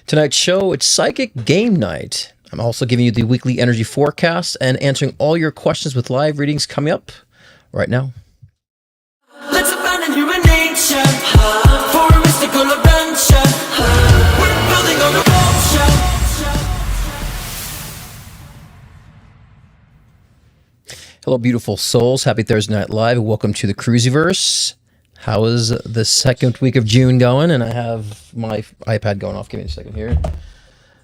Tonight's show, it's Psychic Game Night. I'm also giving you the weekly energy forecast and answering all your questions with live readings coming up right now. Let's abandon human nature for a mystical adventure. We're building on emotion. Hello, beautiful souls. Happy Thursday Night Live. And welcome to the Cruisyverse. How is the second week of June going? And I have my iPad going off. Give me a second here.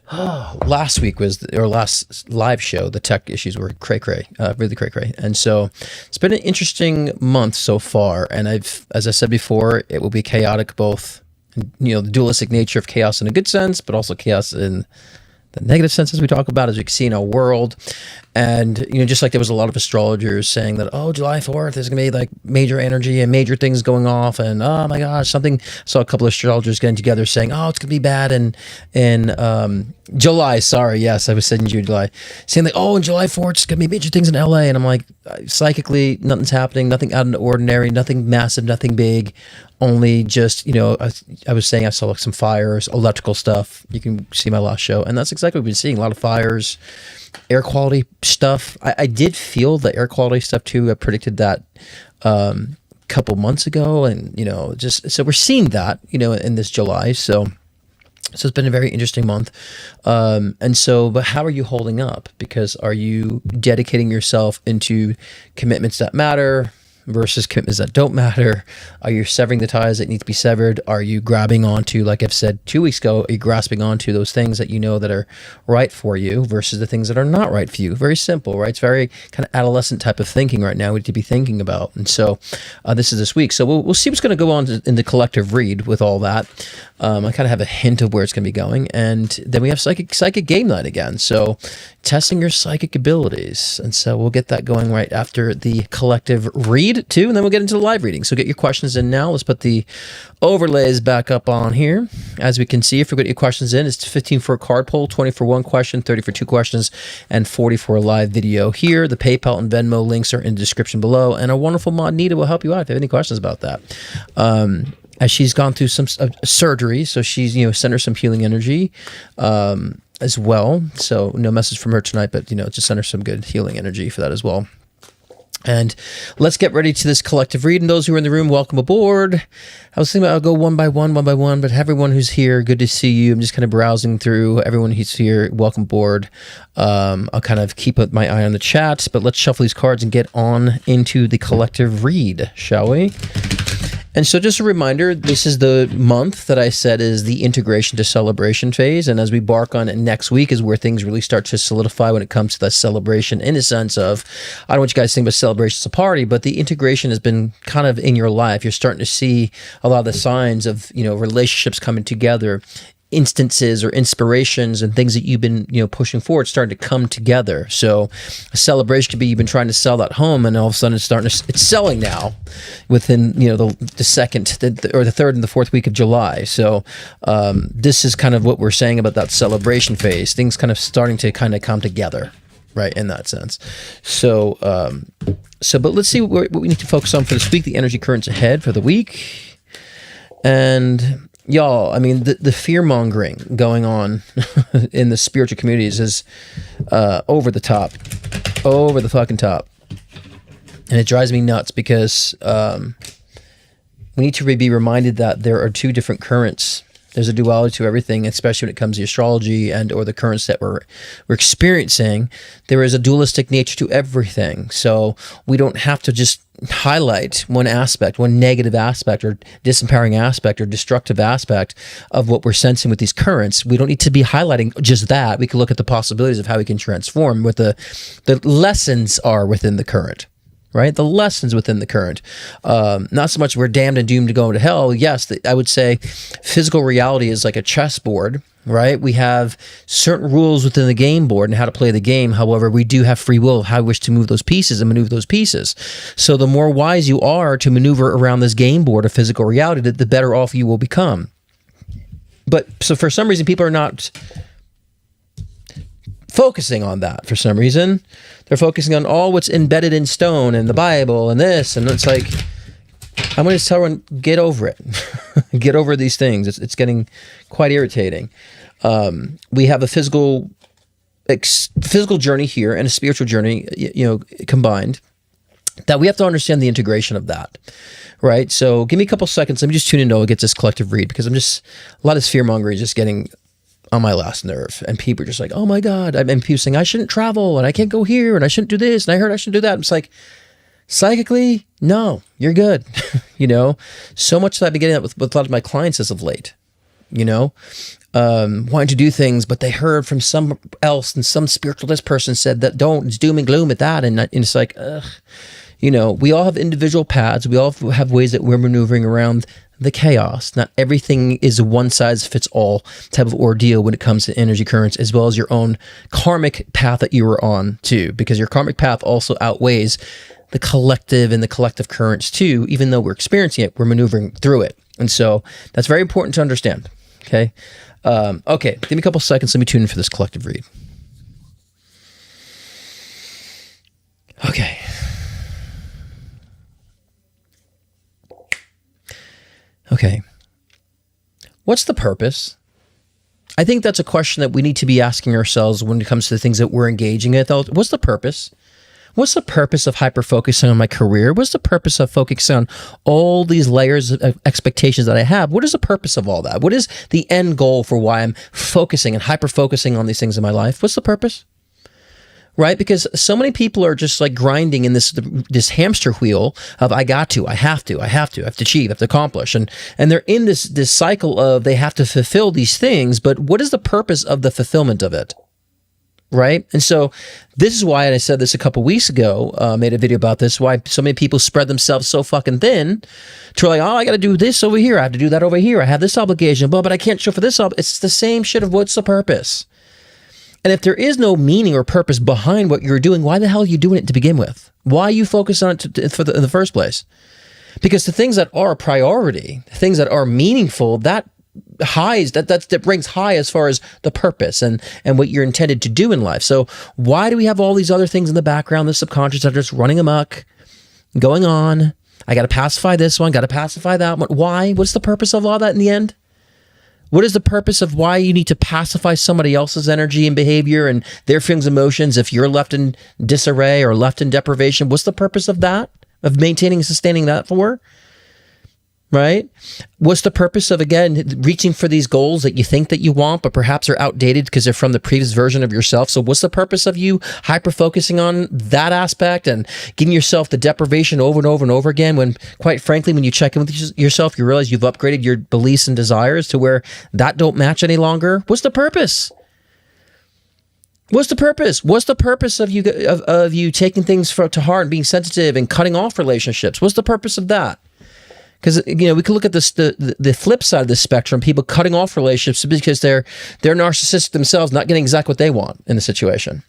Last week was, or last live show, the tech issues were cray-cray, really cray-cray. And so it's been an interesting month so far. And as I said before, it will be chaotic, both, the dualistic nature of chaos in a good sense, but also chaos in the negative senses we talk about, as we can see in our world. And, just like there was a lot of astrologers saying that, July 4th, there's going to be like major energy and major things going off. And, oh my gosh, saw a couple of astrologers getting together saying, it's going to be bad in July. Sorry. Yes, I was saying June, July. Saying like, in July 4th, it's going to be major things in LA. And I'm like, psychically, nothing's happening, nothing out of the ordinary, nothing massive, nothing big. Only just, I was saying I saw like some fires, electrical stuff. You can see my last show. And that's exactly what we've been seeing. A lot of fires, air quality stuff. I did feel the air quality stuff too. I predicted that a couple months ago. And, so we're seeing that, in this July. So it's been a very interesting month. But how are you holding up? Because are you dedicating yourself into commitments that matter versus commitments that don't matter? Are you severing the ties that need to be severed? Are you grabbing onto, like I've said 2 weeks ago, are you grasping onto those things that you know that are right for you versus the things that are not right for you? Very simple, right? It's very kind of adolescent type of thinking right now we need to be thinking about. And so this is this week. So we'll see what's going to go on in the collective read with all that. I kind of have a hint of where it's going to be going. And then we have psychic game night again. So testing your psychic abilities. And so we'll get that going right after the collective read too, and then we'll get into the live reading. So get your questions in now. Let's put the overlays back up on here. As we can see, if you've got your questions in, it's 15 for a card poll, 20 for one question, 30 for two questions, and 40 for a live video here. The PayPal and Venmo links are in the description below, and our wonderful mod Nita will help you out if you have any questions about that. As she's gone through some surgery, so she's, sent her some healing energy as well. So no message from her tonight, but, just send her some good healing energy for that as well. And let's get ready to this collective read. And those who are in the room, welcome aboard. I was thinking I'll go one by one, but everyone who's here, good to see you. I'm just kind of browsing through everyone who's here. Welcome aboard. I'll kind of keep my eye on the chat, but let's shuffle these cards and get on into the collective read, shall we? And so just a reminder, this is the month that I said is the integration to celebration phase. And as we embark on it next week is where things really start to solidify when it comes to that celebration, in the sense of, I don't want you guys to think about celebration as a party, but the integration has been kind of in your life. You're starting to see a lot of the signs of, relationships coming together, instances or inspirations and things that you've been pushing forward starting to come together. So a celebration could be you've been trying to sell that home, and all of a sudden it's selling now within the second or the third and the fourth week of July. So this is kind of what we're saying about that celebration phase, things kind of starting to kind of come together, right, in that sense. So but let's see what we need to focus on for this week, the energy currents ahead for the week. And y'all, I mean, the fear-mongering going on in the spiritual communities is over the fucking top. And it drives me nuts because we need to be reminded that there are two different currents. There's a duality to everything, especially when it comes to astrology and or the currents that we're experiencing. There is a dualistic nature to everything. So we don't have to just highlight one aspect, one negative aspect or disempowering aspect or destructive aspect of what we're sensing with these currents. We don't need to be highlighting just that. We can look at the possibilities of how we can transform what the lessons are within the current. Right? The lessons within the current. Not so much we're damned and doomed to go to hell. Yes, I would say physical reality is like a chessboard, right? We have certain rules within the game board and how to play the game. However, we do have free will of how we wish to move those pieces and maneuver those pieces. So the more wise you are to maneuver around this game board of physical reality, the better off you will become. But so for some reason, people are not focusing on that for some reason. They're focusing on all what's embedded in stone and the Bible and this, and it's like, I'm going to tell everyone, get over it. Get over these things. It's getting quite irritating. We have a physical journey here and a spiritual journey, combined, that we have to understand the integration of that, right? So give me a couple seconds. Let me just tune into I'll get this collective read, because a lot of this fear mongering is just getting on my last nerve. And people are just like, oh my God. And people saying, I shouldn't travel and I can't go here and I shouldn't do this. And I heard I shouldn't do that. It's like, psychically, no, you're good. So much that I've been getting that with a lot of my clients as of late, wanting to do things, but they heard from some else and some spiritualist person said that don't, it's doom and gloom at that. And it's like, ugh. We all have individual paths. We all have ways that we're maneuvering around the chaos. Not everything is a one-size-fits-all type of ordeal when it comes to energy currents, as well as your own karmic path that you were on too, because your karmic path also outweighs the collective and the collective currents too. Even though we're experiencing it, we're maneuvering through it. And so that's very important to understand. Okay. Okay. Give me a couple seconds. Let me tune in for this collective read. Okay. Okay. What's the purpose? I think that's a question that we need to be asking ourselves when it comes to the things that we're engaging with. What's the purpose? What's the purpose of hyper-focusing on my career? What's the purpose of focusing on all these layers of expectations that I have? What is the purpose of all that? What is the end goal for why I'm focusing and hyper-focusing on these things in my life? What's the purpose? Right? Because so many people are just like grinding in this hamster wheel of I have to achieve, I have to accomplish. And they're in this cycle of they have to fulfill these things, but what is the purpose of the fulfillment of it? Right? And so this is why, and I said this a couple weeks ago, made a video about this, why so many people spread themselves so fucking thin to like, oh, I got to do this over here. I have to do that over here. I have this obligation, but I can't show for this. It's the same shit of what's the purpose? And if there is no meaning or purpose behind what you're doing, why the hell are you doing it to begin with? Why you focus on it in the first place? Because the things that are a priority, things that are meaningful, that brings high as far as the purpose and what you're intended to do in life. So why do we have all these other things in the background, the subconscious that are just running amok, going on? I got to pacify this one, got to pacify that one. Why? What's the purpose of all that in the end? What is the purpose of why you need to pacify somebody else's energy and behavior and their feelings and emotions if you're left in disarray or left in deprivation? What's the purpose of that? Of maintaining and sustaining that for? Right? What's the purpose of, again, reaching for these goals that you think that you want, but perhaps are outdated because they're from the previous version of yourself? So what's the purpose of you hyper-focusing on that aspect and giving yourself the deprivation over and over and over again when, quite frankly, when you check in with yourself, you realize you've upgraded your beliefs and desires to where that don't match any longer? What's the purpose? What's the purpose? What's the purpose of you taking things to heart and being sensitive and cutting off relationships? What's the purpose of that? Because we can look at this the flip side of the spectrum, people cutting off relationships because they're narcissistic themselves, not getting exactly what they want in the situation.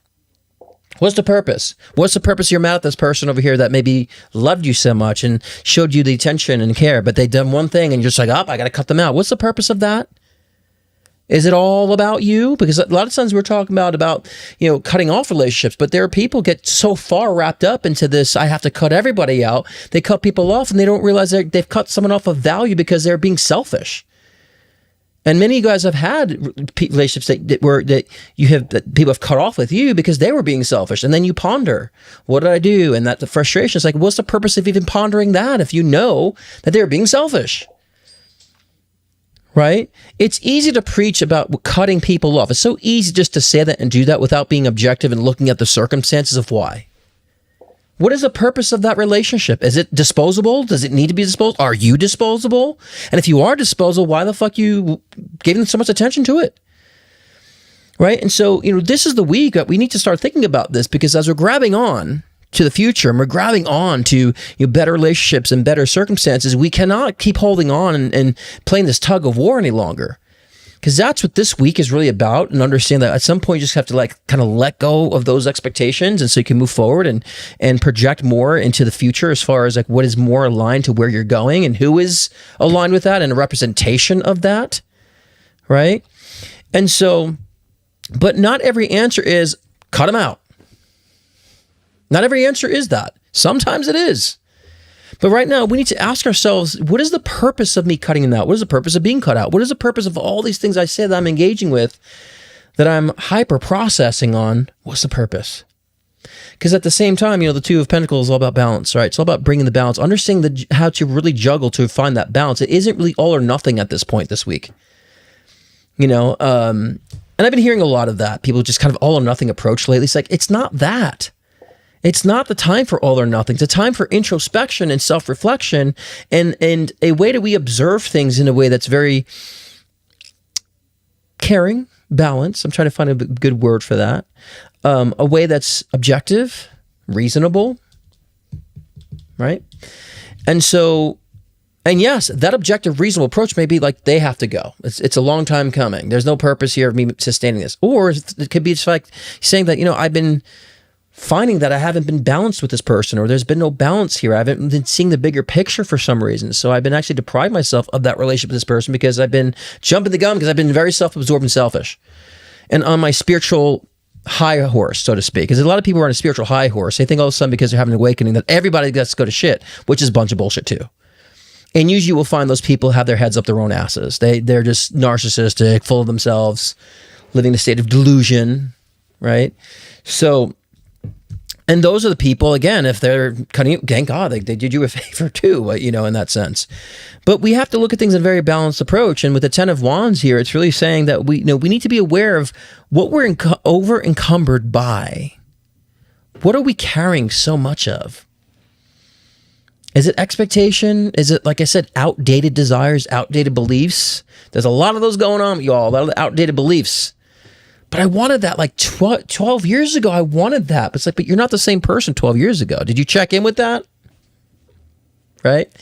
What's the purpose? What's the purpose you're mad at this person over here that maybe loved you so much and showed you the attention and care, but they done one thing and you're just like, I got to cut them out. What's the purpose of that? Is it all about you? Because a lot of times we're talking about cutting off relationships, but there are people get so far wrapped up into this, I have to cut everybody out. They cut people off and they don't realize they've cut someone off of value because they're being selfish. And many of you guys have had relationships that people have cut off with you because they were being selfish. And then you ponder, what did I do? And that the frustration is like, what's the purpose of even pondering that if you know that they're being selfish? Right? It's easy to preach about cutting people off. It's so easy just to say that and do that without being objective and looking at the circumstances of why. What is the purpose of that relationship? Is it disposable? Does it need to be disposable? Are you disposable? And if you are disposable, why the fuck you giving so much attention to it? Right? And so, this is the week that we need to start thinking about this, because as we're grabbing on to the future and we're grabbing on to better relationships and better circumstances, we cannot keep holding on and playing this tug of war any longer, because that's what this week is really about. And understand that at some point you just have to kind of let go of those expectations, and so you can move forward and project more into the future as far as what is more aligned to where you're going and who is aligned with that and a representation of that, right? And so, but not every answer is cut them out. Not every answer is that. Sometimes it is. But right now, we need to ask ourselves, what is the purpose of me cutting them out? What is the purpose of being cut out? What is the purpose of all these things I say that I'm engaging with, that I'm hyper processing on? What's the purpose? Because at the same time, the Two of Pentacles is all about balance, right? It's all about bringing the balance, understanding how to really juggle to find that balance. It isn't really all or nothing at this point this week. And I've been hearing a lot of that. People just kind of all or nothing approach lately. It's like, it's not that. It's not the time for all or nothing. It's a time for introspection and self-reflection and a way that we observe things in a way that's very caring, balance. I'm trying to find a good word for that. A way that's objective, reasonable, right? And yes, that objective, reasonable approach may be like, they have to go. It's a long time coming. There's no purpose here of me sustaining this. Or it could be just like saying that, I've been finding that I haven't been balanced with this person, or there's been no balance here. I haven't been seeing the bigger picture for some reason. So I've been actually deprived myself of that relationship with this person because I've been jumping the gun because I've been very self-absorbed and selfish. And on my spiritual high horse, so to speak, because a lot of people are on a spiritual high horse. They think all of a sudden because they're having an awakening that everybody gets to go to shit, which is a bunch of bullshit too. And usually you will find those people have their heads up their own asses. They're just narcissistic, full of themselves, living in a state of delusion, right? So, and those are the people, again, if they're cutting you, thank God, they did you a favor too, in that sense. But we have to look at things in a very balanced approach. And with the Ten of Wands here, it's really saying that we need to be aware of what we're over encumbered by. What are we carrying so much of? Is it expectation? Is it, like I said, outdated desires, outdated beliefs? There's a lot of those going on, y'all, a lot of outdated beliefs. But I wanted that like 12 years ago. I wanted that. But it's like, but you're not the same person 12 years ago. Did you check in with that? Right?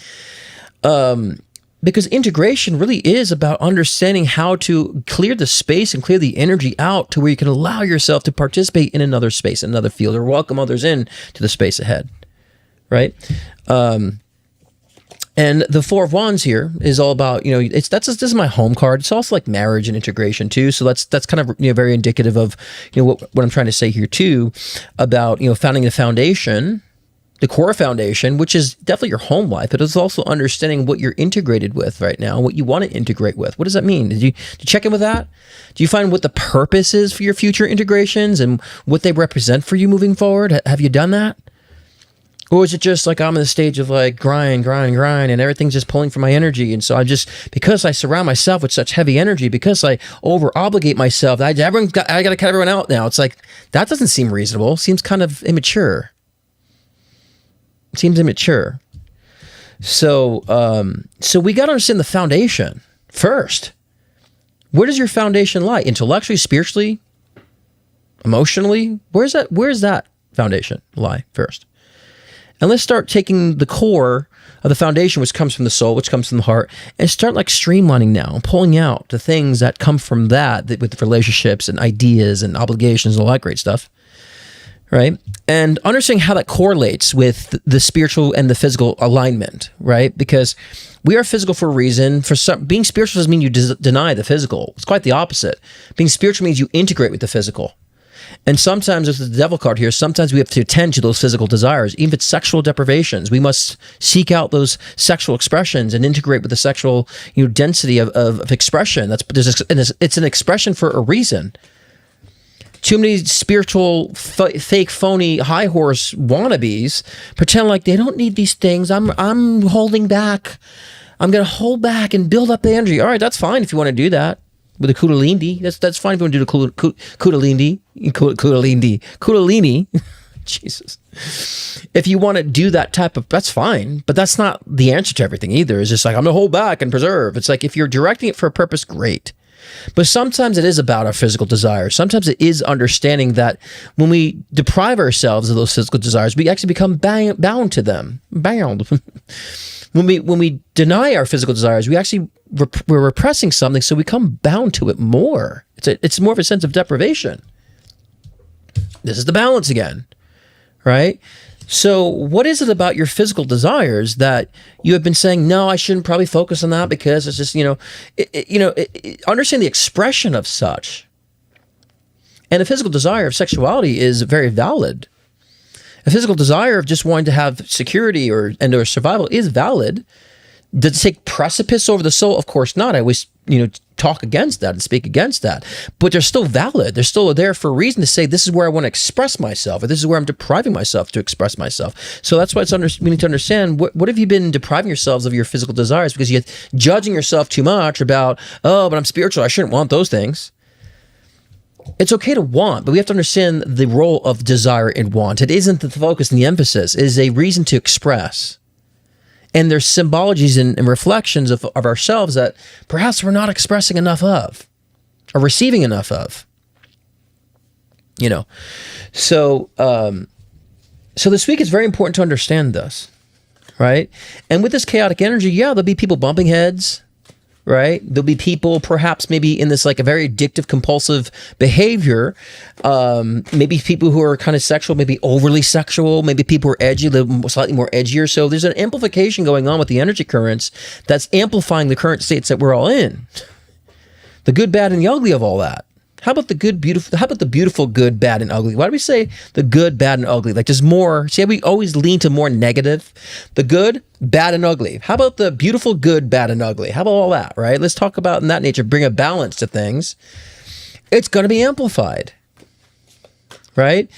Because integration really is about understanding how to clear the space and clear the energy out to where you can allow yourself to participate in another space, another field, or welcome others in to the space ahead. Right? And the Four of Wands here is all about, this is my home card. It's also like marriage and integration too. So that's kind of, very indicative of, what I'm trying to say here too, about, founding a foundation, the core foundation, which is definitely your home life, but it's also understanding what you're integrated with right now, what you want to integrate with. What does that mean? Did you check in with that? Do you find what the purpose is for your future integrations and what they represent for you moving forward? Have you done that? Or is it just like I'm in the stage of like grind, and everything's just pulling from my energy? And so because I surround myself with such heavy energy, because I over-obligate myself, I got to cut everyone out now. It's like, that doesn't seem reasonable. Seems kind of immature. Seems immature. So we got to understand the foundation first. Where does your foundation lie? Intellectually, spiritually, emotionally? Where's that foundation lie first? And let's start taking the core of the foundation, which comes from the soul, which comes from the heart, and start like streamlining now, pulling out the things that come from that with relationships and ideas and obligations and all that great stuff, right? And understanding how that correlates with the spiritual and the physical alignment, right? Because we are physical for a reason. Being spiritual doesn't mean you deny the physical. It's quite the opposite. Being spiritual means you integrate with the physical. And sometimes, with the Devil card here, sometimes we have to attend to those physical desires. Even if it's sexual deprivations, we must seek out those sexual expressions and integrate with the sexual density of expression. It's an expression for a reason. Too many spiritual, fake, phony, high horse wannabes pretend like they don't need these things. I'm holding back. I'm going to hold back and build up the energy. All right, that's fine if you want to do that. With a Kundalini, that's fine if you want to do the Kundalini. Jesus. If you want to do that type of, that's fine, but that's not the answer to everything either. It's just like, I'm going to hold back and preserve. It's like, if you're directing it for a purpose, great. But sometimes it is about our physical desires. Sometimes it is understanding that when we deprive ourselves of those physical desires, we actually become bound to them. Bound. When we deny our physical desires, we're repressing something, so we come bound to it more. It's more of a sense of deprivation. This is the balance again, right? So what is it about your physical desires that you have been saying, no, I shouldn't probably focus on that because it's just, understand the expression of such. And the physical desire of sexuality is very valid. A physical desire of just wanting to have security or survival is valid. Does it take precipice over the soul? Of course not. I always, talk against that and speak against that. But they're still valid. They're still there for a reason to say, this is where I want to express myself, or this is where I'm depriving myself to express myself. So that's why we need to understand, what have you been depriving yourselves of your physical desires? Because you're judging yourself too much about, oh, but I'm spiritual, I shouldn't want those things. It's okay to want, but we have to understand the role of desire and want. It isn't the focus and the emphasis. It is a reason to express. And there's symbologies and reflections of ourselves that perhaps we're not expressing enough of or receiving enough of. So this week it's very important to understand this, right? And with this chaotic energy, there'll be people bumping heads, right? There'll be people perhaps maybe in this like a very addictive, compulsive behavior. Maybe people who are kind of sexual, maybe overly sexual, maybe people who are edgy, slightly more edgier. So there's an amplification going on with the energy currents that's amplifying the current states that we're all in. The good, bad, and the ugly of all that. How about the good, beautiful? How about the beautiful, good, bad, and ugly? Why do we say the good, bad, and ugly? Like there's more. See how we always lean to more negative? The good, bad, and ugly. How about the beautiful, good, bad, and ugly? How about all that, right? Let's talk about in that nature, bring a balance to things. It's going to be amplified, right?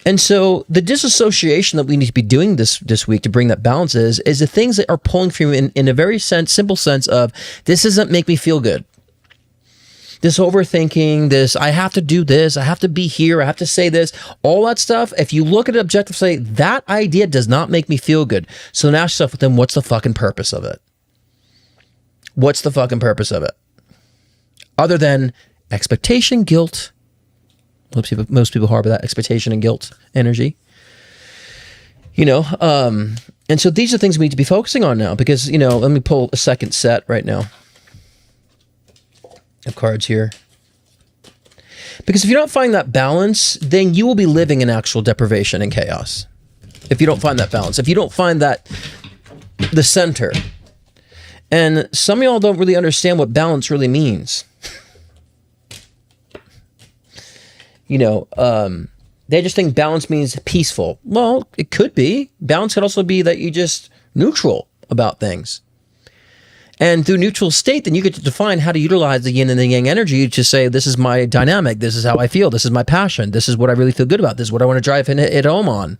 And so the disassociation that we need to be doing this week to bring that balance is the things that are pulling from you in a very simple sense of, this doesn't make me feel good. This overthinking, this, I have to do this, I have to be here, I have to say this, all that stuff, if you look at it objectively, say, that idea does not make me feel good. So then ask yourself, then what's the fucking purpose of it? What's the fucking purpose of it? Other than expectation, guilt. Most people harbor that expectation and guilt energy. And so these are things we need to be focusing on now because, let me pull a second set right now of cards here. Because if you don't find that balance, then you will be living in actual deprivation and chaos. If you don't find that balance, if you don't find that the center. And some of y'all don't really understand what balance really means. They just think balance means peaceful. Well, it could be. Balance could also be that you just neutral about things. And through neutral state, then you get to define how to utilize the yin and the yang energy to say, this is my dynamic, this is how I feel, this is my passion, this is what I really feel good about, this is what I want to drive it home on,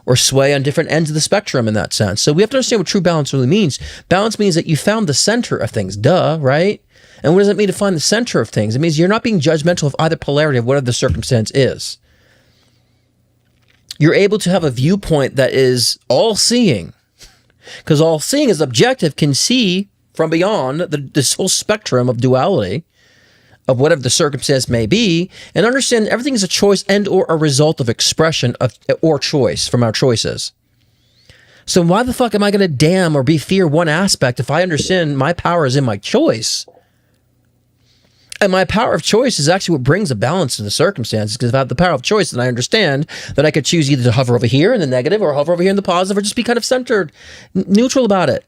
or sway on different ends of the spectrum in that sense. So we have to understand what true balance really means. Balance means that you found the center of things, right? And what does it mean to find the center of things? It means you're not being judgmental of either polarity of whatever the circumstance is. You're able to have a viewpoint that is all-seeing, because all-seeing is objective, can see from beyond this whole spectrum of duality of whatever the circumstance may be, and understand everything is a choice and or a result of expression of or choice from our choices. So why the fuck am I going to damn or be fear one aspect if I understand my power is in my choice? And my power of choice is actually what brings a balance to the circumstances, because if I have the power of choice, then I understand that I could choose either to hover over here in the negative or hover over here in the positive, or just be kind of centered, neutral about it.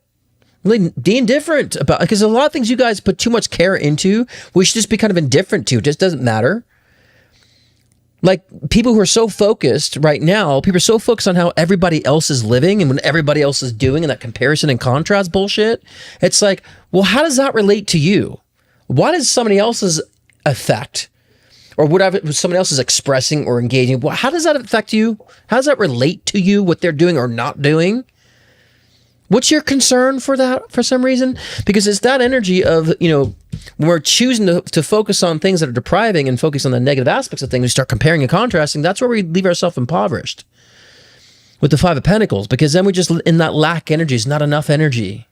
Really be indifferent about, because a lot of things you guys put too much care into, we should just be kind of indifferent to. It just doesn't matter. Like people who are so focused right now, people are so focused on how everybody else is living and what everybody else is doing and that comparison and contrast bullshit. It's like, well, how does that relate to you? Why does somebody else's affect or whatever somebody else is expressing or engaging? Well, how does that affect you? How does that relate to you, what they're doing or not doing? What's your concern for that for some reason? Because it's that energy of, when we're choosing to focus on things that are depriving and focus on the negative aspects of things, we start comparing and contrasting. That's where we leave ourselves impoverished with the Five of Pentacles, because then we just, in that lack energy, it's not enough energy.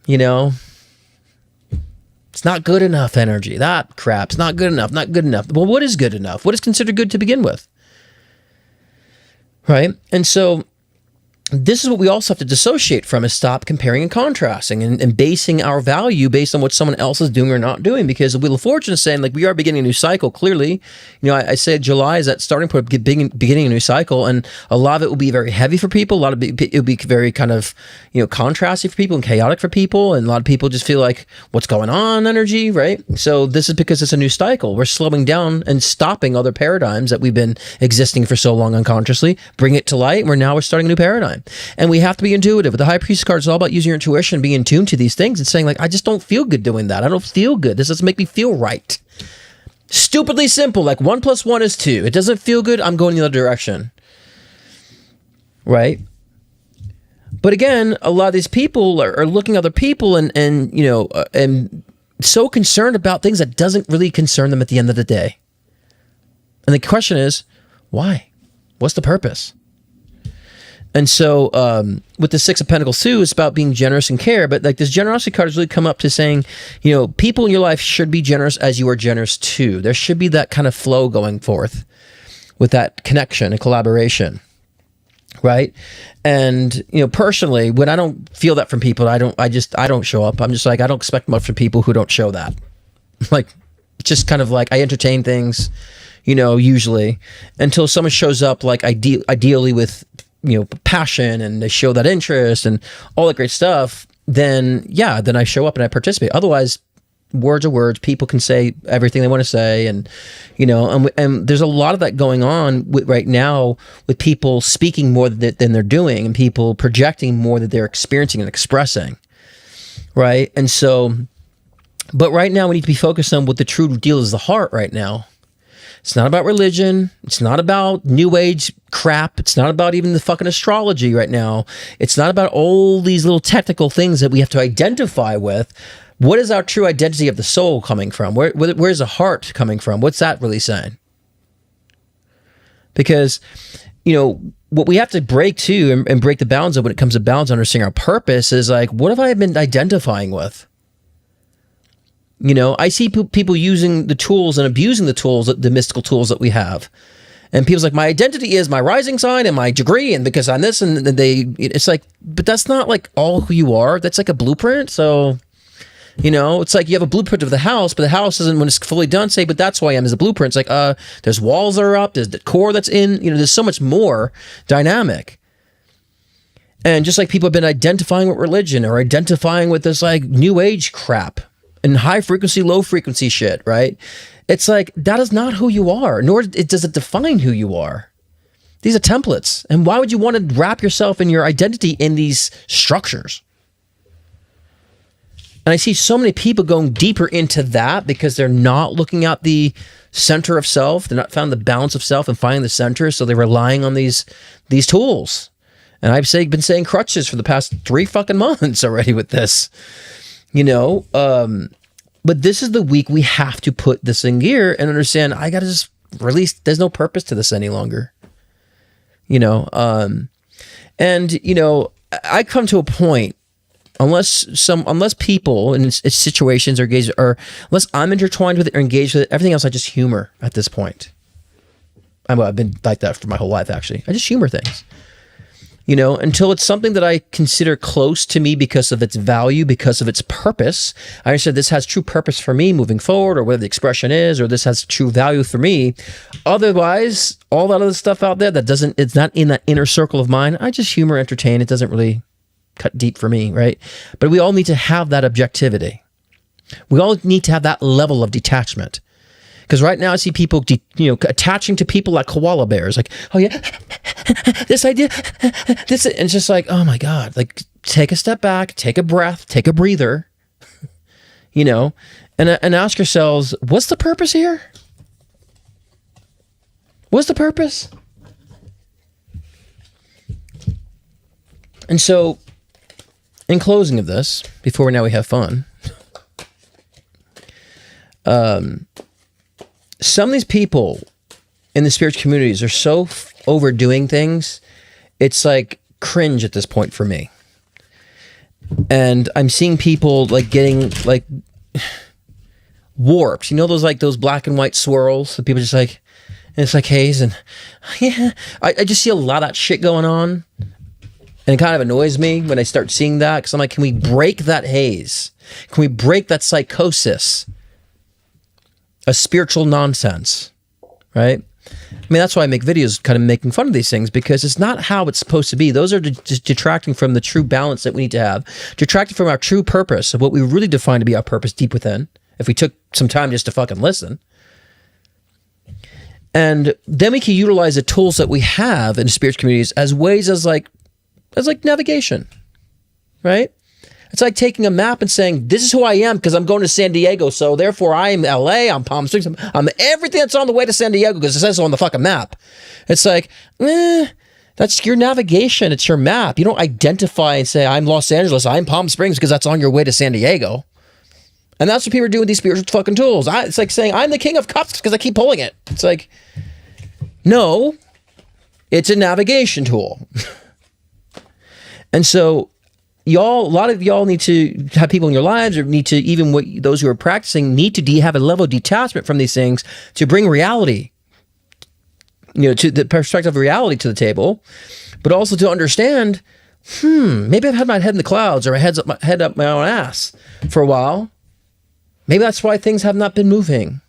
It's not good enough energy. That crap's not good enough, not good enough. Well, what is good enough? What is considered good to begin with? Right? And so this is what we also have to dissociate from, is stop comparing and contrasting and basing our value based on what someone else is doing or not doing. Because the Wheel of Fortune is saying, like, we are beginning a new cycle. Clearly, I said July is that starting point, beginning a new cycle, and a lot of it will be very heavy for people. A lot of it will be very kind of, contrasty for people and chaotic for people. And a lot of people just feel like, what's going on energy, right? So this is because it's a new cycle. We're slowing down and stopping other paradigms that we've been existing for so long unconsciously, bring it to light. And we're starting a new paradigm. And we have to be intuitive. The High Priest card is all about using your intuition, being in tune to these things and saying, like, I just don't feel good doing that. I don't feel good. This doesn't make me feel right. Stupidly simple. Like 1 + 1 is 2. It doesn't feel good. I'm going the other direction. Right? But again, a lot of these people are looking at other people and so concerned about things that doesn't really concern them at the end of the day. And the question is, why? What's the purpose? And so with the Six of Pentacles too, it's about being generous and care. But like this generosity card has really come up to saying, people in your life should be generous as you are generous too. There should be that kind of flow going forth with that connection and collaboration. Right. And, personally, when I don't feel that from people, I don't show up. I'm just like, I don't expect much from people who don't show that. Like, just kind of like I entertain things, usually until someone shows up like ideally with, passion, and they show that interest and all that great stuff, then I show up and I participate. Otherwise, words are words. People can say everything they want to say, and and there's a lot of that going on right now with people speaking more than they're doing, and people projecting more than they're experiencing and expressing, right? And so, but right now we need to be focused on what the true deal is. The heart right now. It's not about religion. It's not about new age crap. It's not about even the fucking astrology right now. It's not about all these little technical things that we have to identify with. What is our true identity of the soul coming from? Where's the heart coming from? What's that really saying? Because, what we have to break too and break the bounds of when it comes to balance, understanding our purpose is like, what have I been identifying with? I see people using the tools and abusing the tools, the mystical tools that we have. And people's like, my identity is my rising sign and my degree, and because I'm this, and it's like, but that's not like all who you are. That's like a blueprint. So, it's like you have a blueprint of the house, but the house isn't, when it's fully done, say, but that's who I am as a blueprint. It's like, there's walls that are up, there's the core that's in, there's so much more dynamic. And just like people have been identifying with religion or identifying with this like new age crap and high frequency, low frequency shit, right? It's like, that is not who you are, nor does it define who you are. These are templates. And why would you want to wrap yourself and your identity in these structures? And I see so many people going deeper into that because they're not looking at the center of self. They're not finding the balance of self and finding the center. So they're relying on these tools. And I've been saying crutches for the past 3 fucking months already with this. But this is the week we have to put this in gear and understand, I got to just release. There's no purpose to this any longer. I come to a point, unless people in situations are engaged, or unless I'm intertwined with it or engaged with it, everything else I just humor at this point. I've been like that for my whole life, actually. I just humor things. Until it's something that I consider close to me because of its value, because of its purpose. I understand this has true purpose for me moving forward, or whatever the expression is, or this has true value for me. Otherwise, all that other stuff out there it's not in that inner circle of mine, I just humor, entertain. It doesn't really cut deep for me, right? But we all need to have that objectivity. We all need to have that level of detachment. Because right now I see people, attaching to people like koala bears. Like, oh yeah, this idea, this, and it's just like, oh my God, like take a step back, take a breath, take a breather, and ask yourselves, what's the purpose here? What's the purpose? And so, in closing of this, before now we have fun, some of these people in the spiritual communities are so overdoing things, it's like cringe at this point for me. And I'm seeing people like getting like warped. Those black and white swirls that people just like, and it's like haze, and yeah, I just see a lot of that shit going on. And it kind of annoys me when I start seeing that, because I'm like, can we break that haze? Can we break that psychosis? A spiritual nonsense, right? I mean, that's why I make videos kind of making fun of these things, because it's not how it's supposed to be. Those are just detracting from the true balance that we need to have, detracting from our true purpose of what we really define to be our purpose deep within, if we took some time just to fucking listen. And then we can utilize the tools that we have in spiritual communities as ways as like navigation, right? It's like taking a map and saying, this is who I am because I'm going to San Diego, so therefore I'm LA, I'm Palm Springs, I'm everything that's on the way to San Diego because it says so on the fucking map. It's like, that's your navigation, it's your map. You don't identify and say, I'm Los Angeles, I'm Palm Springs because that's on your way to San Diego. And that's what people are doing with these spiritual fucking tools. It's like saying, I'm the king of cups because I keep pulling it. It's like, no, it's a navigation tool. And so a lot of y'all need to have people in your lives, or need to, even those who are practicing, need to have a level of detachment from these things to bring reality, to the perspective of reality to the table, but also to understand, maybe I've had my head in the clouds, or my head up my own ass for a while. Maybe that's why things have not been moving.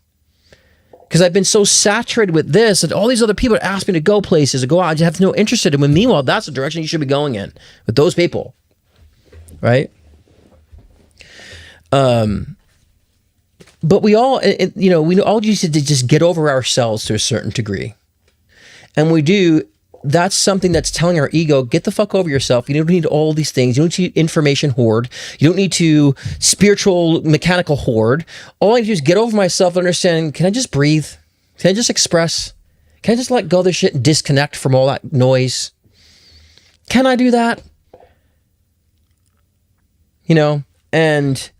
Because I've been so saturated with this that all these other people ask me to go places, to go out. I just have no interest in it. When meanwhile, that's the direction you should be going in with those people. Right? But we all, we all need to just get over ourselves to a certain degree. And we do. That's something that's telling our ego, get the fuck over yourself. You don't need all these things. You don't need information hoard. You don't need to spiritual mechanical hoard. All I need to do is get over myself and understand, can I just breathe? Can I just express? Can I just let go of this shit and disconnect from all that noise? Can I do that? And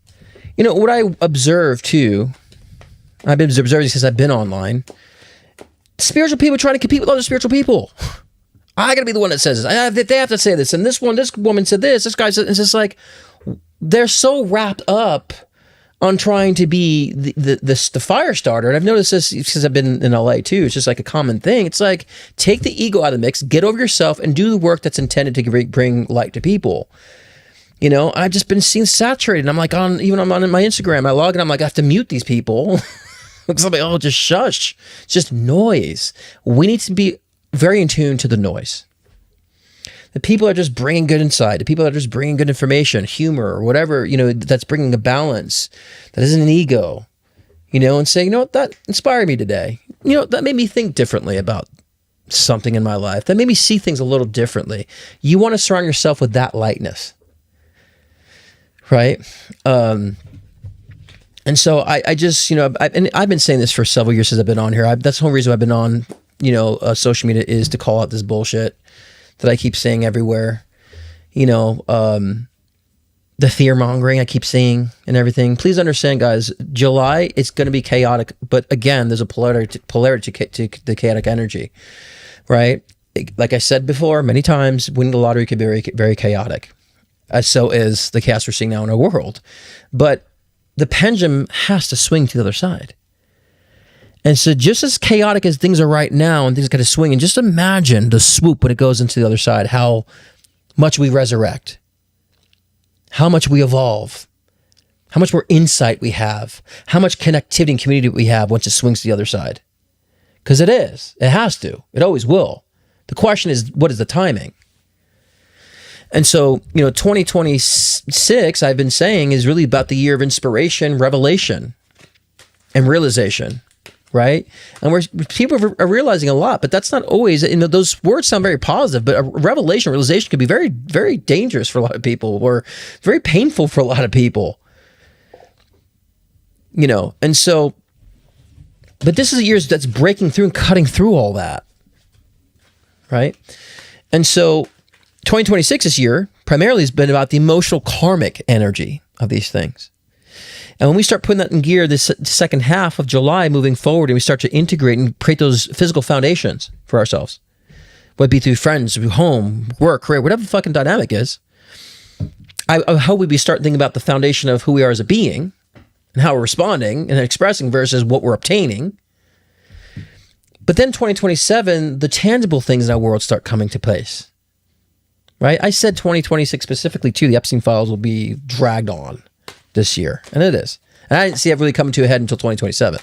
what I observe too, I've been observing since I've been online, spiritual people trying to compete with other spiritual people. I gotta be the one that says this. They have to say this. And this woman said this. This guy said, it's just like, they're so wrapped up on trying to be the fire starter. And I've noticed this because I've been in LA too. It's just like a common thing. It's like, take the ego out of the mix, get over yourself, and do the work that's intended to bring light to people. I've just been seen saturated. I'm like, I'm on my Instagram. I log in, I'm like, I have to mute these people. Because I'm like, oh, just shush. It's just noise. We need to be very in tune to the noise. The people are just bringing good insight. The people are just bringing good information, humor, or whatever, that's bringing a balance. That isn't an ego, and saying, what, that inspired me today. That made me think differently about something in my life. That made me see things a little differently. You want to surround yourself with that lightness, right? And so I just, I've been saying this for several years since I've been on here. That's the whole reason I've been on, social media, is to call out this bullshit that I keep saying everywhere. The fear mongering I keep seeing and everything. Please understand, guys, July, it's going to be chaotic. But again, there's a polarity to the chaotic energy, right? Like I said before, many times, winning the lottery could be very, very chaotic. So is the chaos we're seeing now in our world. But the pendulum has to swing to the other side. And so just as chaotic as things are right now, and things got to swing, and just imagine the swoop when it goes into the other side, how much we resurrect, how much we evolve, how much more insight we have, how much connectivity and community we have once it swings to the other side. Because it has to, it always will. The question is, what is the timing? And so, 2026, I've been saying, is really about the year of inspiration, revelation, and realization, right? And people are realizing a lot, but that's not always, those words sound very positive, but a realization could be very, very dangerous for a lot of people, or very painful for a lot of people, and so, but this is a year that's breaking through and cutting through all that, right? And so, 2026 this year primarily has been about the emotional karmic energy of these things. And when we start putting that in gear this second half of July moving forward, and we start to integrate and create those physical foundations for ourselves, whether it be through friends, through home, work, career, whatever the fucking dynamic is, I hope we start thinking about the foundation of who we are as a being and how we're responding and expressing versus what we're obtaining. But then 2027, the tangible things in our world start coming to place. right? I said 2026 specifically too. The Epstein files will be dragged on this year, and it is. And I didn't see it really coming to a head until 2027.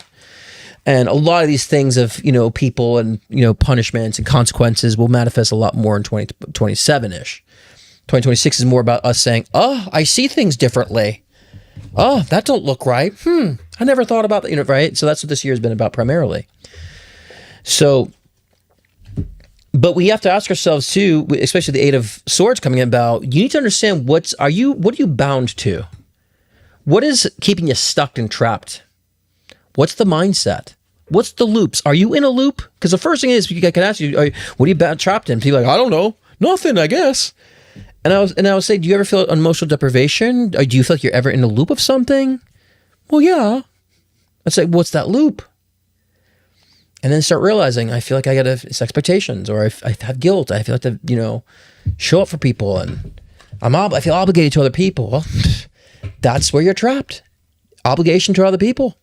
And a lot of these things of, people and, punishments and consequences will manifest a lot more in 2027-ish. 2026 is more about us saying, oh, I see things differently. Oh, that don't look right. I never thought about that, right? So that's what this year has been about primarily. So, but we have to ask ourselves too, especially the Eight of Swords coming about, you need to understand what are you bound to? What is keeping you stuck and trapped? What's the mindset? What's the loops? Are you in a loop? Because the first thing is, I can ask you, what are you trapped in? People are like, I don't know. Nothing, I guess. And I would say, do you ever feel emotional deprivation? Or do you feel like you're ever in a loop of something? Well, yeah. I'd say, what's that loop? And then start realizing, I feel like I got it's expectations, or I have guilt. I feel like to, show up for people, and I feel obligated to other people. Well, that's where you're trapped. Obligation to other people.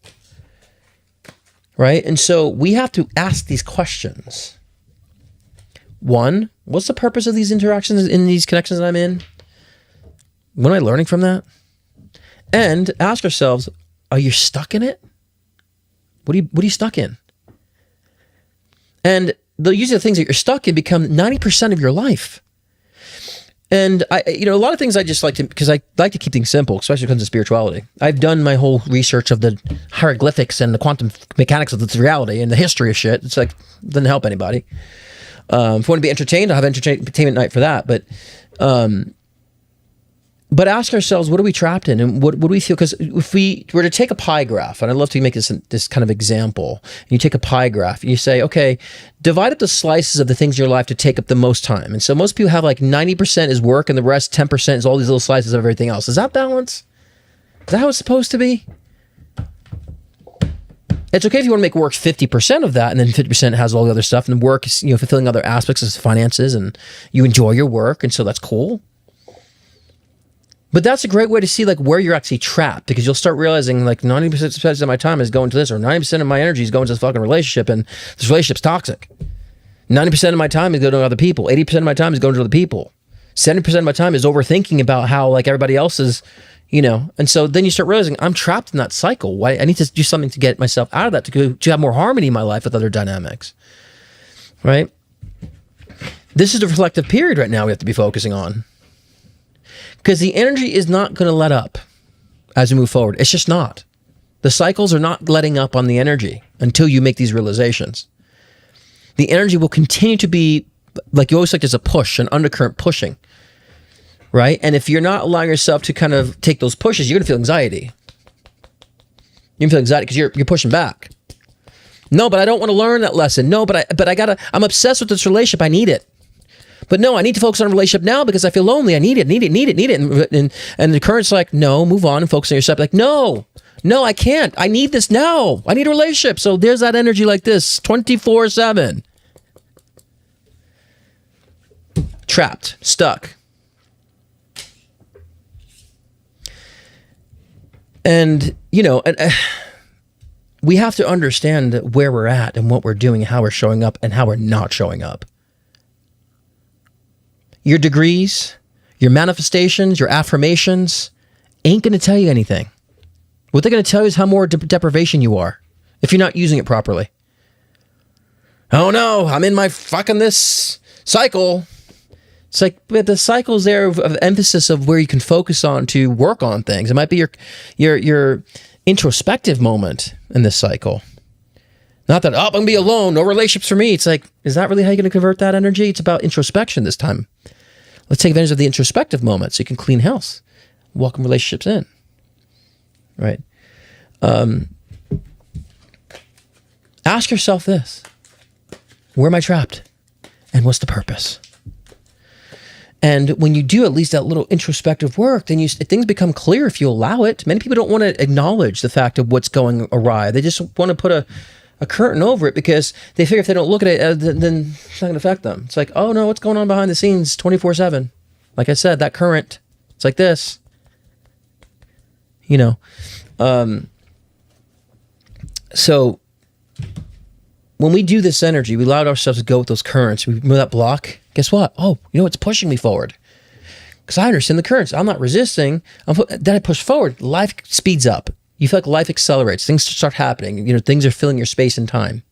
Right? And so we have to ask these questions. One, what's the purpose of these interactions in these connections that I'm in? What am I learning from that? And ask ourselves, are you stuck in it? What are you stuck in? And usually the things that you're stuck in become 90% of your life. And a lot of things I just like to, because I like to keep things simple, especially when it comes to spirituality. I've done my whole research of the hieroglyphics and the quantum mechanics of this reality and the history of shit. It's like, doesn't help anybody. If you want to be entertained, I'll have entertainment night for that. But ask ourselves, what are we trapped in, and what do we feel? Because if we were to take a pie graph, and I'd love to make this kind of example, and you take a pie graph and you say, okay, divide up the slices of the things in your life to take up the most time. And so most people have like 90% is work, and the rest 10% is all these little slices of everything else. Is that balance? Is that how it's supposed to be? It's okay if you want to make work 50% of that, and then 50% has all the other stuff, and the work is fulfilling other aspects of finances, and you enjoy your work, and so that's cool. But that's a great way to see like where you're actually trapped, because you'll start realizing like 90% of my time is going to this, or 90% of my energy is going to this fucking relationship, and this relationship's toxic. 90% of my time is going to other people. 80% of my time is going to other people. 70% of my time is overthinking about how like everybody else is, and so then you start realizing I'm trapped in that cycle. Why? I need to do something to get myself out of that, to have more harmony in my life with other dynamics, right? This is the reflective period right now we have to be focusing on. Because the energy is not going to let up as we move forward. It's just not. The cycles are not letting up on the energy until you make these realizations. The energy will continue to be, like you always like there's a push, an undercurrent pushing, right? And if you're not allowing yourself to kind of take those pushes, you're going to feel anxiety. You're going to feel anxiety because you're pushing back. No, but I don't want to learn that lesson. No, but I'm obsessed with this relationship. I need it. But no, I need to focus on a relationship now because I feel lonely. I need it. And the current's like, no, move on and focus on yourself. Like, no, I can't. I need this now. I need a relationship. So there's that energy like this, 24/7. Trapped, stuck. And, we have to understand where we're at and what we're doing, how we're showing up and how we're not showing up. Your degrees, your manifestations, your affirmations ain't going to tell you anything. What they're going to tell you is how more deprivation you are if you're not using it properly. Oh no, I'm in my fucking this cycle. It's like the cycle's there of emphasis of where you can focus on to work on things. It might be your introspective moment in this cycle. Not that, I'm going to be alone, no relationships for me. It's like, is that really how you're going to convert that energy? It's about introspection this time. Let's take advantage of the introspective moment so you can clean house, welcome relationships in, right? Ask yourself this: where am I trapped? And what's the purpose? And when you do at least that little introspective work, then things become clear if you allow it. Many people don't want to acknowledge the fact of what's going awry. They just want to put a curtain over it because they figure if they don't look at it, then it's not going to affect them. It's like, oh no, what's going on behind the scenes 24/7? Like I said, that current, it's like this. So when we do this energy, we allow ourselves to go with those currents. We move that block. Guess what? Oh, it's pushing me forward. because I understand the currents. I'm not resisting. Then I push forward. Life speeds up. You feel like life accelerates. Things start happening. You know, things are filling your space and time.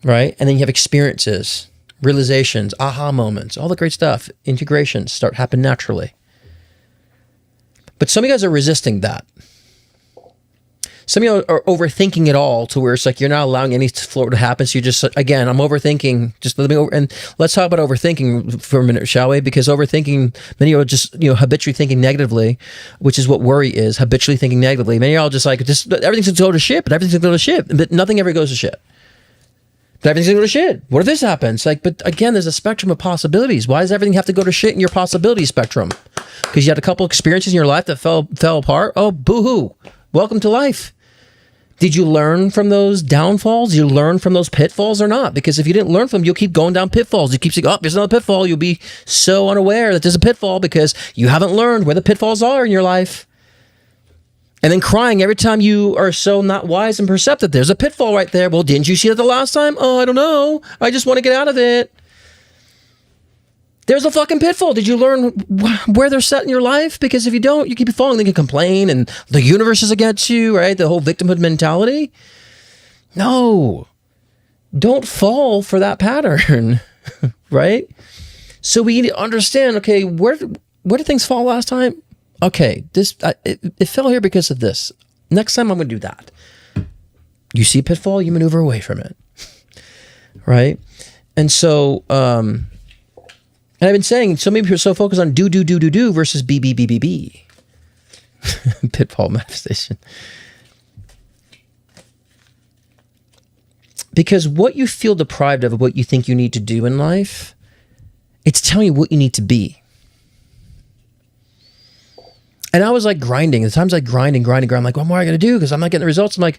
Right? And then you have experiences, realizations, aha moments, all the great stuff. Integrations start happening naturally. But some of you guys are resisting that. Some of you are overthinking it all to where it's like you're not allowing any flow to happen. So you're just, again, I'm overthinking. Just let me over, and let's talk about overthinking for a minute, shall we? Because overthinking, many of you are just, habitually thinking negatively, which is what worry is, habitually thinking negatively. Many of y'all just like, everything's going to go to shit, but everything's going to go to shit, but nothing ever goes to shit. But everything's going to go to shit. What if this happens? Like, but again, there's a spectrum of possibilities. Why does everything have to go to shit in your possibility spectrum? Because you had a couple experiences in your life that fell apart. Oh, boo-hoo. Welcome to life. Did you learn from those downfalls? Did you learn from those pitfalls or not? Because if you didn't learn from them, you'll keep going down pitfalls. You keep saying, oh, there's another pitfall. You'll be so unaware that there's a pitfall because you haven't learned where the pitfalls are in your life. And then crying every time you are so not wise and perceptive. There's a pitfall right there. Well, didn't you see that the last time? Oh, I don't know. I just want to get out of it. There's a fucking pitfall. Did you learn where they're set in your life? Because if you don't, you keep falling. They can complain and the universe is against you, right? The whole victimhood mentality. No. Don't fall for that pattern, right? So we need to understand, okay, where did things fall last time? Okay, it fell here because of this. Next time I'm going to do that. You see a pitfall, you maneuver away from it, right? And so, and I've been saying, so many people are so focused on do versus be. Pitfall manifestation. Because what you feel deprived of what you think you need to do in life, it's telling you what you need to be. And I was like grinding. At times I grind. I'm like, what more I got to do? Because I'm not getting the results. I'm like,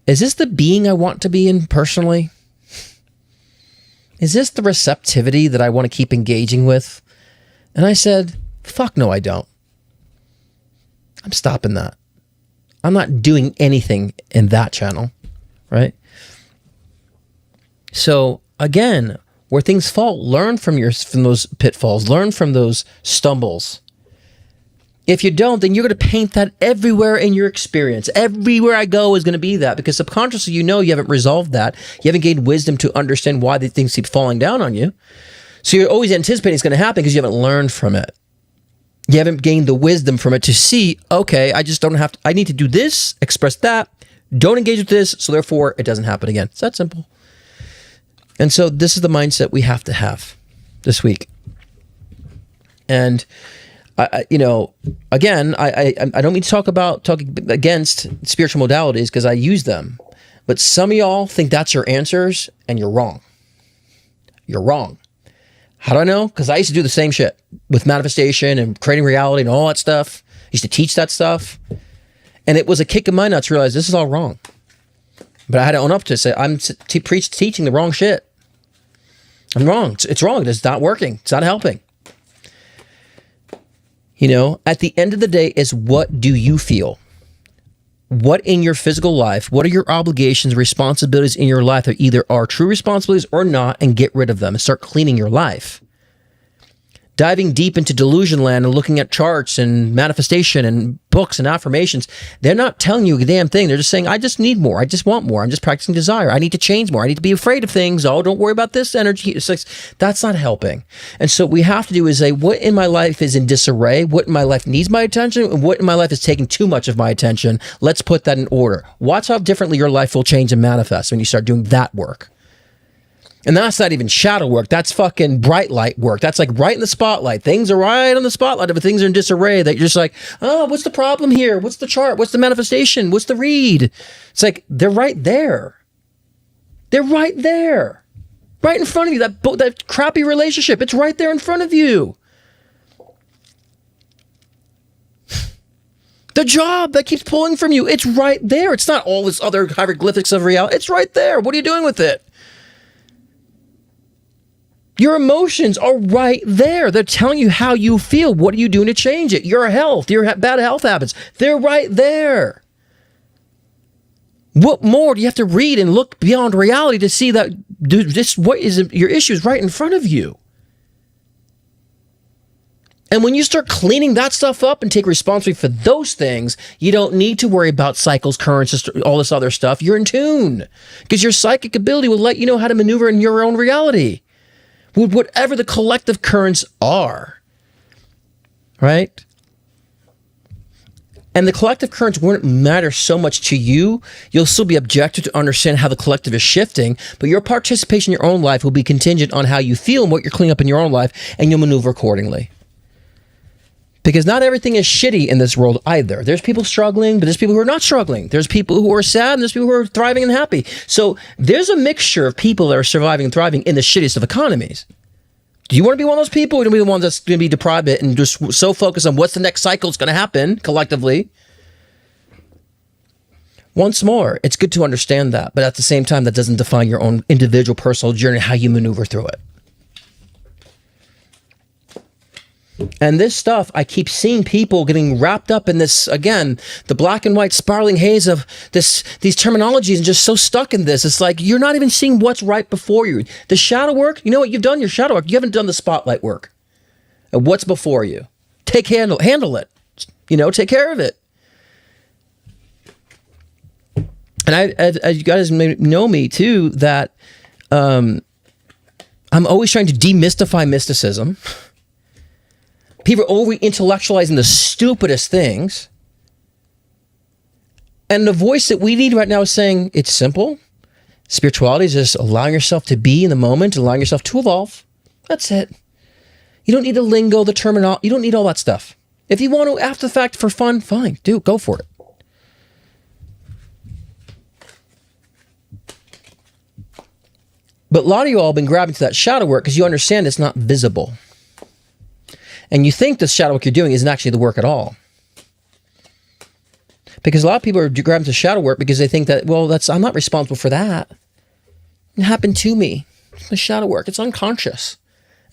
is this the being I want to be in personally? Is this the receptivity that I want to keep engaging with? And I said, fuck no, I don't. I'm stopping that. I'm not doing anything in that channel, right? So again, where things fall, learn from those pitfalls, learn from those stumbles. If you don't, then you're going to paint that everywhere in your experience. Everywhere I go is going to be that because subconsciously you haven't resolved that. You haven't gained wisdom to understand why the things keep falling down on you. So you're always anticipating it's going to happen because you haven't learned from it. You haven't gained the wisdom from it to see, okay, I need to do this, express that, don't engage with this, so therefore it doesn't happen again. It's that simple. And so this is the mindset we have to have this week. And I don't mean to talk against spiritual modalities because I use them, but some of y'all think that's your answers and you're wrong. You're wrong. How do I know? Because I used to do the same shit with manifestation and creating reality and all that stuff. I used to teach that stuff. And it was a kick in my nuts to realize this is all wrong. But I had to own up to it, say, I'm teaching the wrong shit. I'm wrong. It's wrong. It's not working. It's not helping. At the end of the day is what do you feel? What in your physical life, what are your obligations, responsibilities in your life that either are true responsibilities or not, and get rid of them and start cleaning your life. Diving deep into delusion land and looking at charts and manifestation and books and affirmations, they're not telling you a damn thing. They're just saying, I just need more. I just want more. I'm just practicing desire. I need to change more. I need to be afraid of things. Oh, don't worry about this energy. It's like, that's not helping. And so what we have to do is say, what in my life is in disarray? What in my life needs my attention? And what in my life is taking too much of my attention? Let's put that in order. Watch how differently your life will change and manifest when you start doing that work. And that's not even shadow work. That's fucking bright light work. That's like right in the spotlight. Things are right on the spotlight, but things are in disarray that you're just like, oh, what's the problem here? What's the chart? What's the manifestation? What's the read? It's like, they're right there. They're right there. Right in front of you. That crappy relationship. It's right there in front of you. The job that keeps pulling from you. It's right there. It's not all this other hieroglyphics of reality. It's right there. What are you doing with it? Your emotions are right there. They're telling you how you feel. What are you doing to change it? Your health, your bad health habits, they're right there. What more do you have to read and look beyond reality to see that what is your issues right in front of you? And when you start cleaning that stuff up and take responsibility for those things, you don't need to worry about cycles, currents, all this other stuff. You're in tune because your psychic ability will let you know how to maneuver in your own reality with whatever the collective currents are, right? And the collective currents wouldn't matter so much to you. You'll still be objective to understand how the collective is shifting, but your participation in your own life will be contingent on how you feel and what you're cleaning up in your own life, and you'll maneuver accordingly. Because not everything is shitty in this world either. There's people struggling, but there's people who are not struggling. There's people who are sad, and there's people who are thriving and happy. So there's a mixture of people that are surviving and thriving in the shittiest of economies. Do you want to be one of those people, or do you want to be the ones that's going to be deprived of it and just so focused on what's the next cycle that's going to happen collectively? Once more, it's good to understand that, but at the same time, that doesn't define your own individual personal journey, how you maneuver through it. And this stuff, I keep seeing people getting wrapped up in this, again, the black and white spiraling haze of these terminologies and just so stuck in this. It's like you're not even seeing what's right before you. The shadow work, you know what you've done? Your shadow work. You haven't done the spotlight work. And what's before you? Handle it. Take care of it. And as you guys may know me too, that I'm always trying to demystify mysticism. People are over-intellectualizing the stupidest things. And the voice that we need right now is saying, it's simple. Spirituality is just allowing yourself to be in the moment, allowing yourself to evolve. That's it. You don't need the lingo, the terminology. You don't need all that stuff. If you want to, after the fact, for fun, fine. Go for it. But a lot of you all have been grabbing to that shadow work because you understand it's not visible. And you think the shadow work you're doing isn't actually the work at all. Because a lot of people are grabbing to shadow work because they think that, well, I'm not responsible for that. It happened to me. It's the shadow work. It's unconscious.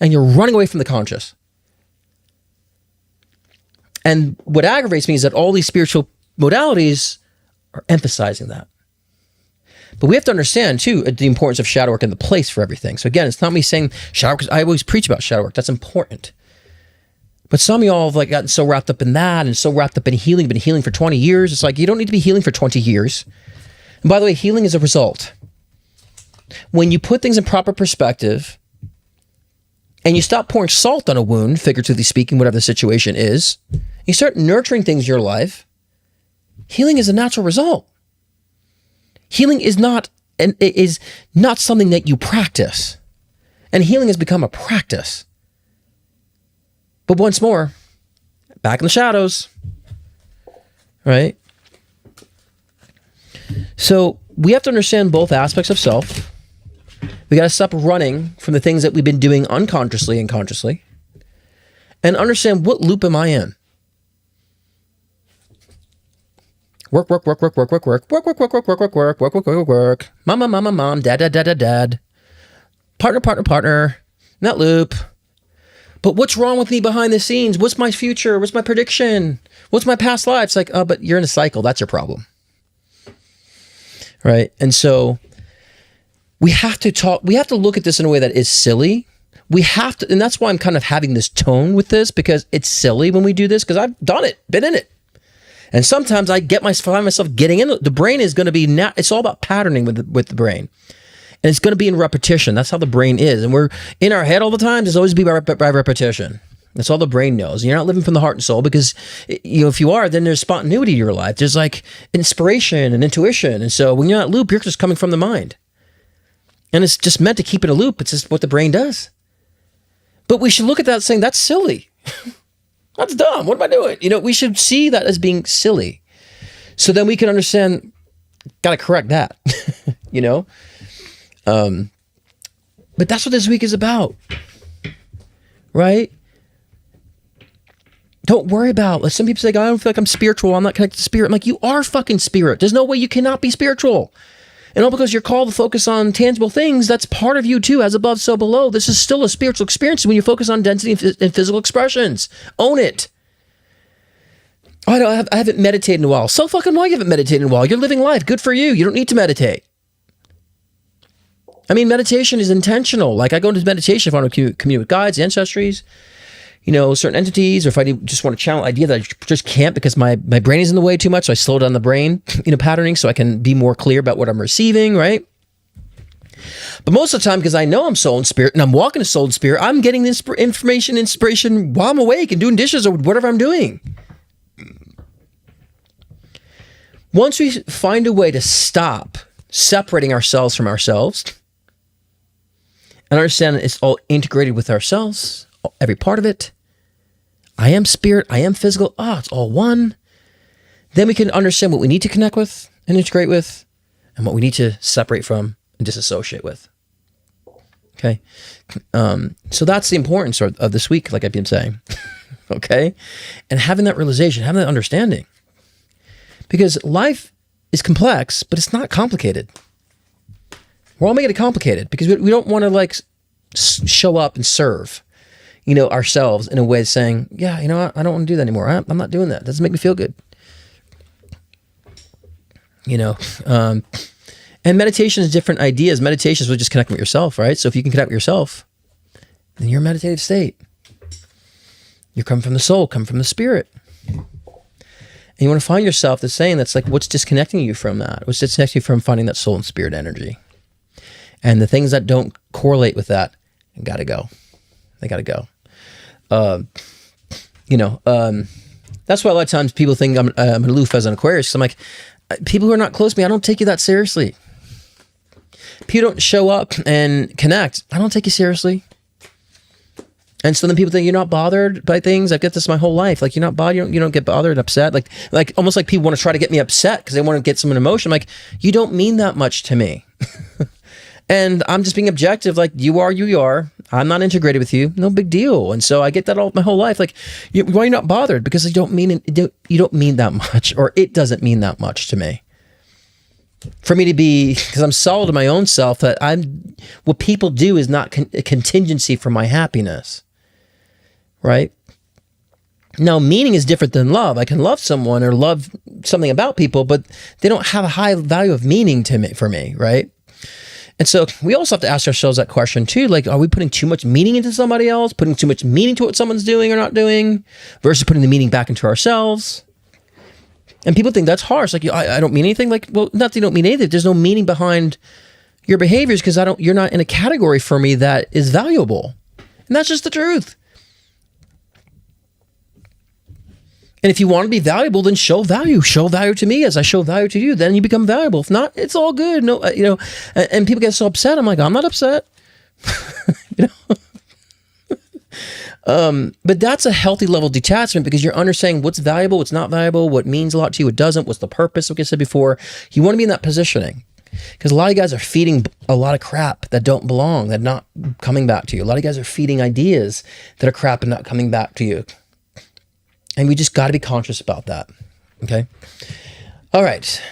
And you're running away from the conscious. And what aggravates me is that all these spiritual modalities are emphasizing that. But we have to understand, too, the importance of shadow work and the place for everything. So again, it's not me saying shadow work, because I always preach about shadow work. That's important. But some of y'all have gotten so wrapped up in that and so wrapped up in healing, been healing for 20 years. It's like, you don't need to be healing for 20 years. And by the way, healing is a result. When you put things in proper perspective and you stop pouring salt on a wound, figuratively speaking, whatever the situation is, you start nurturing things in your life, healing is a natural result. Healing is not something that you practice. And healing has become a practice. But once more, back in the shadows, right? So we have to understand both aspects of self. We got to stop running from the things that we've been doing unconsciously and consciously, and understand what loop am I in. Work. Mom, dad. Partner. That loop. But what's wrong with me behind the scenes? What's my future? What's my prediction? What's my past life? It's like, oh, but you're in a cycle. That's your problem. Right? And so we have to look at this in a way that is silly. We have to, and that's why I'm kind of having this tone with this, because it's silly when we do this, because I've done it, been in it. And sometimes I find myself getting in it. The brain is going to be, it's all about patterning with the brain. And it's going to be in repetition. That's how the brain is. And we're in our head all the time. There's always be by repetition. That's all the brain knows. And you're not living from the heart and soul, because if you are, then there's spontaneity to your life. There's like inspiration and intuition. And so when you're not loop, you're just coming from the mind. And it's just meant to keep in a loop. It's just what the brain does. But we should look at that saying, that's silly. That's dumb. What am I doing? We should see that as being silly. So then we can understand, got to correct that, But that's what this week is about, right? Don't worry about, like some people say, I don't feel like I'm spiritual. I'm not connected to spirit. I'm like, you are fucking spirit. There's no way you cannot be spiritual. And all because you're called to focus on tangible things, that's part of you too, as above, so below. This is still a spiritual experience when you focus on density and physical expressions. Own it. Oh, I haven't meditated in a while. So fucking why you haven't meditated in a while? You're living life. Good for you. You don't need to meditate. I mean, meditation is intentional. Like I go into meditation if I want to commune with guides, ancestries, certain entities, or if I just want to channel an idea that I just can't because my brain is in the way too much, so I slow down the brain, patterning so I can be more clear about what I'm receiving, right? But most of the time, because I know I'm soul and spirit and I'm walking to soul and spirit, I'm getting this inspiration while I'm awake and doing dishes or whatever I'm doing. Once we find a way to stop separating ourselves from ourselves and understand that it's all integrated with ourselves, every part of it, I am spirit, I am physical, it's all one, then we can understand what we need to connect with and integrate with and what we need to separate from and disassociate with. Okay? So that's the importance of this week, like I've been saying. Okay? And having that realization, having that understanding. Because life is complex, but it's not complicated. We're all making it complicated because we don't want to show up and serve, ourselves in a way saying, yeah, what? I don't want to do that anymore. I'm not doing that. It doesn't make me feel good. And meditation is different ideas. Meditation is really just connecting with yourself, right? So if you can connect with yourself, then you're in a meditative state. You're coming from the soul, coming from the spirit. And you want to find yourself the saying that's like, what's disconnecting you from that? What's disconnecting you from finding that soul and spirit energy? And the things that don't correlate with that, got to go. They got to go. That's why a lot of times people think I'm aloof as an Aquarius. Because I'm like, people who are not close to me, I don't take you that seriously. People don't show up and connect, I don't take you seriously. And so then people think you're not bothered by things. I get this my whole life. Like, you're not bothered. You don't get bothered, upset. Like almost like people want to try to get me upset because they want to get some emotion. I'm like, you don't mean that much to me. And I'm just being objective. Like, you are. I'm not integrated with you. No big deal. And so I get that all my whole life. Like, why are you not bothered? Because you don't mean that much, or it doesn't mean that much to me. For me to be, because I'm solid in my own self, that what people do is not a contingency for my happiness. Right? Now, meaning is different than love. I can love someone or love something about people, but they don't have a high value of meaning for me, right? And so we also have to ask ourselves that question too. Like, are we putting too much meaning into somebody else, putting too much meaning to what someone's doing or not doing, versus putting the meaning back into ourselves? And people think that's harsh. Like, I don't mean anything. Like, well, not that you don't mean anything. There's no meaning behind your behaviors because you're not in a category for me that is valuable. And that's just the truth. And if you want to be valuable, then show value. Show value to me as I show value to you. Then you become valuable. If not, it's all good. No, and people get so upset. I'm like, I'm not upset. But that's a healthy level of detachment because you're understanding what's valuable, what's not valuable, what means a lot to you, what doesn't, what's the purpose, like I said before. You want to be in that positioning because a lot of guys are feeding a lot of crap that don't belong, that not coming back to you. A lot of guys are feeding ideas that are crap and not coming back to you. And we just got to be conscious about that. Okay. All right.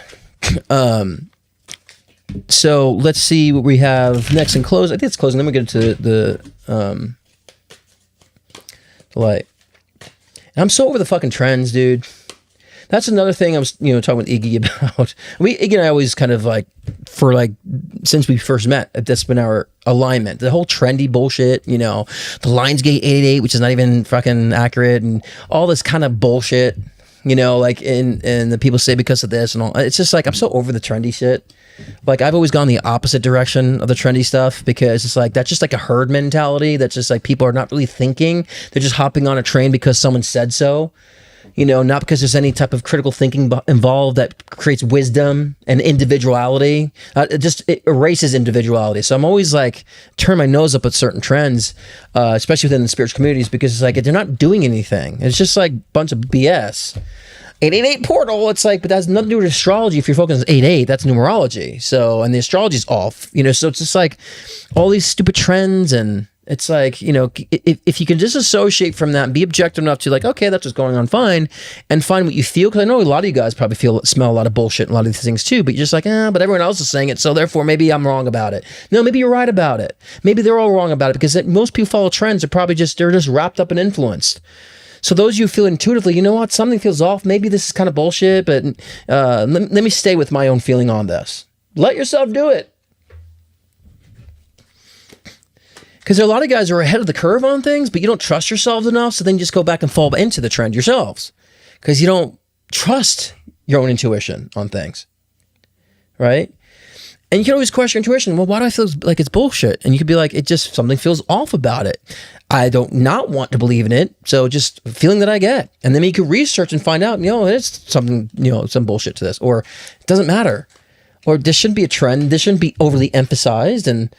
So let's see what we have next in close. I think it's closing. Then we get to the light. And I'm so over the fucking trends, dude. That's another thing I was, talking with Iggy about. Iggy and I always kind of since we first met, that's been our alignment. The whole trendy bullshit, the Lionsgate 888, which is not even fucking accurate, and all this kind of bullshit, and the people say because of this and all. It's just like, I'm so over the trendy shit. Like, I've always gone the opposite direction of the trendy stuff because it's like, that's just like a herd mentality. That's just like, people are not really thinking. They're just hopping on a train because someone said so. Not because there's any type of critical thinking involved that creates wisdom and individuality. It erases individuality. So I'm always like, turn my nose up at certain trends, especially within the spiritual communities, because it's like, they're not doing anything. It's just like a bunch of BS. 888 portal, it's like, but that has nothing to do with astrology. If you're focused on 88, that's numerology. So, and the astrology's off, so it's just like all these stupid trends. And it's like, if you can disassociate from that and be objective enough to like, okay, that's what's going on, fine, and find what you feel. Because I know a lot of you guys probably smell a lot of bullshit and a lot of these things too, but you're just like, but everyone else is saying it, so therefore maybe I'm wrong about it. No, maybe you're right about it. Maybe they're all wrong about it, because most people follow trends are probably they're just wrapped up and influenced. So those of you who feel intuitively, you know what, something feels off, maybe this is kind of bullshit, but let me stay with my own feeling on this. Let yourself do it. Because there are a lot of guys who are ahead of the curve on things, but you don't trust yourselves enough, so then you just go back and fall into the trend yourselves. Because you don't trust your own intuition on things, right? And you can always question your intuition. Well, why do I feel like it's bullshit? And you could be like, it just, something feels off about it. I don't not want to believe in it, so just a feeling that I get. And then you can research and find out, it's something, some bullshit to this, or it doesn't matter. Or this shouldn't be a trend. This shouldn't be overly emphasized, and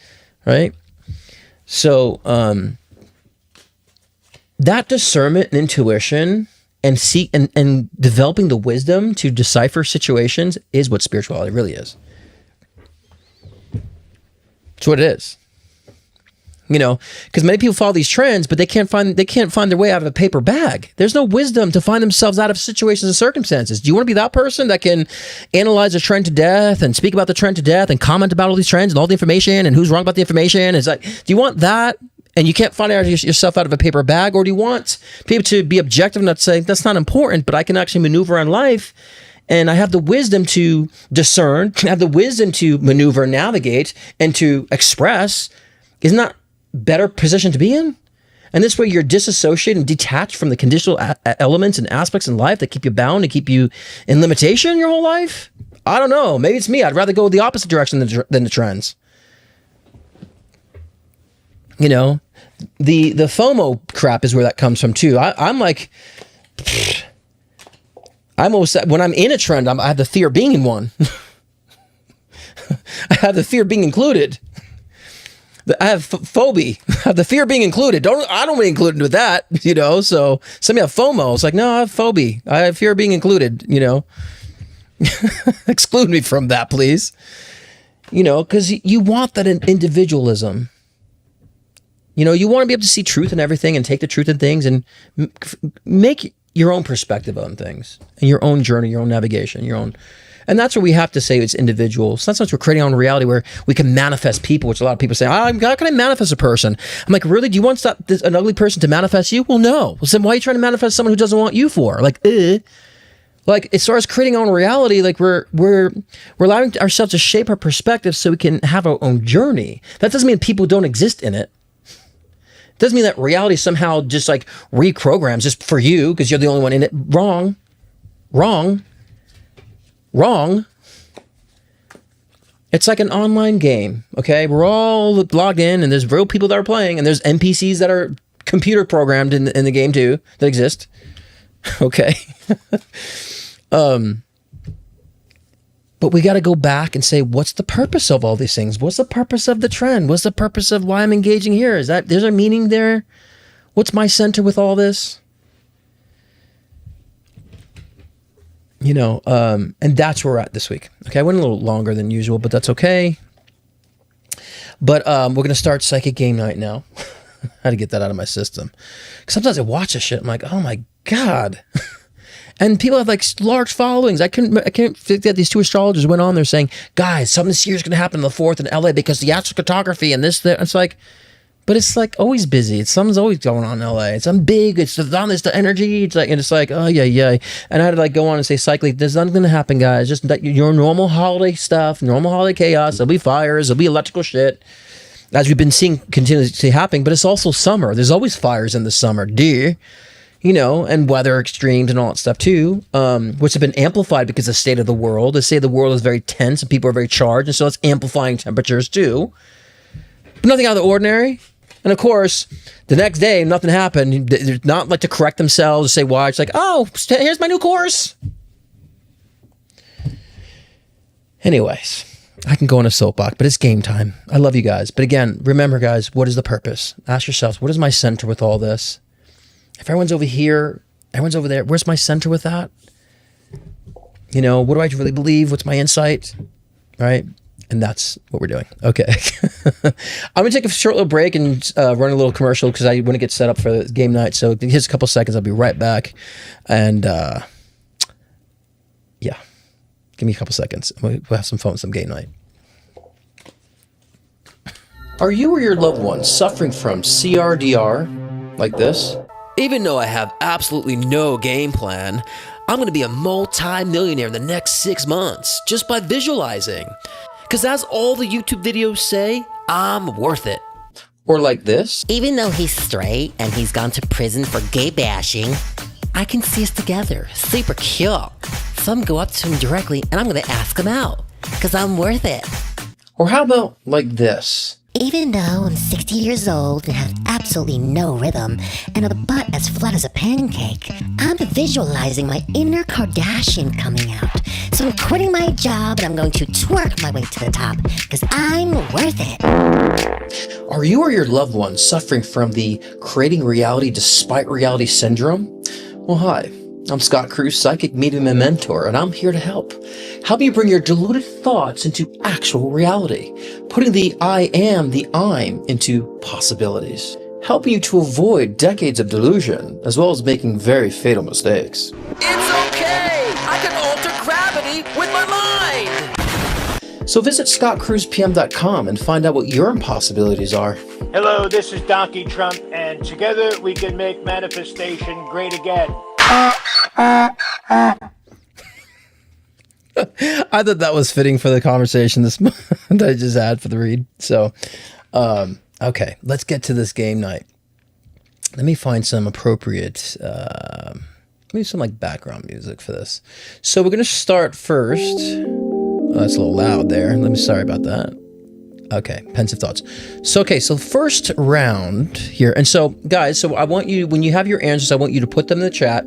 right? So that discernment and intuition and developing the wisdom to decipher situations is what spirituality really is. It's what it is. Because many people follow these trends, but they can't find their way out of a paper bag. There's no wisdom to find themselves out of situations and circumstances. Do you want to be that person that can analyze a trend to death and speak about the trend to death and comment about all these trends and all the information and who's wrong about the information? It's like, do you want that? And you can't find yourself out of a paper bag, or do you want people to be objective and not say that's not important, but I can actually maneuver in life? And I have the wisdom to discern, I have the wisdom to maneuver, navigate, and to express. Isn't that better position to be in? And this way you're disassociated and detached from the conditional elements and aspects in life that keep you bound and keep you in limitation your whole life. I don't know. Maybe it's me. I'd rather go the opposite direction than the trends. The FOMO crap is where that comes from too. I'm like, I'm almost, when I'm in a trend, I have the fear of being in one. I have the fear of being included. I have phobia. I have the fear of being included. I don't want to be included with that, so some have FOMO. It's like, no, I have phobia. I have fear of being included, exclude me from that, please. Because you want that individualism. You want to be able to see truth in everything and take the truth in things and make your own perspective on things and your own journey, your own navigation, your own. And that's what we have to say as individuals. Not so much we're creating our own reality where we can manifest people, which a lot of people say, how can I manifest a person? I'm like, really? Do you want an ugly person to manifest you? Well, no. Well, then why are you trying to manifest someone who doesn't want you for? Like, as far as creating our own reality, like we're allowing ourselves to shape our perspective so we can have our own journey. That doesn't mean people don't exist in it. It doesn't mean that reality somehow just like reprograms just for you because you're the only one in it. Wrong. It's like an online game, okay? We're all logged in, and there's real people that are playing, and there's NPCs that are computer programmed in the game too that exist, okay? But we got to go back and say, what's the purpose of all these things? What's the purpose of the trend? What's the purpose of why I'm engaging here? There's a meaning there? What's my center with all this? And that's where we're at this week. Okay, I went a little longer than usual, but that's okay. But we're going to start Psychic Game Night now. I had to get that out of my system. Because sometimes I watch this shit, I'm like, oh my God. And people have like large followings. I can't think that these two astrologers went on there saying, guys, something this year is going to happen on the 4th in LA because the astrocartography and this, that. It's like, but it's like always busy. Something's always going on in LA. It's big. It's on this, the energy. It's like, oh yeah. And I had to like go on and say, cyclically, there's nothing going to happen, guys. Just like your normal holiday stuff, normal holiday chaos. There'll be fires. There'll be electrical shit. As we've been seeing continuously happening, but it's also summer. There's always fires in the summer, dear. And weather extremes and all that stuff too, which have been amplified because of the state of the world. The state of the world is very tense and people are very charged, and so it's amplifying temperatures too. But nothing out of the ordinary. And of course, the next day, nothing happened. They're not like to correct themselves, say why. It's like, oh, here's my new course. Anyways, I can go on a soapbox, but it's game time. I love you guys. But again, remember guys, what is the purpose? Ask yourselves, what is my center with all this? If everyone's over here, everyone's over there, where's my center with that? What do I really believe? What's my insight? Right? And that's what we're doing. Okay. I'm going to take a short little break and run a little commercial because I want to get set up for game night. So here's a couple seconds. I'll be right back. And yeah, give me a couple seconds. We'll have some fun with some game night. Are you or your loved ones suffering from CRDR like this? Even though I have absolutely no game plan, I'm going to be a multi-millionaire in the next 6 months just by visualizing. Because as all the YouTube videos say, I'm worth it. Or like this. Even though he's straight and he's gone to prison for gay bashing, I can see us together. Super cute. So I'm gonna go up to him directly and I'm gonna ask him out. Cause I'm worth it. Or how about like this? Even though I'm 60 years old and have absolutely no rhythm and a butt as flat as a pancake, I'm visualizing my inner Kardashian coming out. So I'm quitting my job and I'm going to twerk my way to the top because I'm worth it. Are you or your loved one suffering from the creating reality despite reality syndrome? Well, hi. I'm Scott Cruz, psychic medium and mentor, and I'm here to help. Help you bring your deluded thoughts into actual reality, putting the I am, the I'm into possibilities, helping you to avoid decades of delusion, as well as making very fatal mistakes. It's okay! I can alter gravity with my mind! So visit scottcruzpm.com and find out what your impossibilities are. Hello, this is Donkey Trump, and together we can make manifestation great again. I thought that was fitting for the conversation this month that I just had for the read. So, okay, let's get to this game night. Let me find some appropriate, maybe some like background music for this. So we're going to start first. Oh, that's a little loud there. Let me, sorry about that. Okay, pensive thoughts. So, okay, so first round here. And so, guys, so I want you, when you have your answers, I want you to put them in the chat.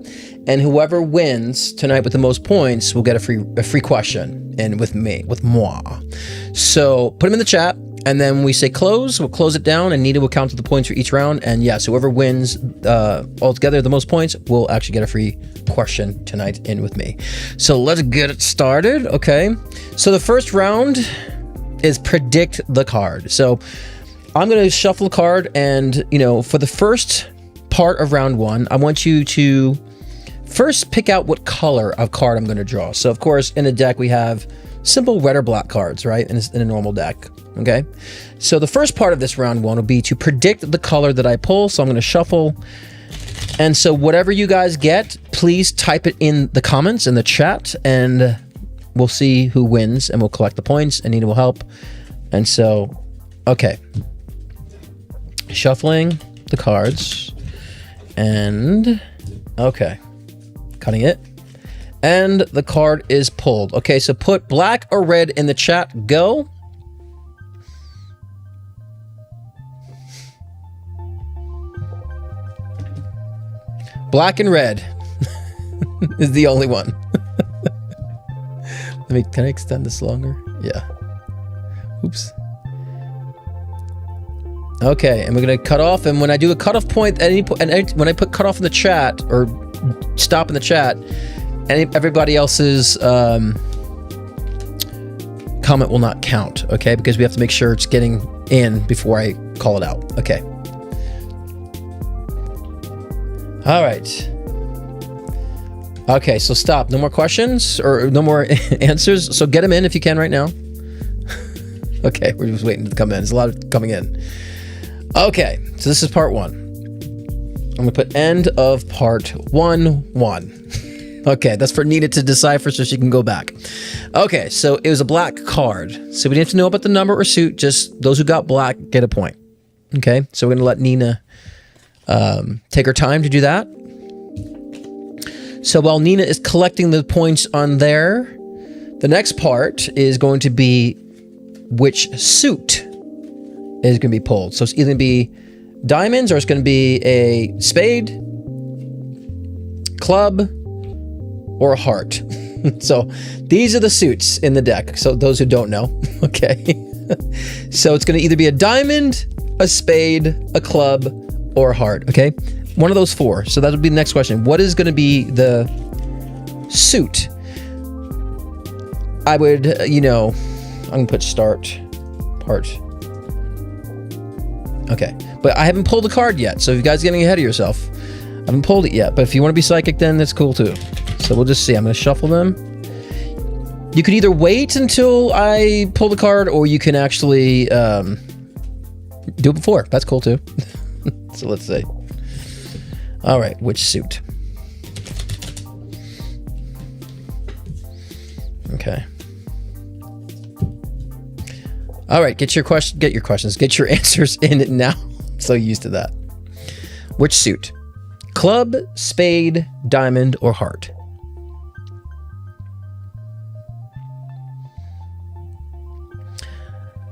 And whoever wins tonight with the most points will get a free question. And with me, with moi. So, put them in the chat. And then when we say close, we'll close it down. And Nina will count to the points for each round. And yes, whoever wins altogether the most points will actually get a free question tonight in with me. So, let's get it started. Okay. So, the first round is predict the card. So I'm going to shuffle a card, and for the first part of round one, I want you to first pick out what color of card I'm going to draw. So of course in a deck we have simple red or black cards, right? In a normal deck. Okay. So the first part of this round one will be to predict the color that I pull. So I'm going to shuffle. And so whatever you guys get, please type it in the comments in the chat, and we'll see who wins, and we'll collect the points, and Nina will help. And so, okay. Shuffling the cards. And, okay. Cutting it. And the card is pulled. Okay, so put black or red in the chat. Go. Black and red is the only one. Can I extend this longer? Yeah. Oops. Okay, and we're gonna cut off. And when I do a cutoff point, when I put cutoff in the chat or stop in the chat, everybody else's comment will not count. Okay, because we have to make sure it's getting in before I call it out. Okay. All right. Okay, so stop. No more questions or no more answers. So get them in if you can right now. Okay, we're just waiting to come in. There's a lot of coming in. Okay, so this is part one. I'm going to put end of part 1. Okay, that's for Nina to decipher so she can go back. Okay, so it was a black card. So we didn't have to know about the number or suit. Just those who got black get a point. Okay, so we're going to let Nina take her time to do that. So while Nina is collecting the points on there, the next part is going to be which suit is going to be pulled. So it's either going to be diamonds, or it's going to be a spade, club, or a heart. So these are the suits in the deck. So those who don't know, okay. So it's going to either be a diamond, a spade, a club, or a heart, okay? One of those four. So that would be the next question. What is going to be the suit? I would, I'm going to put start part. Okay. But I haven't pulled a card yet. So if you guys are getting ahead of yourself, I haven't pulled it yet. But if you want to be psychic, then that's cool too. So we'll just see. I'm going to shuffle them. You could either wait until I pull the card, or you can actually do it before. That's cool too. So let's see. All right, which suit? Okay. All right, get your questions. Get your answers in it now. I'm so used to that. Which suit? Club, spade, diamond, or heart?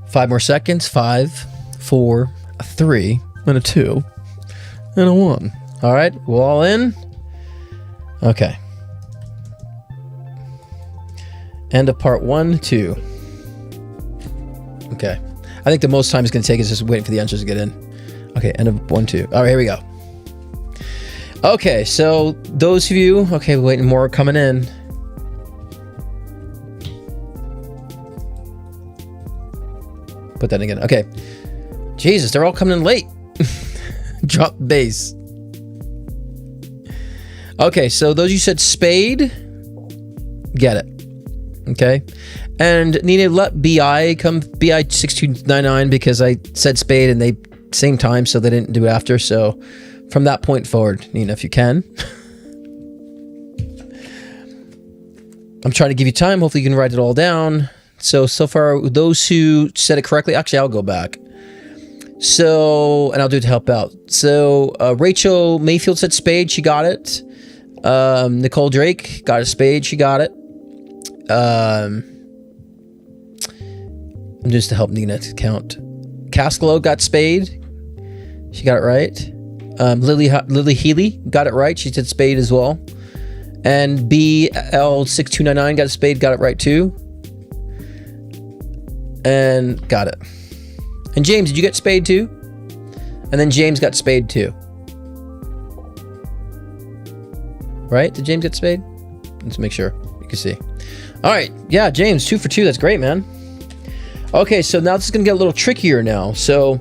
Five more seconds. 5, 4, a 3, and a 2, and a 1. All right, we're all in? Okay. End of part 1, 2. Okay. I think the most time it's going to take is just waiting for the answers to get in. Okay, end of 1, 2. All right, here we go. Okay, so those of you... Okay, waiting, more coming in. Put that again. Okay. Jesus, they're all coming in late. Drop bass. Okay, so those you said spade, get it. Okay. And Nina, let BI come, BI 6299, because I said spade and they same time, so they didn't do it after. So from that point forward, Nina, if you can. I'm trying to give you time. Hopefully you can write it all down. So far, those who said it correctly, actually, I'll go back. So, and I'll do it to help out. So, Rachel Mayfield said spade. She got it. Nicole Drake got a spade. She got it. Just to help Nina to count. Cascalo got spade. She got it right. Lily Healy got it right. She said spade as well. And BL6299 got a spade. Got it right too. And got it. And James, did you get spade too? And then James got spade too. Right? Did James get spade? Let's make sure you can see. All right. Yeah, James, 2 for 2. That's great, man. Okay, so now this is going to get a little trickier now. So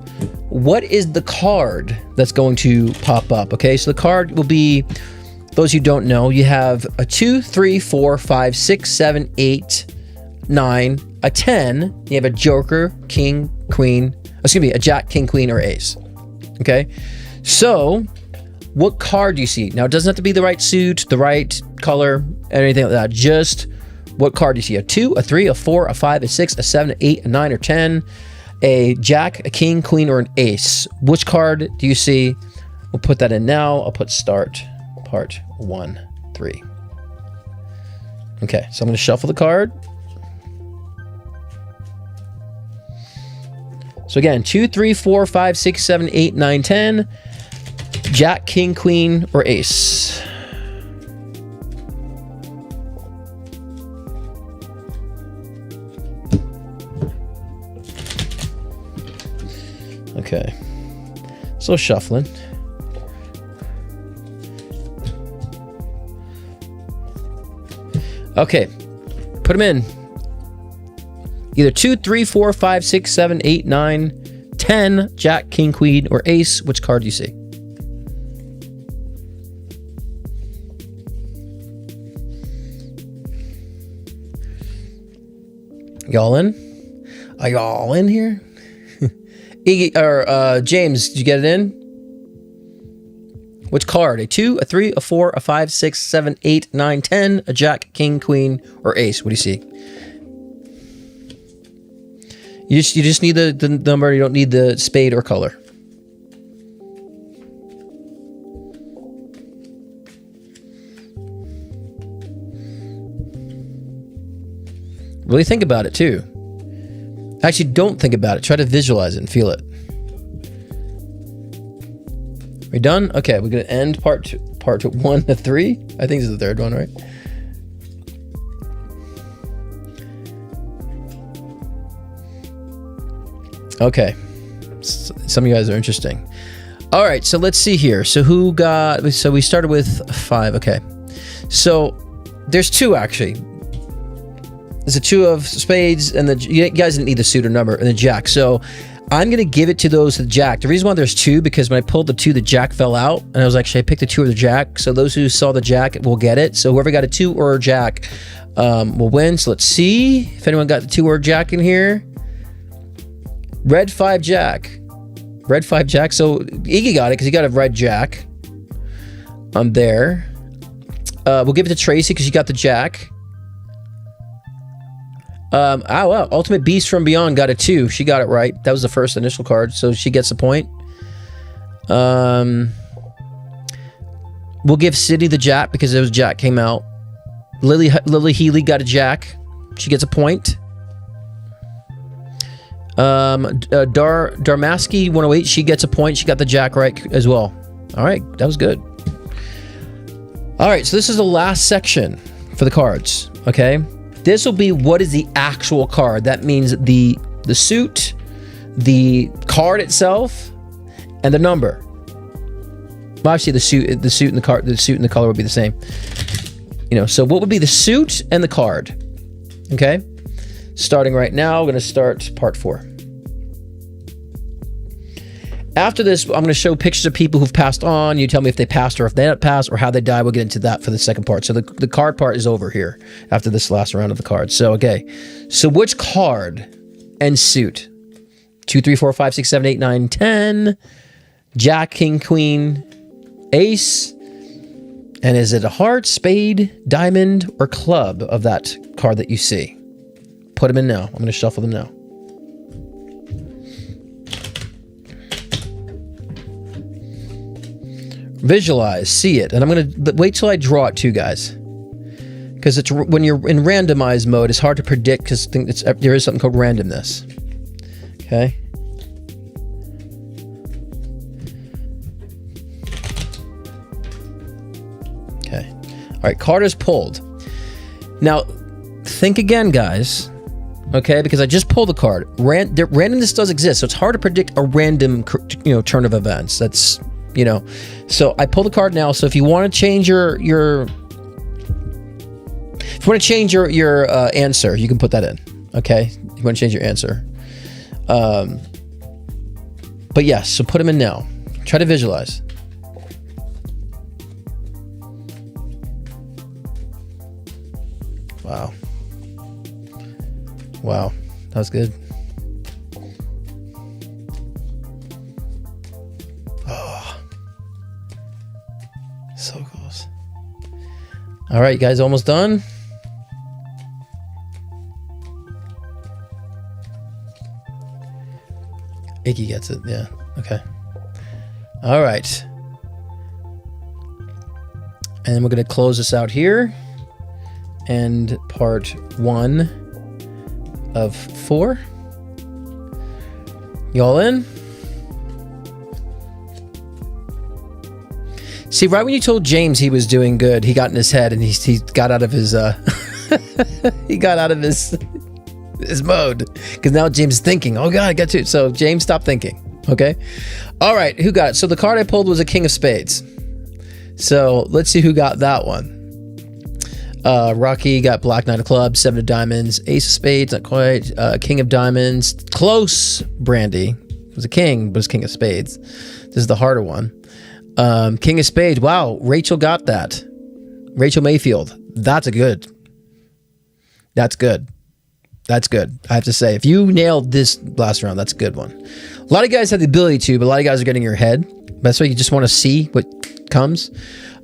what is the card that's going to pop up? Okay, so the card will be, those who don't know, you have a 2, 3, 4, 5, 6, 7, 8, 9, a 10. You have a joker, king, queen, excuse me, a jack, king, queen, or ace. Okay, so what card do you see? Now, it doesn't have to be the right suit, the right color, anything like that. Just what card do you see? A 2, a 3, a 4, a 5, a 6, a 7, a 8, a 9, or 10, a jack, a king, queen, or an ace. Which card do you see? We'll put that in now. I'll put start part 1, 3. Okay, so I'm going to shuffle the card. So again, 2, 3, 4, 5, 6, 7, 8, 9, 10. Jack, king, queen, or ace. Okay. So shuffling. Okay. Put them in. Either 2, 3, 4, 5, 6, 7, 8, 9, 10, jack, king, queen, or ace. Which card do you see? Y'all in? Are y'all in here? Iggy, or James, did you get it in? Which card? A 2, a 3, a 4, a 5, 6, 7, 8, 9, 10, a jack, king, queen, or ace? What do you see? You just need the number. You don't need the spade or color. Really think about it too. Actually, don't think about it. Try to visualize it and feel it. We done? Okay, we're gonna end part 1 to 3. I think this is the third one, right? Okay, some of you guys are interesting. All right, so let's see here. So who got? So we started with 5. Okay, so there's 2 actually. There's a 2 of spades, and you guys didn't need the suit or number, and the jack. So I'm gonna give it to those with jack. The reason why there's 2, because when I pulled the 2, the jack fell out, and I was like, should I pick the 2 or the jack? So those who saw the jack will get it. So whoever got a 2 or a jack will win. So let's see if anyone got the 2 or a jack in here. Red 5 jack. Red 5 jack. So Iggy got it because he got a red jack. I'm there. We'll give it to Tracy because she got the jack. Oh, wow. Ultimate Beast from Beyond got a 2. She got it right. That was the first initial card, so she gets a point. We'll give City the Jack because it was Jack came out. Lily Healy got a Jack. She gets a point. Darmaski 108, she gets a point. She got the Jack right as well. All right, that was good. All right, so this is the last section for the cards, okay? This will be what is the actual card. That means the suit, the card itself, and the number. Well, actually, the suit and the card, the suit and the color would be the same. You know, so what would be the suit and the card? Okay, starting right now, we're going to start part 4. After this, I'm going to show pictures of people who've passed on. You tell me if they passed or if they didn't pass or how they died. We'll get into that for the second part. So the card part is over here after this last round of the cards. So, okay. So which card and suit? 2, 3, 4, 5, 6, 7, 8, 9, 10. Jack, King, Queen, Ace. And is it a heart, spade, diamond, or club of that card that you see? Put them in now. I'm going to shuffle them now. Visualize, see it, and I'm going to wait till I draw it too, guys. Because it's when you're in randomized mode, it's hard to predict because there is something called randomness. Okay. Okay. All right, card is pulled. Now, think again, guys. Okay, because I just pulled a card. Randomness does exist, so it's hard to predict a random, turn of events. That's, so I pulled the card now. So if you want to change your answer, you can put that in. Okay, you want to change your answer. But yes, so put them in now. Try to visualize. Wow, that was good. Oh, so close. All right, you guys, almost done. Iggy gets it, yeah, okay. All right. And then we're going to close this out here. And part 1 of 4. Y'all in? See, right when you told James he was doing good, he got in his head and he got out of his he got out of his mode. Because now James is thinking, oh God, I got to. So James, stop thinking. Okay. All right. Who got it? So the card I pulled was a King of Spades. So let's see who got that one. Rocky got Black Knight of Clubs, 7 of Diamonds, Ace of Spades, not quite, King of Diamonds, close. Brandy it was a king, but it's King of Spades. This is the harder one. King of Spades, wow, Rachel got that. Rachel Mayfield, that's good. That's good. I have to say, if you nailed this last round, that's a good one. A lot of guys have the ability to, but a lot of guys are getting in your head. That's why you just want to see what comes.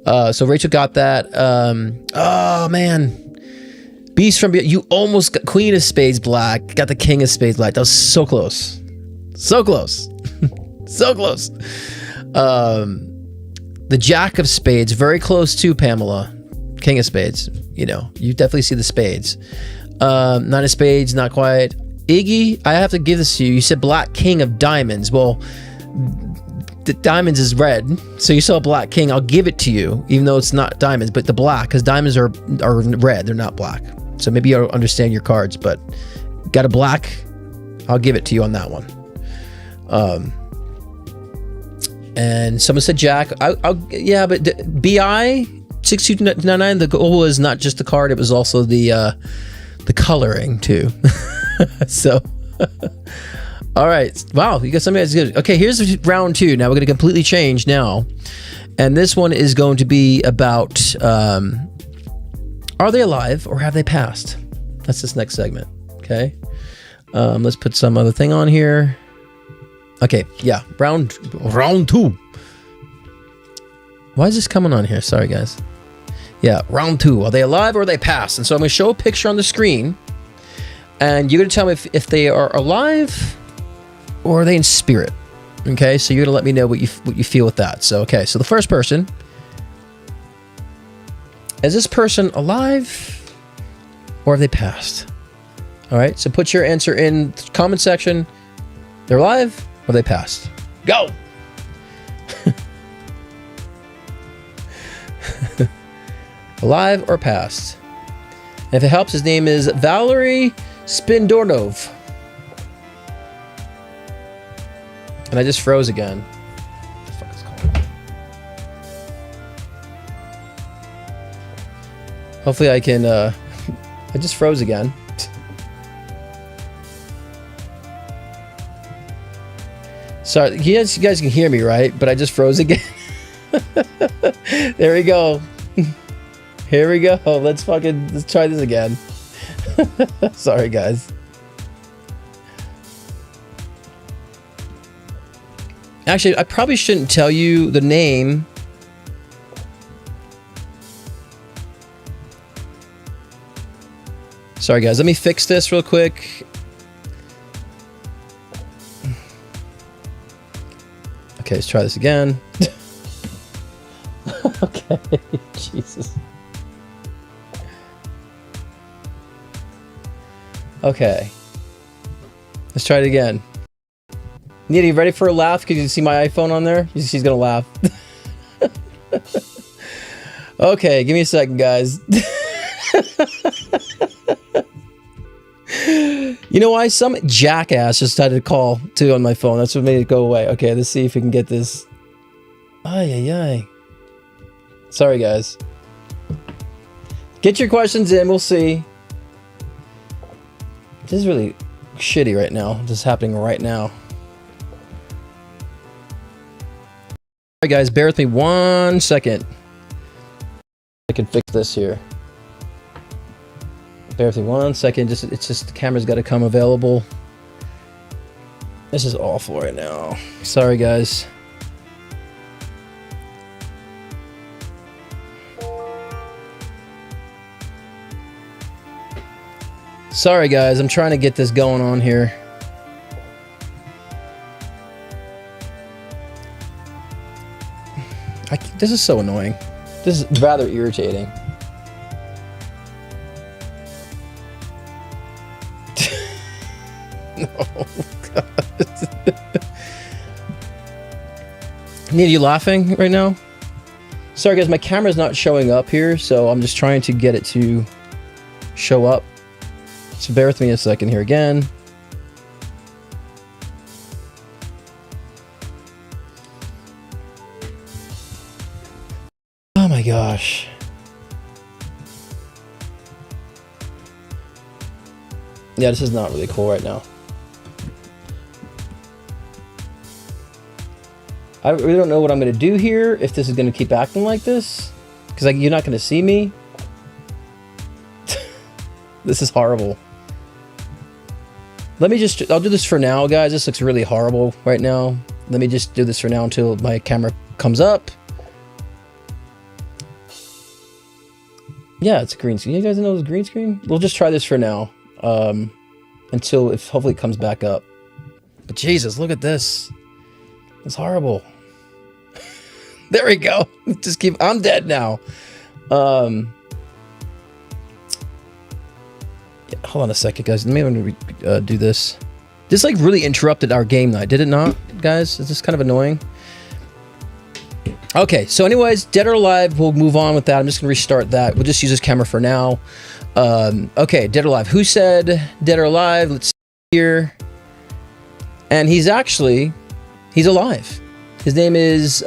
So Rachel got that. Oh man, Beast from you almost got Queen of Spades black. Got the King of Spades black. That was so close, so close, so close. The Jack of Spades, very close to Pamela. King of Spades. You definitely see the spades. Nine of Spades, not quite. Iggy, I have to give this to you. You said Black King of Diamonds. Well, the diamonds is red, so you saw a Black King. I'll give it to you, even though it's not diamonds, but the black, because diamonds are red, they're not black. So maybe you don't understand your cards, but got a black, I'll give it to you on that one. And someone said Jack. Yeah, but BI 6299. The goal was not just the card; it was also the coloring too. So. All right. Wow, you got something that's good. Okay, here's round 2. Now we're going to completely change now. And this one is going to be about, are they alive or have they passed? That's this next segment. Okay. Let's put some other thing on here. Okay, yeah, round 2. Why is this coming on here? Sorry, guys. Yeah, round 2. Are they alive or are they passed? And so I'm going to show a picture on the screen. and you're gonna tell me if they are alive or are they in spirit. Okay, so you're gonna let me know what you feel with that. So okay, so the first person, is this person alive or have they passed? All right, so put your answer in the comment section. They're alive or they passed? Go. Alive or passed? And if it helps, his name is Valery Spindornov. And I just froze again. What the fuck is it called? Hopefully I can, I just froze again. Sorry, you guys can hear me, right? But I just froze again. There we go. Here we go. Let's try this again. Sorry, guys. Actually, I probably shouldn't tell you the name. Sorry, guys. Let me fix this real quick. Okay, let's try this again. Okay, Jesus. Okay. Let's try it again. Nita, you ready for a laugh? Because you see my iPhone on there? She's gonna laugh. Okay, give me a second, guys. You know why? Some jackass just started to call, too, on my phone. That's what made it go away. Okay, let's see if we can get this. Ay, ay, ay. Sorry, guys. Get your questions in. We'll see. This is really shitty right now. This is happening right now. Alright, guys. Bear with me 1 second. I can fix this here. Bear with me 1 second. It's just the camera's got to come available. This is awful right now. Sorry, guys. Sorry, guys. I'm trying to get this going on here. This is so annoying. This is rather irritating. No, God. Nita, you laughing right now? Sorry, guys. My camera's not showing up here, so I'm just trying to get it to show up. So bear with me a second here again. Oh my gosh. Yeah, this is not really cool right now. I really don't know what I'm going to do here, if this is going to keep acting like this. Because you're not going to see me. This is horrible. I'll do this for now, guys. This looks really horrible right now. Let me just do this for now until my camera comes up. Yeah, it's a green screen. You guys know it's a green screen? We'll just try this for now. Until hopefully it comes back up. But Jesus, look at this. It's horrible. There we go. I'm dead now. Yeah, hold on a second, guys. Let me do this. This really interrupted our game night, did it not, guys? Is this kind of annoying? Okay, so anyways, Dead or Alive, we'll move on with that. I'm just gonna restart that. We'll just use this camera for now. Okay, Dead or Alive. Who said Dead or Alive? Let's see here. And he's alive. His name is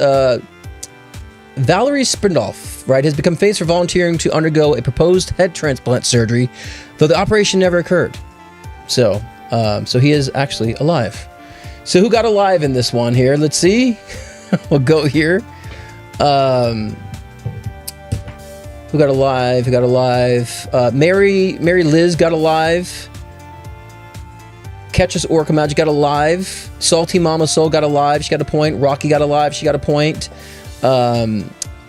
Valery Spindornov, right? Has become famous for volunteering to undergo a proposed head transplant surgery, though the operation never occurred. So he is actually alive. So who got alive in this one here? Let's see. We'll go here. Who got alive? Who got alive? Mary Liz got alive. Catches Orca Magic got alive. Salty Mama Soul got alive. She got a point. Rocky got alive. She got a point.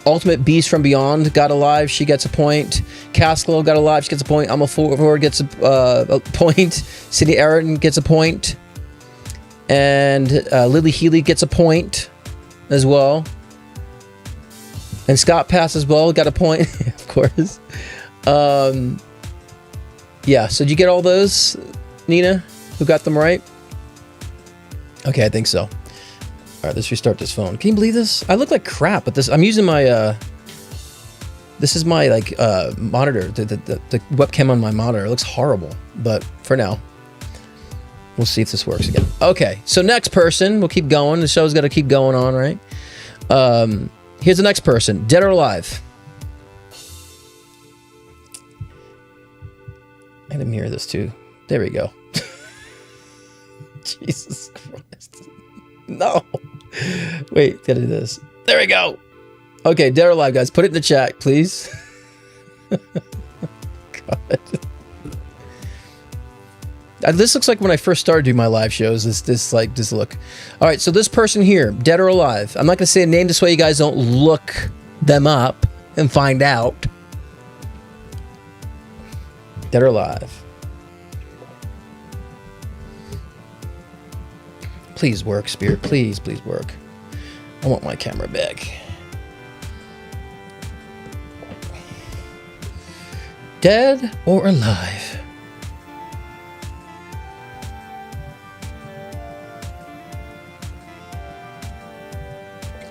Ultimate Beast from Beyond got alive. She gets a point. Casclo got alive. She gets a point. Alma Ford gets a point. Sydney Aaron gets a point. And Lily Healy gets a point as well. And Scott Pass as well got a point, of course. Yeah, so did you get all those, Nina? Who got them right? Okay, I think so. All right, let's restart this phone. Can you believe this? I look like crap, but I'm using my, this is my, like, monitor, the webcam on my monitor. It looks horrible, but for now, we'll see if this works again. Okay, so next person, we'll keep going. The show's got to keep going on, right? Here's the next person, dead or alive. I gotta mirror this too. There we go. Jesus Christ. No. Wait, gotta do this. There we go. Okay, dead or alive, guys. Put it in the chat, please. God. This looks like when I first started doing my live shows. This look. All right, so this person here, dead or alive. I'm not gonna say a name this way you guys don't look them up and find out. Dead or alive. Please work, Spirit. Please, please work. I want my camera back. Dead or alive?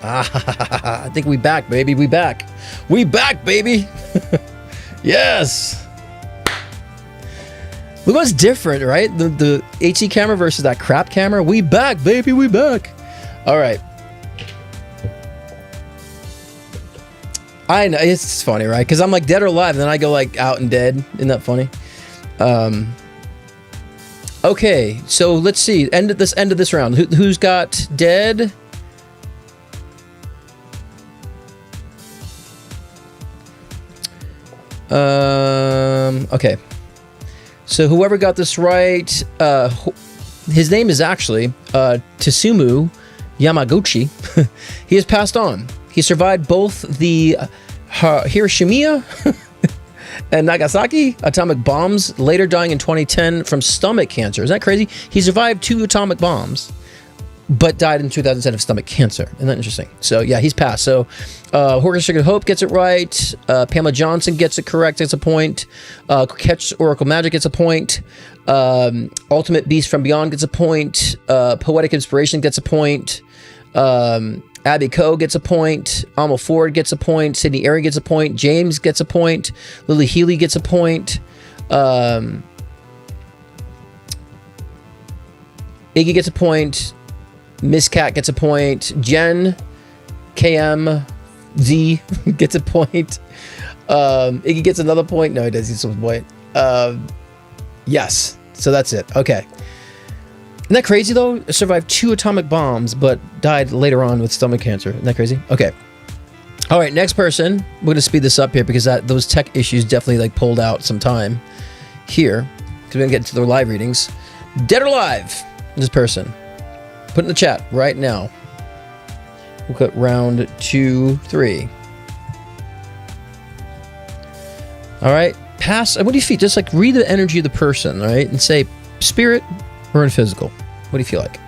I think we back, baby. We back. We back, baby. Yes. Look what's different, right? The HD camera versus that crap camera. We back, baby. We back. All right. I know it's funny, right? Because I'm like dead or alive, and then I go like out and dead. Isn't that funny? Okay, so let's see. End of this round. Who's got dead? Okay. So whoever got this right, his name is actually Tsumu Yamaguchi. He has passed on. He survived both the Hiroshima and Nagasaki atomic bombs, later dying in 2010 from stomach cancer. Isn't that crazy? He survived 2 atomic bombs, but died in 2010 of stomach cancer. Isn't that interesting? So yeah, he's passed. So Horton Sugar Hope gets it right. Pamela Johnson gets it correct. Gets a point. Catch Oracle Magic gets a point. Ultimate Beast from Beyond gets a point. Poetic Inspiration gets a point. Abby Coe gets a point. Alma Ford gets a point. Sydney Aaron gets a point. James gets a point. Lily Healy gets a point. Iggy gets a point. Miss Cat gets a point. Jen KMZ gets a point. Iggy gets another point. No, he does get a point. Yes. So that's it. Okay. Isn't that crazy though? Survived 2 atomic bombs, but died later on with stomach cancer. Isn't that crazy? Okay. All right, next person. We're going to speed this up here because those tech issues definitely like pulled out some time here. Because we're going to get into their live readings. Dead or alive? This person. Put in the chat right now. We'll cut round 2, 3. All right. Pass. What do you feel? Just like read the energy of the person, right? And say spirit or in physical. What do you feel like?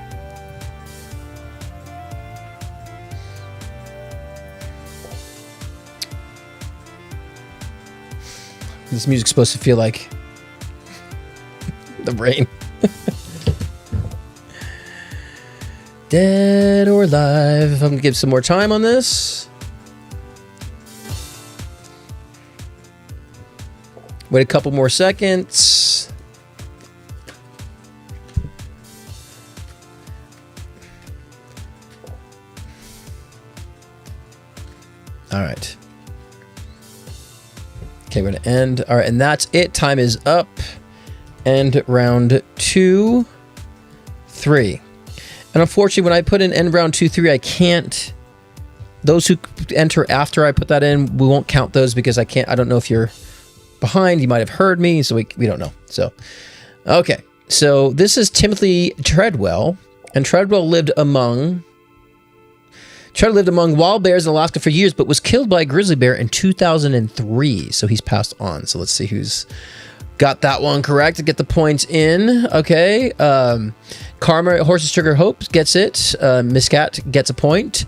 This music's supposed to feel like the rain. Dead or alive? I'm gonna give some more time on this. Wait a couple more seconds. All right. Okay, we're gonna end. All right, and that's it. Time is up. End round 2, 3. And unfortunately, when I put in end round 2, 3, I can't. Those who enter after I put that in, we won't count those because I can't. I don't know if you're behind. You might have heard me, so we don't know. So, okay. So this is Timothy Treadwell, and Treadwell lived among Treader lived among wild bears in Alaska for years, but was killed by a grizzly bear in 2003. So he's passed on. So let's see who's got that one correct to get the points in. Okay. Karma, Horse's Trigger Hope gets it. Miss Cat gets a point.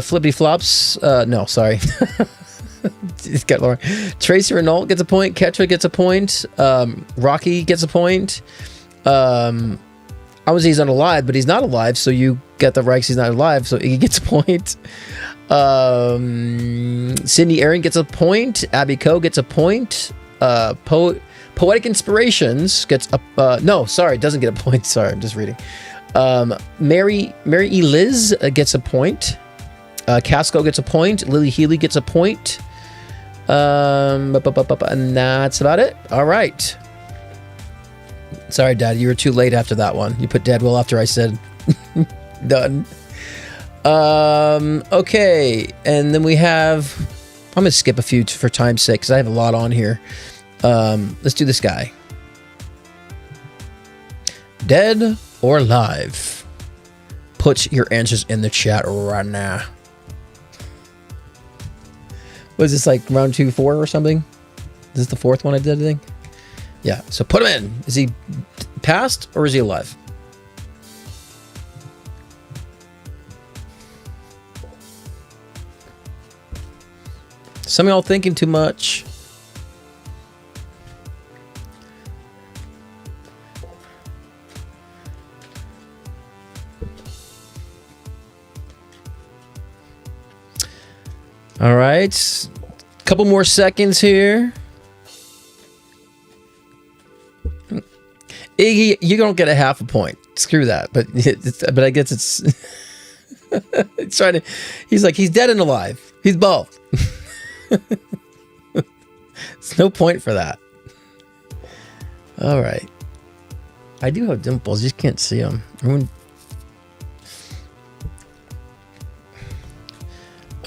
Flippity Flops. No, sorry. It's got Lauren. Tracy Renault gets a point. Ketra gets a point. Rocky gets a point. I would say he's unalive, but he's not alive, so you get the right 'cause he's not alive, so he gets a point. Sydney Aaron gets a point. Abby Coe gets a point. Poetic Inspirations gets a... no, sorry, doesn't get a point. Sorry, I'm just reading. Mary E. Liz gets a point. Casco gets a point. Lily Healy gets a point. And that's about it. All right. Sorry, Dad, you were too late after that one. You put Deadwill after I said done. Okay, and then we have... I'm going to skip a few for time's sake because I have a lot on here. Let's do this guy. Dead or alive? Put your answers in the chat right now. Was this like round 2, 4 or something? Is this the 4th one I did, I think? Yeah, so put him in. Is he passed or is he alive? Some of y'all thinking too much. All right, couple more seconds here. Iggy, you don't get a half a point. Screw that. But I guess it's it's trying to. He's like, he's dead and alive. He's both. It's no point for that. All right. I do have dimples. You just can't see them.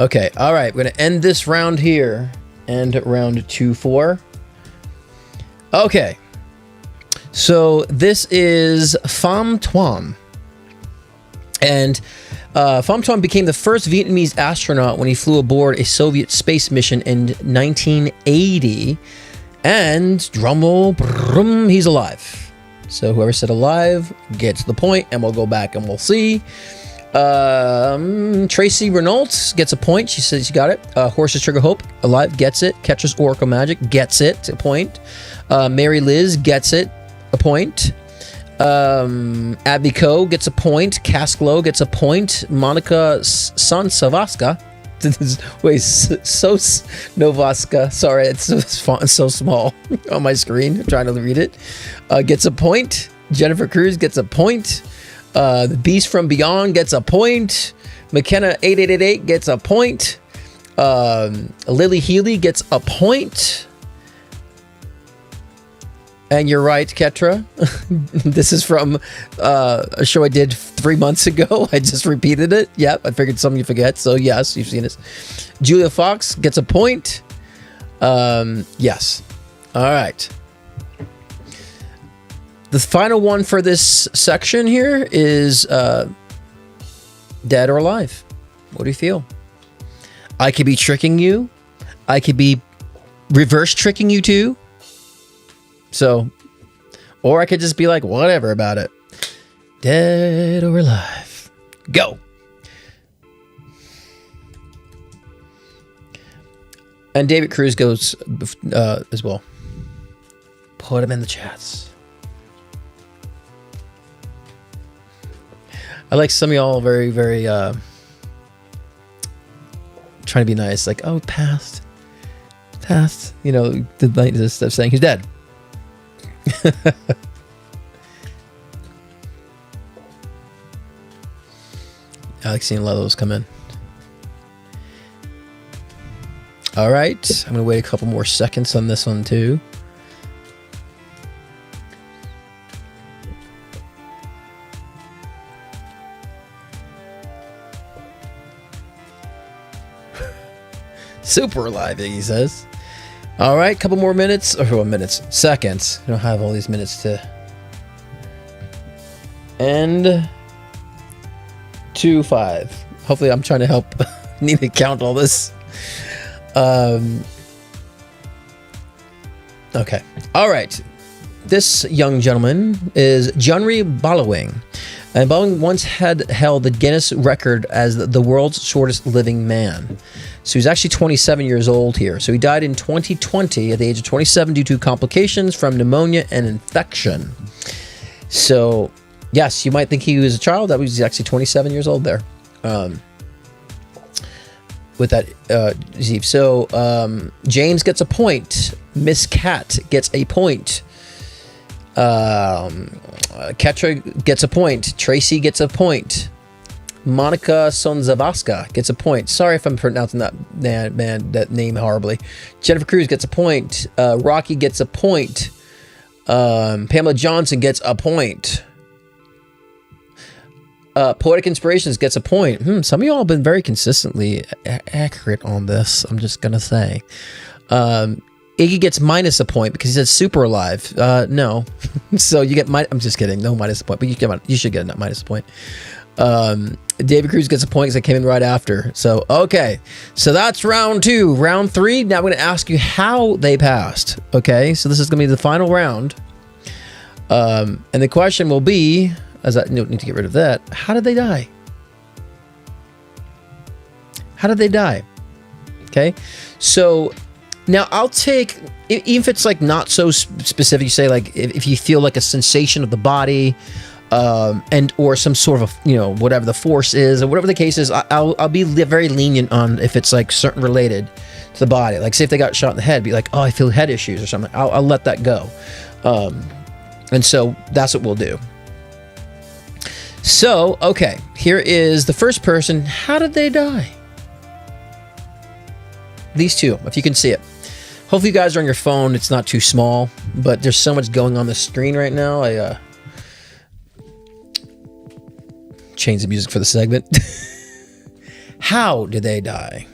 Okay. All right. We're gonna end this round here. And round 2, 4. Okay. So this is Pham Tuam. And Pham Tuam became the first Vietnamese astronaut when he flew aboard a Soviet space mission in 1980. And drumroll, brum, he's alive. So whoever said alive gets the point, and we'll go back and we'll see. Tracy Renault gets a point. She says she got it. Horse's Trigger Hope, alive, gets it. Catcher's Oracle Magic gets it, a point. Mary Liz gets it, a point. Abby Coe gets a point. Casklow gets a point. Monica Sansavaska. Wait, Novaska. Sorry, it's font so small on my screen. I'm trying to read it. Gets a point. Jennifer Cruz gets a point. The Beast from Beyond gets a point. McKenna 8888 gets a point. Lily Healy gets a point. And you're right, Ketra. This is from a show I did 3 months ago. I just repeated it. Yep, I figured some of you forget. So yes, you've seen this. Julia Fox gets a point. Yes. All right. The final one for this section here is dead or alive. What do you feel? I could be tricking you. I could be reverse tricking you too. So, or I could just be like, whatever about it. Dead or alive. Go. And David Cruz goes as well. Put him in the chats. I like some of y'all very, very trying to be nice. Like, oh, passed. You know, the night of saying he's dead. I like seeing a lot of those come in. All right, I'm gonna wait a couple more seconds on this one too. Super alive, Iggy says. All right, couple more minutes, or seconds. I don't have all these minutes to end. 2-5. Hopefully, I'm trying to help need to count all this. Okay. All right. This young gentleman is Johnny Ballawing. And Ballawing once had held the Guinness record as the world's shortest living man. So he's actually 27 years old here. So he died in 2020 at the age of 27 due to complications from pneumonia and infection. So, yes, you might think he was a child. That was actually 27 years old there. With that, Zeev. So, James gets a point. Miss Cat gets a point. Ketra gets a point. Tracy gets a point. Monica Sonzavaska gets a point. Sorry if I'm pronouncing that name horribly. Jennifer Cruz gets a point. Rocky gets a point. Pamela Johnson gets a point. Poetic Inspirations gets a point. Some of y'all have been very consistently accurate on this. I'm just gonna say. Iggy gets minus a point because he said super alive. No. So you get I'm just kidding. No minus a point, but you should get a minus a point. David Cruz gets a point because I came in right after. So, okay. So that's round 2. Round 3, now I'm going to ask you how they passed. Okay? So this is going to be the final round. And the question will be, as I need to get rid of that, how did they die? How did they die? Okay? So now I'll take, even if it's like not so specific, you say like if you feel like a sensation of the body, and or some sort of whatever the force is or whatever the case is, I'll be very lenient on if it's like certain related to the body. Like say if they got shot in the head, be like, oh, I feel head issues or something. I'll let that go. And so that's what we'll do. So okay, here is the first person. How did they die? These two, if you can see it. Hopefully you guys are on your phone. It's not too small, but there's so much going on the screen right now. I change the music for the segment. How did they die?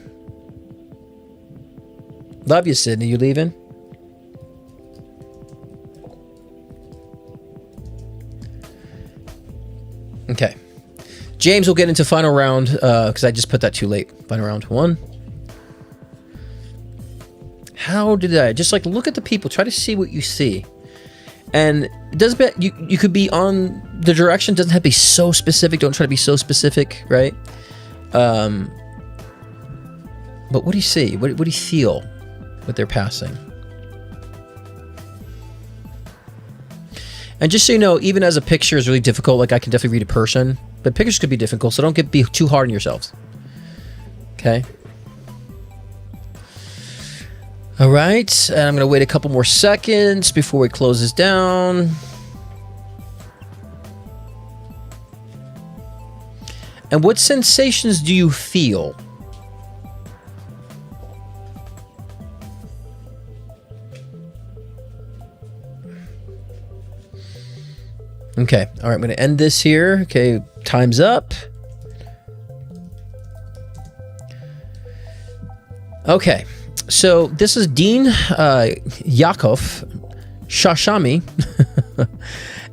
Love you, Sydney. You leaving? Okay. James will get into final round because I just put that too late. Final round 1. How did I? Just like look at the people. Try to see what you see. And it doesn't. You could be on the direction. Doesn't have to be so specific. Don't try to be so specific, right? But what do you see? What do you feel with their passing? And just so you know, even as a picture is really difficult. Like I can definitely read a person, but pictures could be difficult. So don't be too hard on yourselves. Okay. All right, and I'm going to wait a couple more seconds before we close this down. And what sensations do you feel? Okay, all right, I'm going to end this here. Okay, time's up. Okay. So this is Dean Yakov Shashami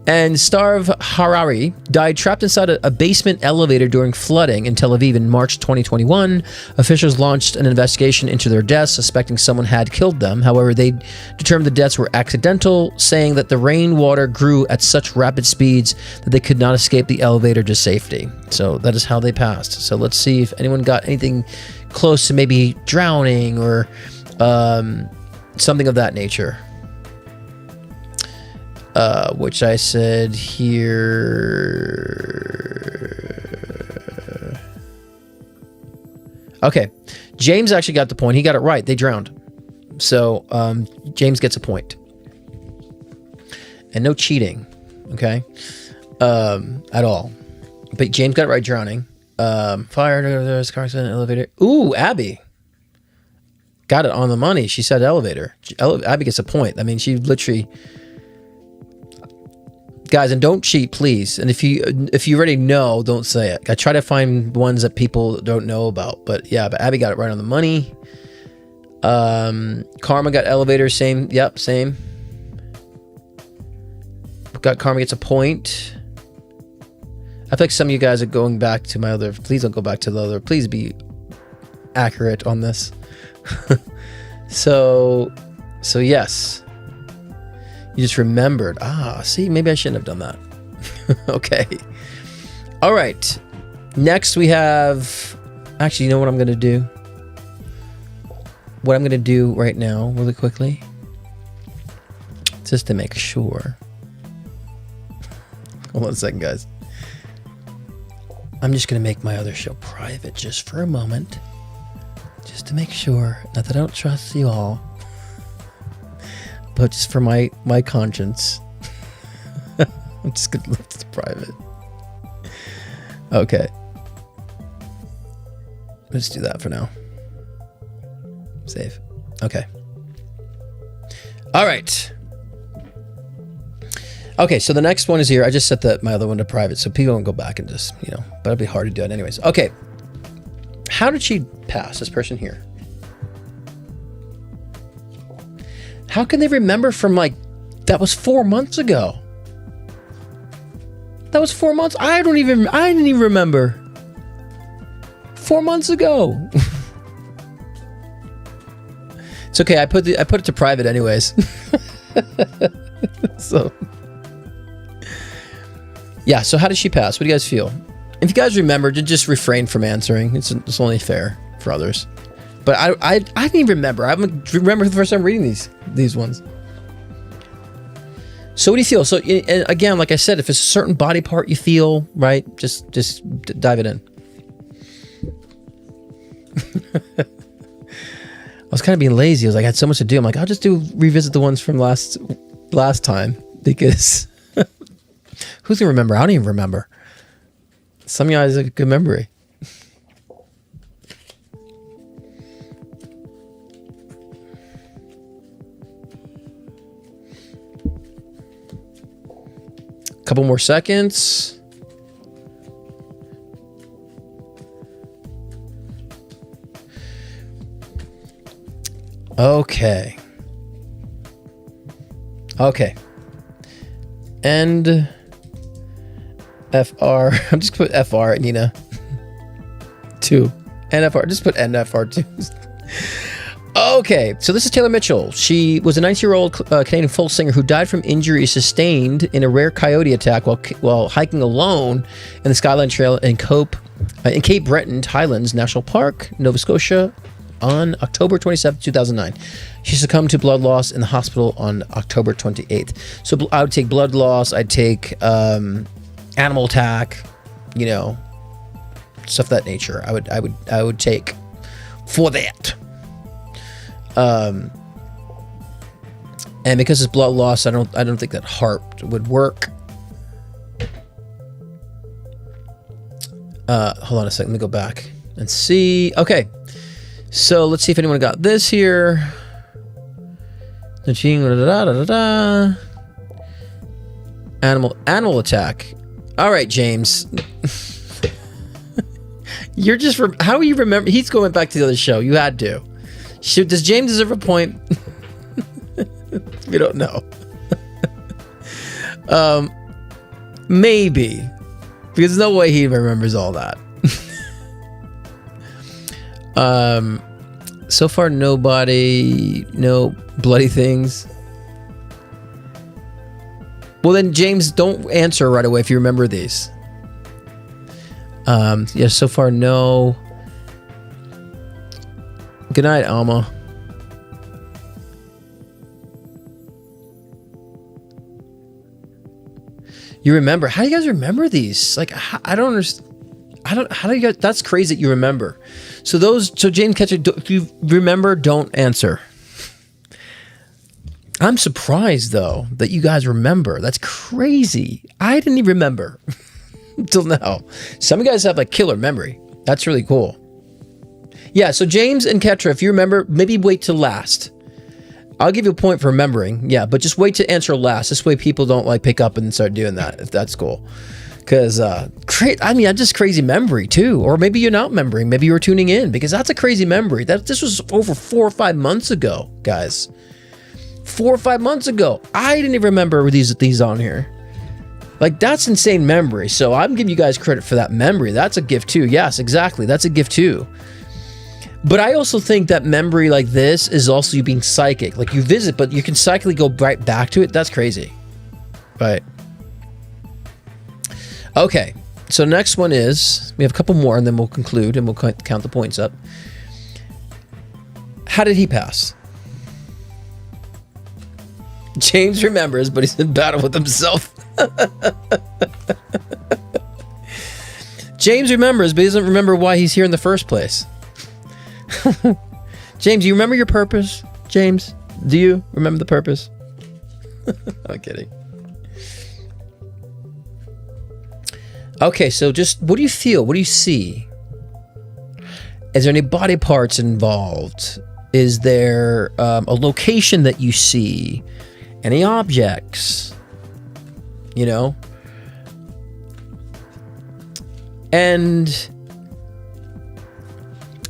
and Starv Harari died trapped inside a basement elevator during flooding in Tel Aviv in March 2021. Officials launched an investigation into their deaths, suspecting someone had killed them. However, they determined the deaths were accidental, saying that the rainwater grew at such rapid speeds that they could not escape the elevator to safety. So that is how they passed. So let's see if anyone got anything close to maybe drowning or something of that nature. Which I said here. Okay. James actually got the point. He got it right. They drowned. So James gets a point. And no cheating. Okay. At all. But James got it right, drowning. Fire, there's car accident, elevator. Ooh, Abby got it on the money. She said elevator. Abby gets a point. I mean, she literally. Guys, and don't cheat, please. And if you already know, don't say it. I try to find ones that people don't know about. But yeah, but Abby got it right on the money. Karma got elevator. Same. Yep, same. Got Karma gets a point. I feel like some of you guys are going back to my other. Please don't go back to the other. Please be accurate on this. So yes, you just remembered. See, maybe I shouldn't have done that. Okay. All right. Next we have. Actually, you know what I'm gonna do? What I'm gonna do right now, really quickly, just to make sure. Hold on a second, guys. I'm just gonna make my other show private just for a moment. Just to make sure, not that I don't trust you all, but just for my conscience. I'm just gonna leave it private. Okay. Let's do that for now. Save. Okay. All right. Okay, so the next one is here. I just set my other one to private, so people won't go back and just, but it'll be hard to do it anyways. Okay. How did she pass, this person here? How can they remember from that was 4 months ago? That was 4 months. I didn't even remember. 4 months ago. It's okay. I put it to private anyways. So yeah. So how did she pass? What do you guys feel? If you guys remember, just refrain from answering. It's only fair for others. But I didn't even remember. I remember the first time reading these ones. So what do you feel? So and again, like I said, if it's a certain body part you feel, right, just dive it in. I was kind of being lazy. I had so much to do. I'm like, I'll just revisit the ones from last time, because who's gonna remember? I don't even remember. Some of you guys have a good memory. Couple more seconds. Okay. And FR. I'm just put FR, Nina. 2. NFR. Just put NFR2. Okay, so this is Taylor Mitchell. She was a 19-year-old Canadian folk singer who died from injuries sustained in a rare coyote attack while hiking alone in the Skyline Trail in Cape Breton Highlands National Park, Nova Scotia, on October 27, 2009. She succumbed to blood loss in the hospital on October 28th. So I would take blood loss. I'd take animal attack, stuff of that nature. I would take for that. And because it's blood loss, I don't think that heart would work. Hold on a second. Let me go back and see. Okay. So let's see if anyone got this here. Animal attack. All right, James. You're just how do you remember? He's going back to the other show. You had to. Does James deserve a point? We don't know. Maybe, because there's no way he remembers all that. So far, no bloody things. Well, then, James, don't answer right away if you remember these. Yeah, so far, no. Good night, Alma. You remember? How do you guys remember these? I don't understand. How do you guys? That's crazy that you remember. So James Ketcher, if you remember, don't answer. I'm surprised though that you guys remember. That's crazy. I didn't even remember until now. Some of you guys have killer memory. That's really cool. Yeah. So James and Ketra, if you remember, maybe wait till last. I'll give you a point for remembering. Yeah, but just wait to answer last. This way people don't pick up and start doing that. If that's cool. Because, I'm just crazy memory too. Or maybe you're not remembering. Maybe you were tuning in, because that's a crazy memory. This was over 4 or 5 months ago, guys. 4 or 5 months ago. I didn't even remember these on here. Like, that's insane memory. So I'm giving you guys credit for that memory. That's a gift too. Yes, exactly. That's a gift too. But I also think that memory like this is also you being psychic. Like, you visit, but you can psychically go right back to it. That's crazy. Right. Okay. So next one is, we have a couple more and then we'll conclude and we'll count the points up. How did he pass? James remembers, but he's in battle with himself. James remembers, but he doesn't remember why he's here in the first place. James, do you remember your purpose? James, do you remember the purpose? I'm kidding. Okay, so just what do you feel? What do you see? Is there any body parts involved? Is there a location that you see? Any objects? You know? And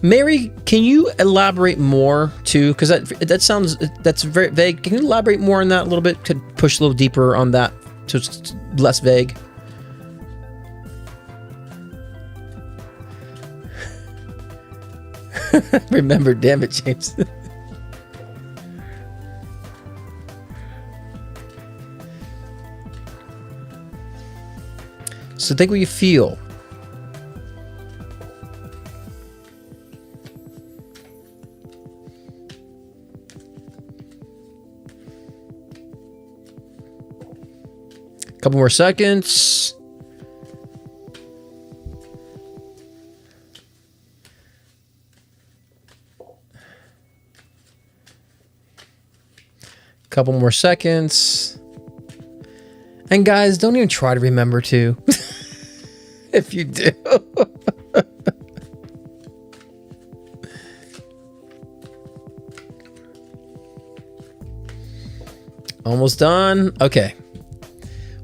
Mary, can you elaborate more too? Because that sounds, that's very vague. Can you elaborate more on that a little bit? Could push a little deeper on that so it's less vague. Remember, damn it, James. So think what you feel. Couple more seconds. Couple more seconds. And guys, don't even try to remember to. If you do. Almost done. Okay.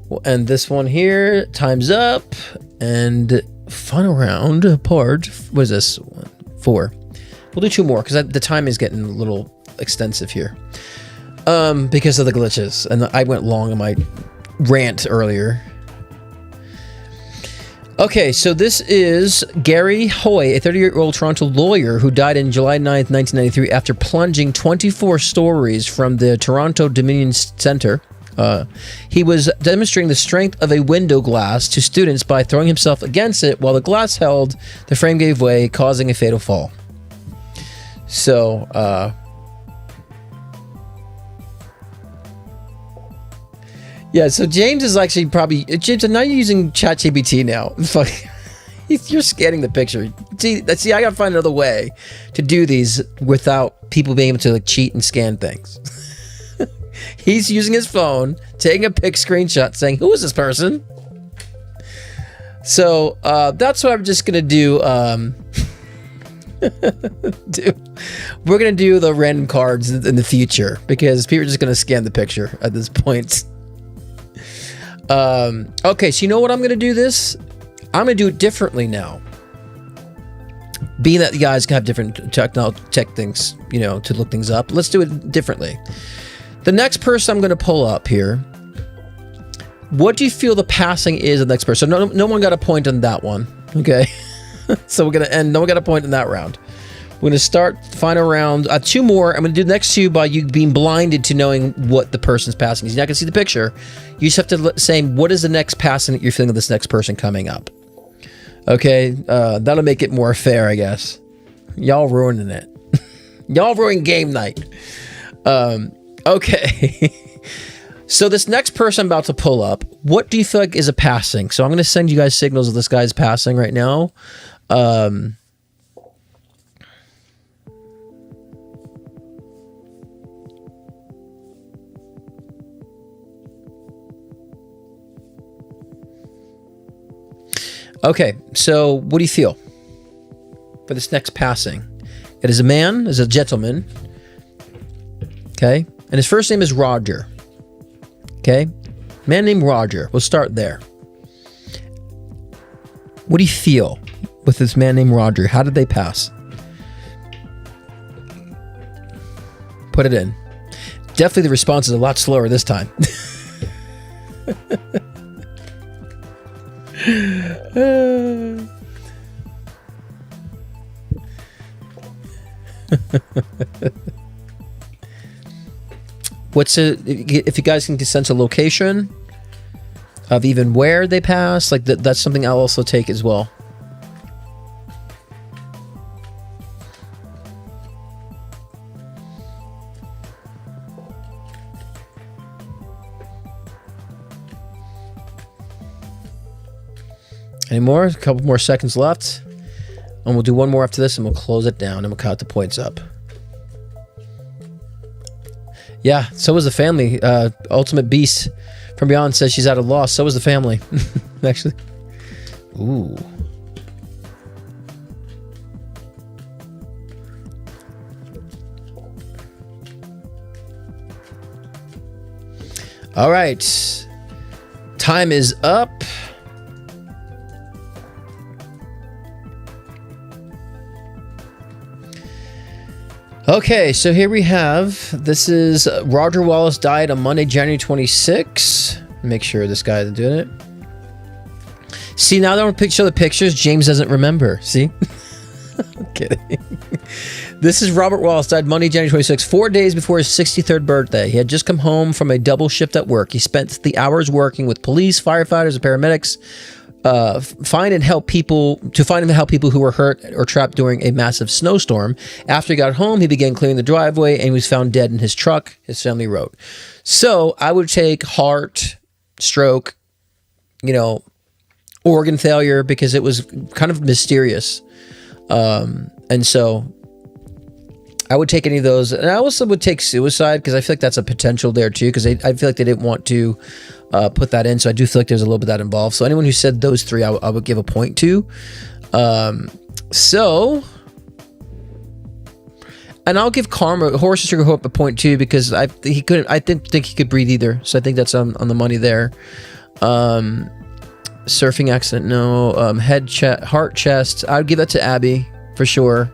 We'll end this one here. Time's up. And final round part. What is this? 4. We'll do 2 more because the time is getting a little extensive here. Because of the glitches. And I went long in my rant earlier. Okay, so this is Gary Hoy, a 30-year-old Toronto lawyer who died on July 9th, 1993 after plunging 24 stories from the Toronto Dominion Centre. He was demonstrating the strength of a window glass to students by throwing himself against it. While the glass held, the frame gave way, causing a fatal fall. So, yeah, so James is actually probably... James, I'm not using ChatGPT now. Fuck. You're scanning the picture. See, I gotta find another way to do these without people being able to like cheat and scan things. He's using his phone, taking a pic screenshot, saying, "Who is this person?" So that's what I'm just gonna do. We're gonna do the random cards in the future because people are just gonna scan the picture at this point. Okay, so you know what I'm gonna do this? I'm gonna do it differently now. Being that you guys can have different tech things, you know, to look things up. Let's do it differently. The next person I'm gonna pull up here. What do you feel the passing is of the next person? No one got a point on that one. Okay. So we're gonna end. No one got a point in that round. We're gonna start final round. 2 more. I'm gonna do the next 2 by you being blinded to knowing what the person's passing is. You're not gonna see the picture. You just have to say what is the next passing that you're feeling of this next person coming up. Okay, that'll make it more fair, I guess. Y'all ruining it. Y'all ruining game night. Okay. So this next person I'm about to pull up, what do you feel like is a passing? So I'm gonna send you guys signals of this guy's passing right now. Okay, so what do you feel for this next passing? It is a man, is a gentleman. Okay, and his first name is Roger. Okay, man named Roger. We'll start there. What do you feel with this man named Roger? How did they pass? Put it in. Definitely the response is a lot slower this time. If you guys can sense a location of even where they pass, like that's something I'll also take as well. Any more? A couple more seconds left. And we'll do one more after this and we'll close it down and we'll count the points up. Yeah, so was the family. Ultimate Beast from Beyond says she's at a loss. So was the family. Actually. Ooh. All right. Time is up. Okay, so here we have, this is Roger Wallace died on Monday, January 26. Make sure this guy is doing it. See, now that I want to show the pictures, James doesn't remember. See? I'm kidding. This is Robert Wallace, died Monday, January 26, 4 days before his 63rd birthday. He had just come home from a double shift at work. He spent the hours working with police, firefighters, and paramedics, find and help people who were hurt or trapped during a massive snowstorm. After he got home, he began clearing the driveway and he was found dead in his truck, his family wrote. So I would take heart, stroke, organ failure, because it was kind of mysterious. And so I would take any of those. And I also would take suicide, because I feel like that's a potential there too, because I feel like they didn't want to put that in. So I do feel like there's a little bit of that involved. So anyone who said those three, I would give a point to. And I'll give Karma, Horace Sugar Hope, a point too, because I didn't think he could breathe either. So I think that's on the money there. Surfing accident, no. Heart, chest, I would give that to Abby for sure.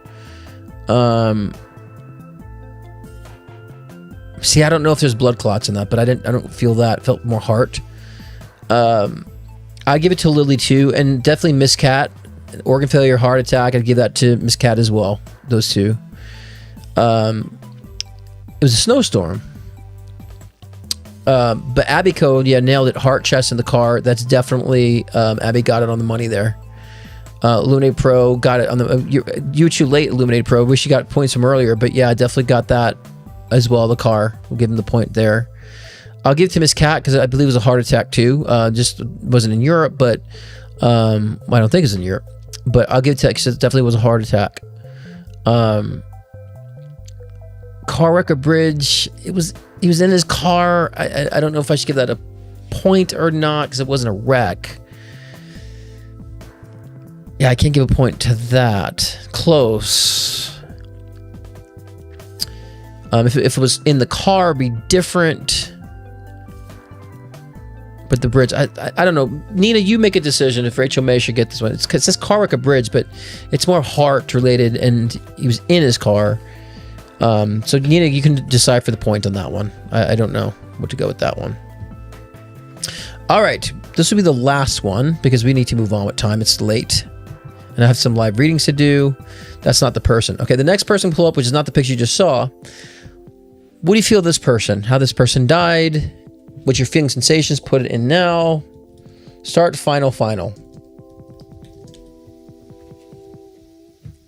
See, I don't know if there's blood clots in that, but I don't feel that. It felt more heart. I'd give it to Lily too, and definitely Miss Cat, organ failure, heart attack. I'd give that to Miss Cat as well. Those two. It was a snowstorm. But Abby Code, nailed it. Heart, chest in the car. That's definitely Abby got it on the money there. Illuminate Pro got it on the. You were too late, Illuminate Pro. Wish you got points from earlier, but yeah, I definitely got that as well. The car, we'll give him the point there. I'll give it to Miss Cat because I believe it was a heart attack too. Just wasn't in Europe, but I don't think it's in Europe. But I'll give it to because it definitely was a heart attack. Car wreck or bridge. He was in his car. I don't know if I should give that a point or not because it wasn't a wreck. Yeah, I can't give a point to that. Close. If it was in the car, it'd be different. But the bridge, I don't know. Nina, you make a decision if Rachel May should get this one. It says car wreck a bridge, but it's more heart related, and he was in his car. So Nina, you can decide for the point on that one. I don't know what to go with that one. All right, this will be the last one because we need to move on with time. It's late, and I have some live readings to do. That's not the person. Okay, the next person pull up, which is not the picture you just saw. What do you feel of this person? How this person died? What's your feeling, sensations? Put it in now. Start, final.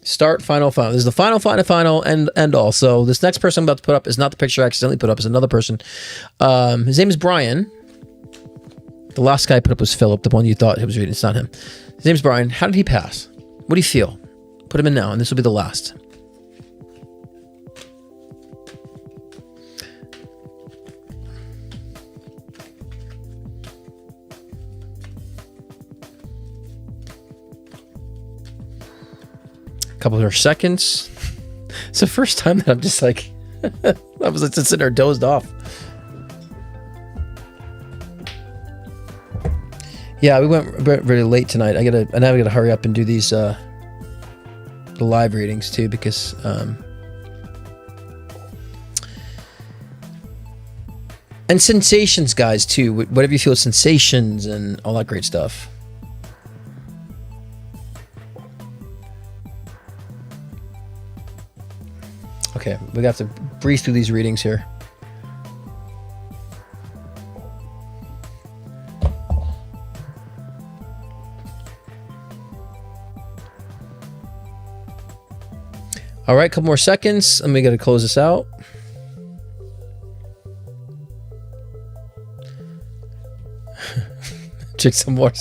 Start, final. This is the final, and all. So this next person I'm about to put up is not the picture I accidentally put up. It's another person. His name is Brian. The last guy I put up was Philip, the one you thought he was reading. It's not him. His name's Brian. How did he pass? What do you feel? Put him in now, and this will be the last. Couple more seconds. It's the first time that I'm just like I was just sitting there dozed off. Yeah, we went really late tonight. I gotta hurry up and do these the live readings too because and sensations, guys, too. Whatever you feel, sensations and all that great stuff. Okay, we got to breeze through these readings here. All right, couple more seconds. And we got to close this out. Check some more.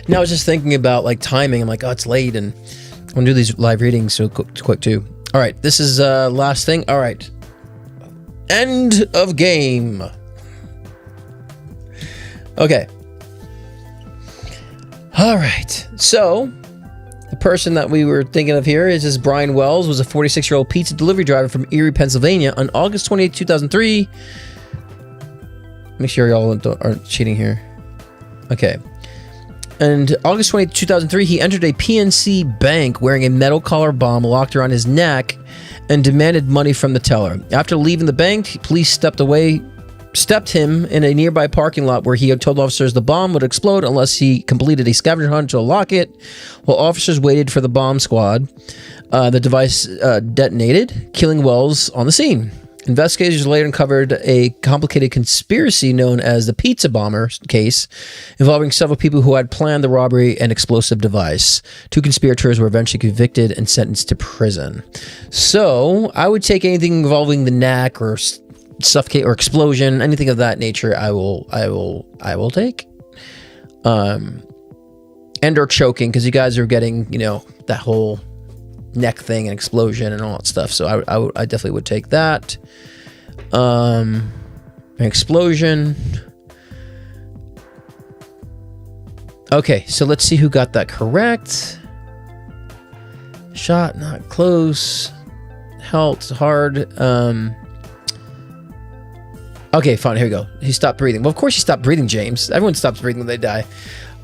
Now I was just thinking about like timing. I'm like, oh, it's late, and I'm gonna do these live readings so quick too. All right, this is last thing. All right, end of game. Okay. All right. So the person that we were thinking of here is Brian Wells, was a 46-year-old pizza delivery driver from Erie, Pennsylvania, on August 28, 2003. Make sure y'all aren't cheating here. Okay. And August 20, 2003, he entered a PNC bank wearing a metal collar bomb locked around his neck and demanded money from the teller. After leaving the bank, police stepped him in a nearby parking lot where he had told officers the bomb would explode unless he completed a scavenger hunt to unlock it. While officers waited for the bomb squad, the device detonated, killing Wells on the scene. Investigators later uncovered a complicated conspiracy known as the Pizza Bomber case, involving several people who had planned the robbery and explosive device. 2 conspirators were eventually convicted and sentenced to prison. So I would take anything involving the neck or suffocate or explosion, anything of that nature. I will take. And or choking, because you guys are getting, that whole neck thing and explosion and all that stuff. So I definitely would take that. An explosion. Okay, so let's see who got that correct. Shot, not close. Health, hard. Okay, fine, here we go. He stopped breathing. Well, of course he stopped breathing, James. Everyone stops breathing when they die.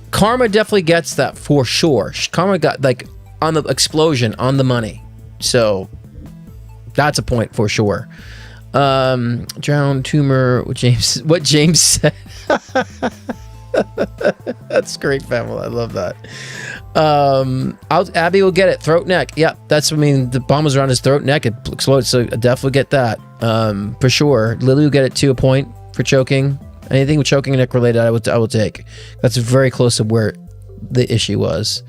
Karma definitely gets that for sure. Karma got, like, on the explosion, on the money. So that's a point for sure. Drown, tumor, what James said. That's great, family. I love that. Abby will get it. Throat, neck. Yeah, the bomb was around his throat, neck. It exploded, so I definitely get that. For sure. Lily will get it 2 a point for choking. Anything with choking and neck related, I will take. That's very close to where the issue was.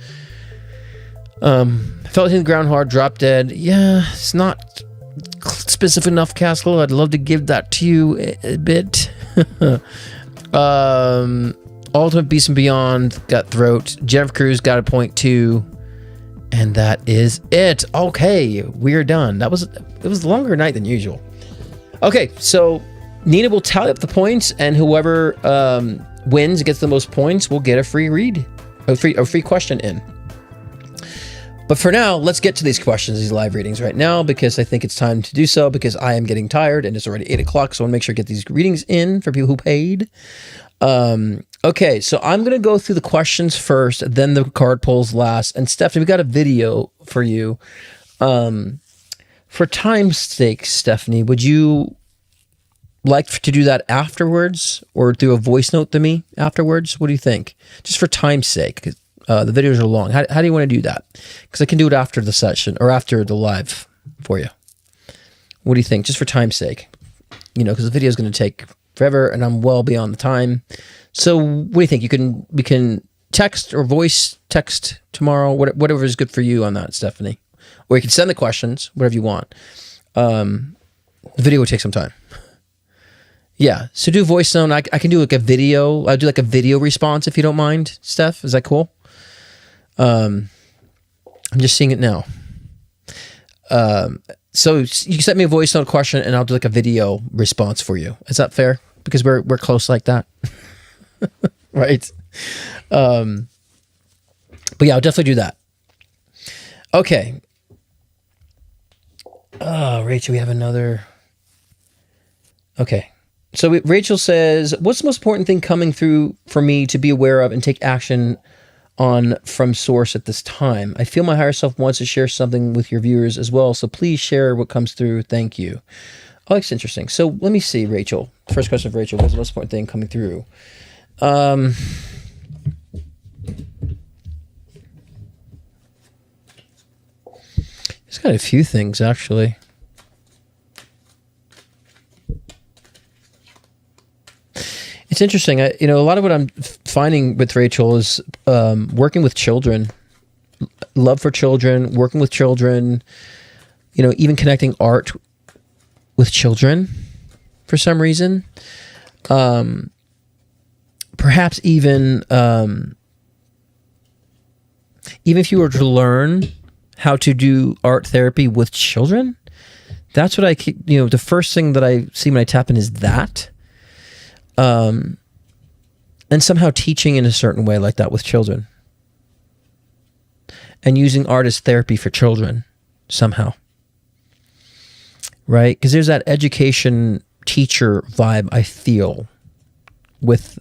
Felt hitting the ground hard, dropped dead. Yeah, it's not specific enough, Castle. I'd love to give that to you a bit. Ultimate Beast and Beyond got throat. Jennifer Cruz got a point too. And that is it. Okay, we're done. It was a longer night than usual. Okay, so Nina will tally up the points, and whoever wins, gets the most points, will get a free read, a free question in. But for now, let's get to these questions, these live readings right now, because I think it's time to do so, because I am getting tired and it's already 8 o'clock. So I want to make sure I get these readings in for people who paid. Okay, so I'm going to go through the questions first, then the card pulls last. And Stephanie, we got a video for you. For time's sake, Stephanie, would you like to do that afterwards, or do a voice note to me afterwards? What do you think? Just for time's sake, 'cause the videos are long. How do you want to do that? Because I can do it after the session or after the live for you. What do you think? Just for time's sake, because the video is going to take forever, and I'm well beyond the time. So, what do you think? We can text or voice text tomorrow. Whatever is good for you on that, Stephanie. Or you can send the questions, whatever you want. The video would take some time. Yeah, so do voice note. I can do like a video. I'll do like a video response if you don't mind, Steph. Is that cool? I'm just seeing it now. So you can send me a voice note question, and I'll do like a video response for you. Is that fair? Because we're close like that, right? But yeah, I'll definitely do that. Okay. Rachel, we have another. Okay. So Rachel says, what's the most important thing coming through for me to be aware of and take action on from source at this time? I feel my higher self wants to share something with your viewers as well, so please share what comes through. Thank you. Oh, that's interesting. So let me see, Rachel. First question of Rachel, what's the most important thing coming through? looking at a few things actually. It's interesting. A lot of what I'm finding with Rachel is working with children, love for children, working with children, even connecting art with children for some reason. Perhaps even if you were to learn how to do art therapy with children, that's what I keep, the first thing that I see when I tap in is that. And somehow teaching in a certain way like that with children. And using art as therapy for children somehow. Right? Because there's that education teacher vibe I feel with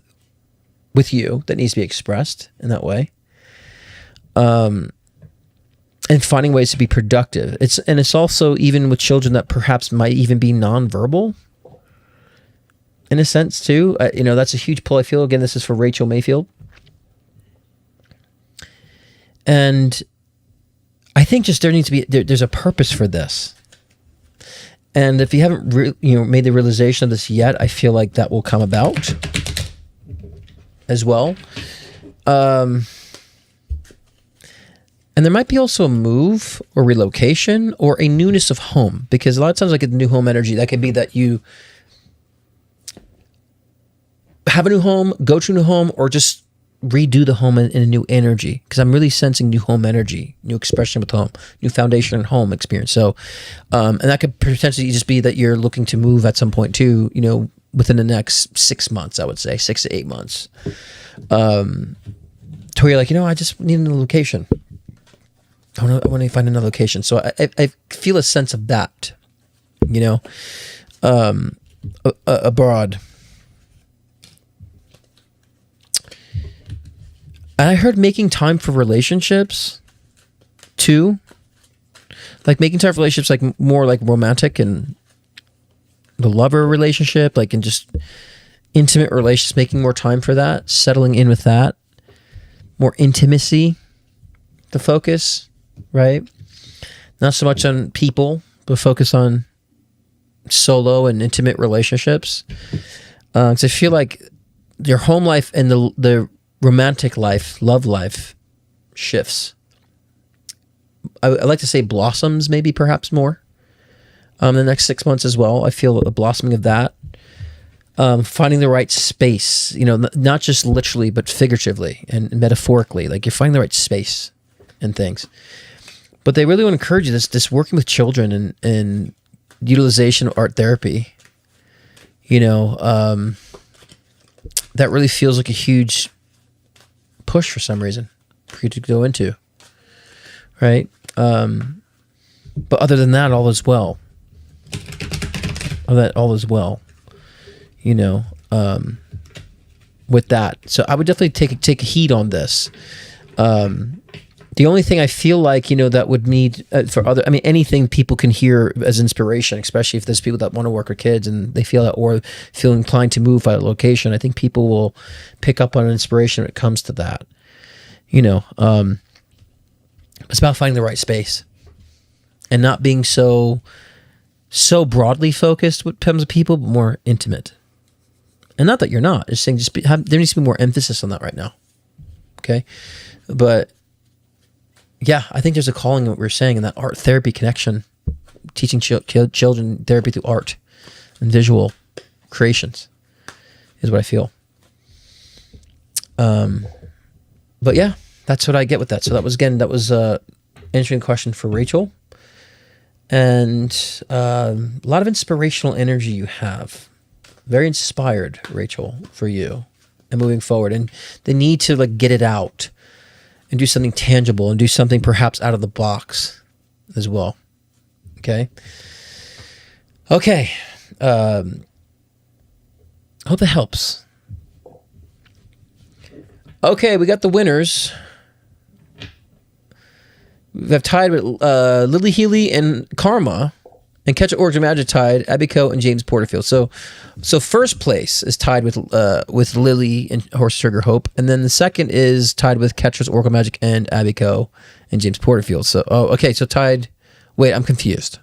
you that needs to be expressed in that way. And finding ways to be productive. It's also even with children that perhaps might even be nonverbal in a sense too. That's a huge pull I feel. Again, this is for Rachel Mayfield. And I think just there needs to be, there's a purpose for this. And if you haven't made the realization of this yet, I feel like that will come about as well. And there might be also a move or relocation or a newness of home, because a lot of times I get the new home energy. That could be that you have a new home, go to a new home, or just redo the home in a new energy, because I'm really sensing new home energy, new expression with home, new foundation and home experience. So, and that could potentially just be that you're looking to move at some point too, within the next 6 months, I would say 6 to 8 months. To where you're like, I just need a location. I want to find another location. So I feel a sense of that, abroad. And I heard making time for relationships too. Like making time for relationships, like more like romantic and the lover relationship, like in just intimate relationships, making more time for that, settling in with that, more intimacy, the focus, right? Not so much on people, but focus on solo and intimate relationships. 'Cause I feel like your home life and the romantic life, love life shifts. I like to say blossoms, maybe perhaps more. The next 6 months as well. I feel a blossoming of that. Finding the right space, not just literally, but figuratively and metaphorically. Like you're finding the right space and things. But they really want to encourage you, this working with children and utilization of art therapy. That really feels like a huge push for some reason for you to go into, right? But other than that, all is well. All is well, with that. So I would definitely take heed on this. The only thing I feel like, that would need anything people can hear as inspiration, especially if there's people that want to work with kids and they feel that, or feel inclined to move out of location. I think people will pick up on inspiration when it comes to that. It's about finding the right space and not being so broadly focused with terms of people, but more intimate. And not that you're not, just saying, there needs to be more emphasis on that right now. Okay. But yeah, I think there's a calling in what we're saying in that art therapy connection, teaching children therapy through art and visual creations is what I feel. But yeah, that's what I get with that. So that was an interesting question for Rachel, and a lot of inspirational energy you have. Very inspired, Rachel, for you and moving forward, and the need to get it out and do something tangible and do something perhaps out of the box as well. Okay. Hope that helps. Okay, we got the winners. We have tied with Lily Healy and Karma, and Catch Origin Magic tied Abiko and James Porterfield. So first place is tied with Lily and Horse Trigger Hope, and then the second is tied with Catcher's Oracle Magic and Abiko and James Porterfield. So so tied Wait, I'm confused.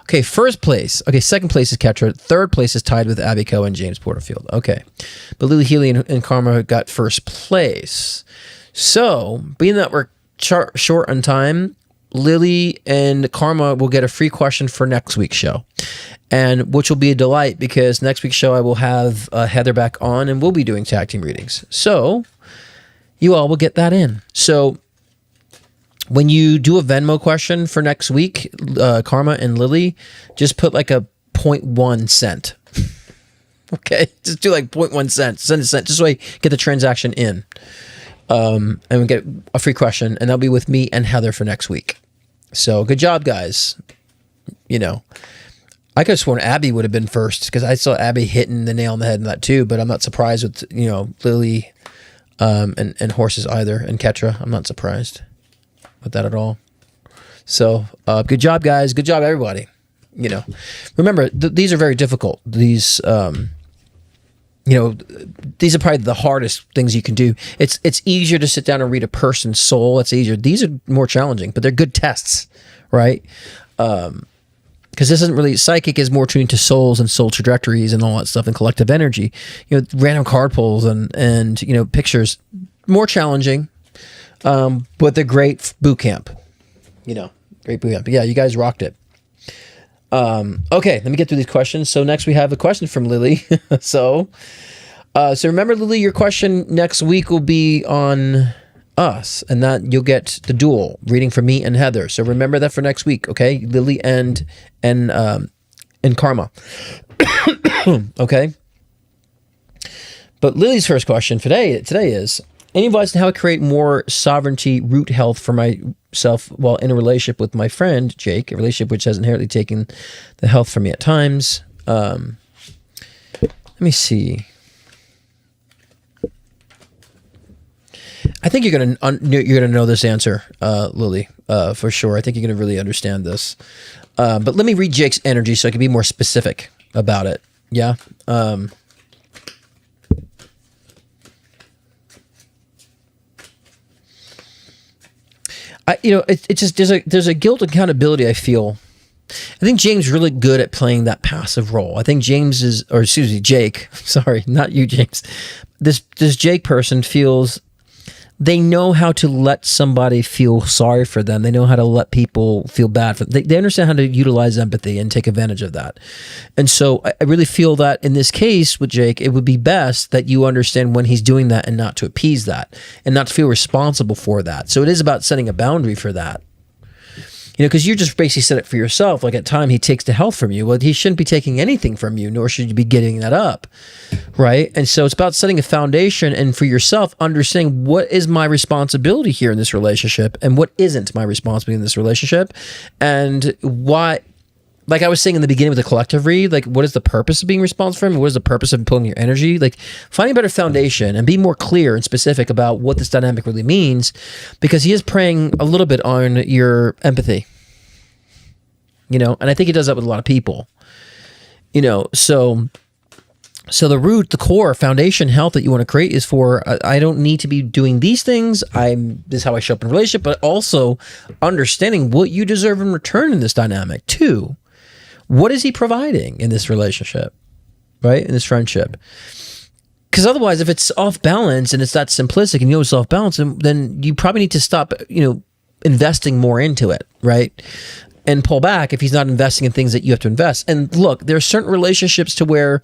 Okay, first place. Okay, second place is Ketra. Third place is tied with Abby Coe and James Porterfield. Okay. But Lily Healy and Karma got first place. So, being that we're short on time, Lily and Karma will get a free question for next week's show, and which will be a delight because next week's show I will have Heather back on and we'll be doing tag team readings. So, you all will get that in. So, when you do a Venmo question for next week, Karma and Lily, just put like a 0.1 cent. Okay? Just do like 0.1 cent. Send a cent. Just so I get the transaction in. And we get a free question. And that'll be with me and Heather for next week. So good job, guys. You know, I could have sworn Abby would have been first because I saw Abby hitting the nail on the head in that too. But I'm not surprised with, you know, Lily and horses either. And Ketra. I'm not surprised with that at all. So good job, guys. Good job, everybody. You know, remember these are very difficult. These you know, these are probably the hardest things you can do. It's easier to sit down and read a person's soul. It's easier. These are more challenging, but they're good tests, right? Because this isn't really, psychic is more tuned to souls and soul trajectories and all that stuff and collective energy. You know, random card pulls and you know, pictures, more challenging. But they're great boot camp, you know, great boot camp. But yeah, you guys rocked it. Okay, let me get through these questions. So next we have a question from Lily. So remember, Lily, your question next week will be on us, and that you'll get the dual reading from me and Heather. So remember that for next week, okay? Lily and Karma. Okay. But Lily's first question today is, any advice on how to create more sovereignty root health for myself while in a relationship with my friend, Jake, a relationship which has inherently taken the health from me at times? Let me see. I think you're gonna know this answer, Lily, for sure. I think you're gonna really understand this. But let me read Jake's energy so I can be more specific about it. Yeah. You know, it's just there's a guilt accountability I feel. I think James is really good at playing that passive role. I think Jake. Sorry, not you, James. This Jake person feels they know how to let somebody feel sorry for them. They know how to let people feel bad for them. They understand how to utilize empathy and take advantage of that. And so I really feel that in this case with Jake, it would be best that you understand when he's doing that and not to appease that and not to feel responsible for that. So it is about setting a boundary for that. You know, because you just basically set it for yourself. Like at time he takes the health from you. Well, he shouldn't be taking anything from you, nor should you be getting that up, right? And so it's about setting a foundation and for yourself understanding what is my responsibility here in this relationship and what isn't my responsibility in this relationship, and why. Like I was saying in the beginning with the collective read, like what is the purpose of being responsible for him? What is the purpose of pulling your energy? Like finding a better foundation and being more clear and specific about what this dynamic really means, because he is preying a little bit on your empathy, you know, and I think he does that with a lot of people, you know, so the root, the core foundation health that you want to create is for, I don't need to be doing these things. This is how I show up in a relationship, but also understanding what you deserve in return in this dynamic too. What is he providing in this relationship, right? In this friendship? Because otherwise, if it's off balance and it's that simplistic and you know it's off balance, then you probably need to stop, you know, investing more into it, right? And pull back if he's not investing in things that you have to invest. And look, there are certain relationships to where,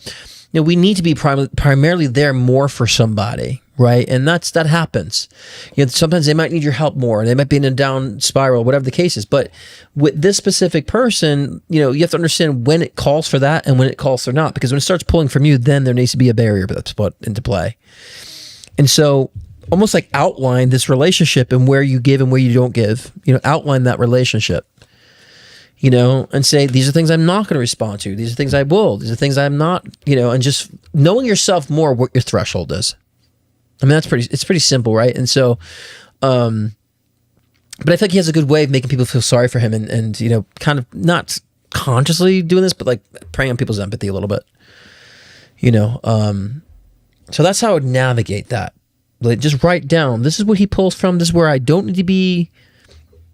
you know, we need to be primarily there more for somebody, right? And that happens. You know, sometimes they might need your help more. They might be in a down spiral, whatever the case is. But with this specific person, you know, you have to understand when it calls for that and when it calls for not. Because when it starts pulling from you, then there needs to be a barrier that's put into play. And so almost like outline this relationship and where you give and where you don't give. You know, outline that relationship. You know, and say, these are things I'm not going to respond to. These are things I will. These are things I'm not, you know, and just knowing yourself more what your threshold is. I mean, it's pretty simple, right? And so, but I think he has a good way of making people feel sorry for him and you know, kind of not consciously doing this, but like preying on people's empathy a little bit, you know? So that's how I would navigate that. Like, just write down, this is what he pulls from. This is where I don't need to be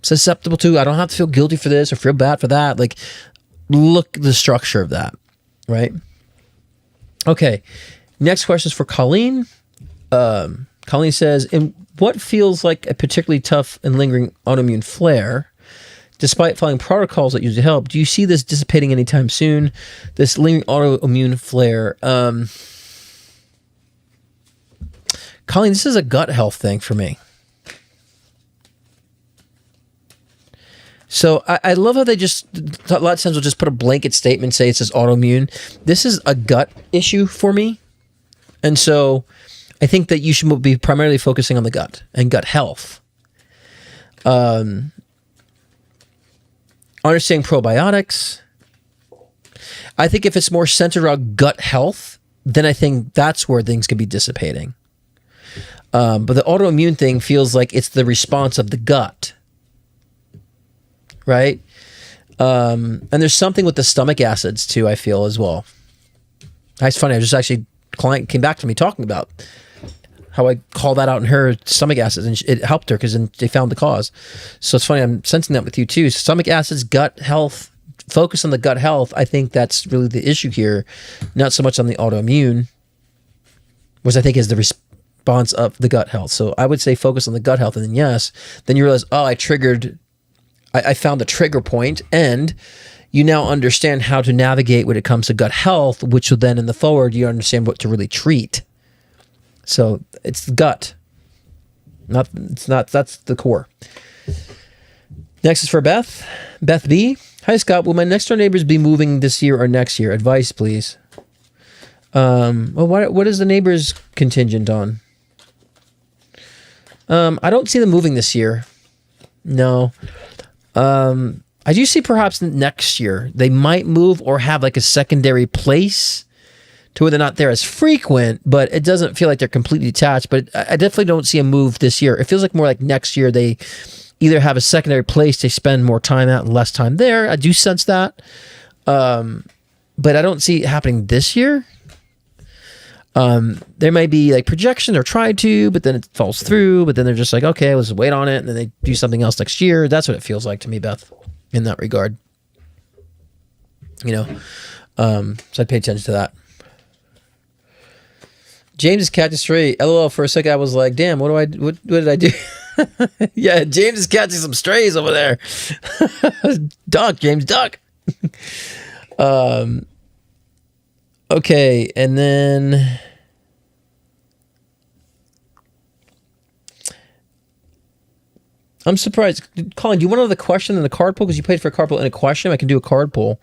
susceptible to. I don't have to feel guilty for this or feel bad for that. Like, look at the structure of that, right? Okay. Next question is for Colleen. Colleen says, in what feels like a particularly tough and lingering autoimmune flare, despite following protocols that usually help, do you see this dissipating anytime soon? This lingering autoimmune flare. Colleen, this is a gut health thing for me. So I love how they just, a lot of times will just put a blanket statement, say it's just autoimmune. This is a gut issue for me. And so I think that you should be primarily focusing on the gut and gut health. Understanding probiotics. I think if it's more centered around gut health, then I think that's where things could be dissipating. But the autoimmune thing feels like it's the response of the gut. Right? And there's something with the stomach acids too, I feel, as well. It's funny, I just actually, a client came back to me talking about how I called that out in her stomach acids, and it helped her because they found the cause. So it's funny, I'm sensing that with you too. Stomach acids, gut health, focus on the gut health. I think that's really the issue here, not so much on the autoimmune, which I think is the response of the gut health. So I would say focus on the gut health, and then then you realize, oh, I found the trigger point, and you now understand how to navigate when it comes to gut health, which will then in the forward, you understand what to really treat. So it's the gut. That's the core. Next is for Beth. Beth B. Hi, Scott. Will my next door neighbors be moving this year or next year? Advice, please. What is the neighbors contingent on? I don't see them moving this year. No. I do see perhaps next year they might move or have like a secondary place to where they're not there as frequent, but it doesn't feel like they're completely detached. But I definitely don't see a move this year. It feels like more like next year they either have a secondary place they spend more time at and less time there. I do sense that. But I don't see it happening this year. There may be like projection or try to, but then it falls through, but then they're just like, okay, let's wait on it. And then they do something else next year. That's what it feels like to me, Beth, in that regard, so I'd pay attention to that. James is catching stray. LOL. For a second, I was like, damn, what did I do? Yeah. James is catching some strays over there. Duck, James, duck. Okay, and then I'm surprised. Colin, do you want to know the question in the card pull? Because you paid for a card pull and a question. I can do a card pull.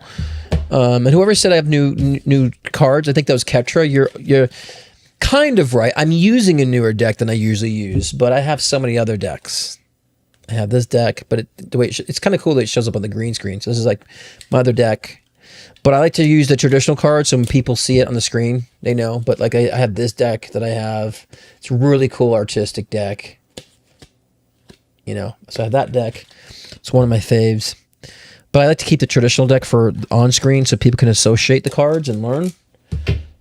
And whoever said I have new cards, I think that was Ketra. You're kind of right. I'm using a newer deck than I usually use, but I have so many other decks. I have this deck, but the way it's kind of cool that it shows up on the green screen. So this is like my other deck. But I like to use the traditional cards so when people see it on the screen, they know. But like I have this deck that I have. It's a really cool artistic deck. So I have that deck. It's one of my faves. But I like to keep the traditional deck for on screen so people can associate the cards and learn.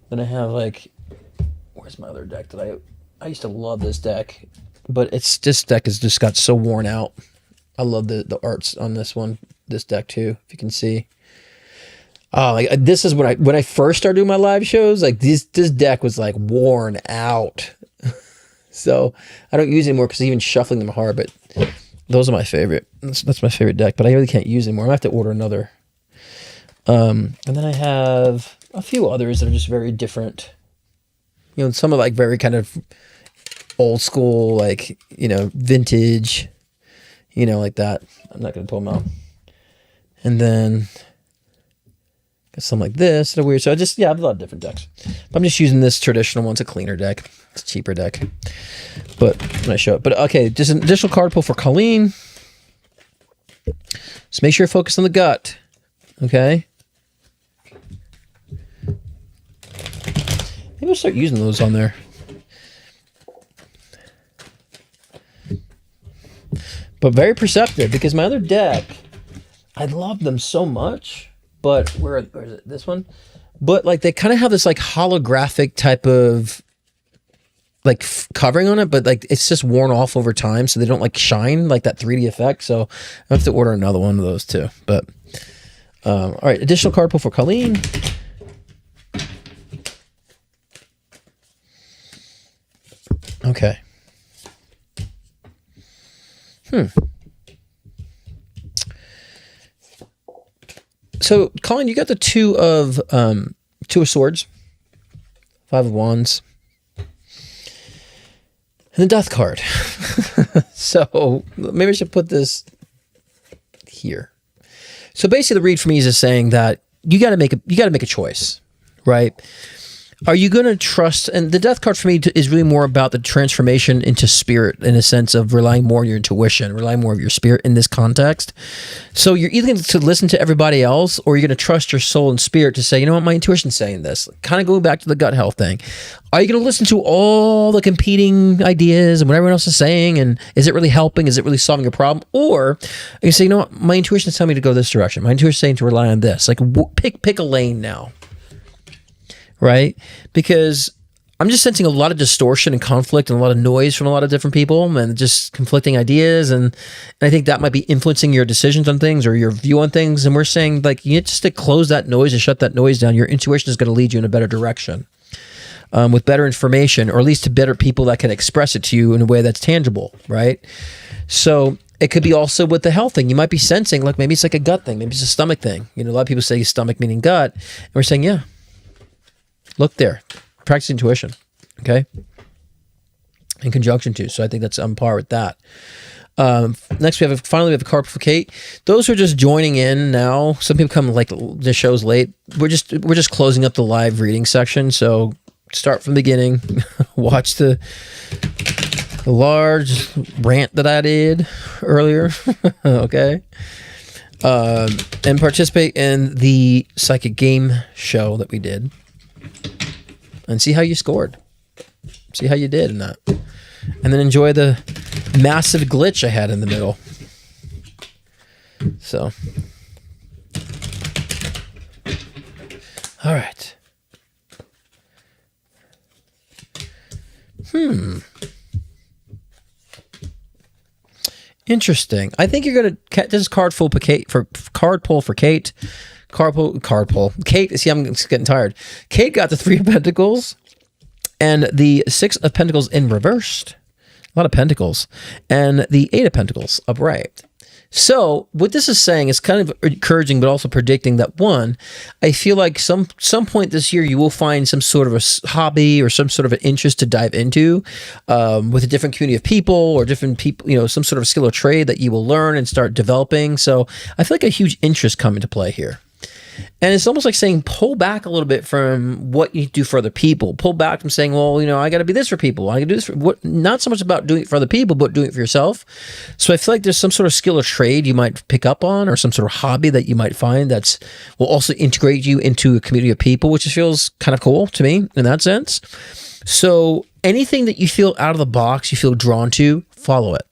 Then I have where's my other deck that I used to love this deck. But this deck has just got so worn out. I love the arts on this deck too, if you can see. Oh, this is when I first started doing my live shows. This deck was worn out, so I don't use it anymore because even shuffling them hard. But those are my favorite. That's my favorite deck. But I really can't use it anymore. I have to order another. And then I have a few others that are just very different. Some are very kind of old school, vintage. Like that. I'm not gonna pull them out. And then something like this that are weird. So I have a lot of different decks. But I'm just using this traditional one. It's a cleaner deck. It's a cheaper deck. But when I show it. But okay, just an additional card pull for Colleen. Just make sure you're focused on the gut. Okay? Maybe I'll start using those on there. But very perceptive because my other deck, I love them so much. But where is it? This one? But they kind of have this holographic type of like covering on it, but like it's just worn off over time, so they don't like shine like that 3D effect. So I have to order another one of those too. But all right, additional card pull for Colleen. Okay. So, Colin, you got the two of swords, 5 of wands, and the death card. So maybe I should put this here. So basically, the read for me is just saying that you got to make a choice, right? Are you going to trust? And the death card for me is really more about the transformation into spirit, in a sense of relying more on your intuition, relying more of your spirit in this context. So you're either going to listen to everybody else, or you're going to trust your soul and spirit to say, you know what, my intuition's saying this. Kind of going back to the gut health thing. Are you going to listen to all the competing ideas and what everyone else is saying? And is it really helping? Is it really solving a problem? Or you say, you know what, my intuition is telling me to go this direction. My intuition is saying to rely on this. Like pick a lane now. Right? Because I'm just sensing a lot of distortion and conflict and a lot of noise from a lot of different people and just conflicting ideas. And I think that might be influencing your decisions on things or your view on things. And we're saying, like, you need just to close that noise and shut that noise down. Your intuition is going to lead you in a better direction with better information, or at least to better people that can express it to you in a way that's tangible, right? So it could be also with the health thing. You might be sensing, like, maybe it's like a gut thing. Maybe it's a stomach thing. You know, a lot of people say stomach meaning gut. And we're saying, yeah. Look there, practice intuition, okay? In conjunction to, so I think that's on par with that. Next, finally we have a card for Kate. Those who are just joining in now, some people come like the show's late. We're just closing up the live reading section. So start from the beginning, watch the large rant that I did earlier, okay? And participate in the psychic game show that we did. And see how you scored. See how you did in that. And then enjoy the massive glitch I had in the middle. So. All right. Interesting. I think you're going to... This is card pull for Kate. Card pull. Kate, see, I'm getting tired. Kate got the 3 of Pentacles and the 6 of Pentacles in reversed. A lot of Pentacles. And the 8 of Pentacles upright. So what this is saying is kind of encouraging, but also predicting that, one, I feel like some point this year you will find some sort of a hobby or some sort of an interest to dive into with a different community of people or different people, you know, some sort of skill or trade that you will learn and start developing. So I feel like a huge interest come into play here. And it's almost like saying, pull back a little bit from what you do for other people. Pull back from saying, well, you know, I got to be this for people. I got to do this for what? Not so much about doing it for other people, but doing it for yourself. So I feel like there's some sort of skill or trade you might pick up on, or some sort of hobby that you might find that's will also integrate you into a community of people, which feels kind of cool to me in that sense. So anything that you feel out of the box, you feel drawn to, follow it.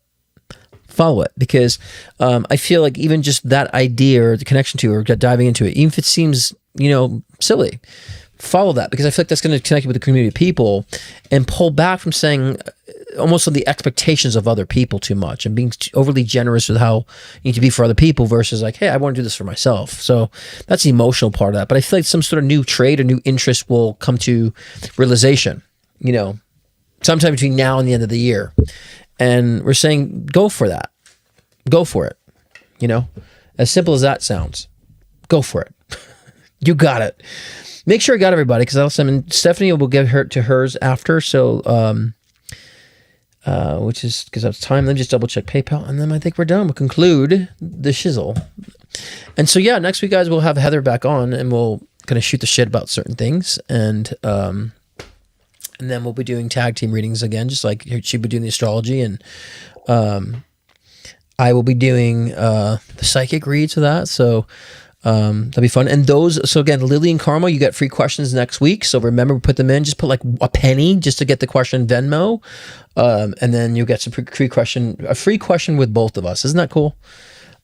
Follow it, because I feel like even just that idea or the connection to or diving into it, even if it seems, you know, silly, follow that, because I feel like that's going to connect you with the community of people, and pull back from saying almost on the expectations of other people too much and being overly generous with how you need to be for other people versus like, hey, I want to do this for myself. So that's the emotional part of that. But I feel like some sort of new trade or new interest will come to realization, you know, sometime between now and the end of the year. And we're saying, go for that. Go for it. You know, as simple as that sounds. Go for it. You got it. Make sure I got everybody, because Stephanie will get her to hers after. So, which is because that's time. Let me just double check PayPal, and then I think we're done. We'll conclude the shizzle. And so, yeah, next week, guys, we'll have Heather back on, and we'll kind of shoot the shit about certain things, and then we'll be doing tag team readings again, just like she'll be doing the astrology, and I will be doing the psychic reads for that. So that'll be fun. And so again, Lily and Karma, you get free questions next week. So remember, put them in. Just put like a penny just to get the question Venmo, and then you'll get some a free question with both of us. Isn't that cool?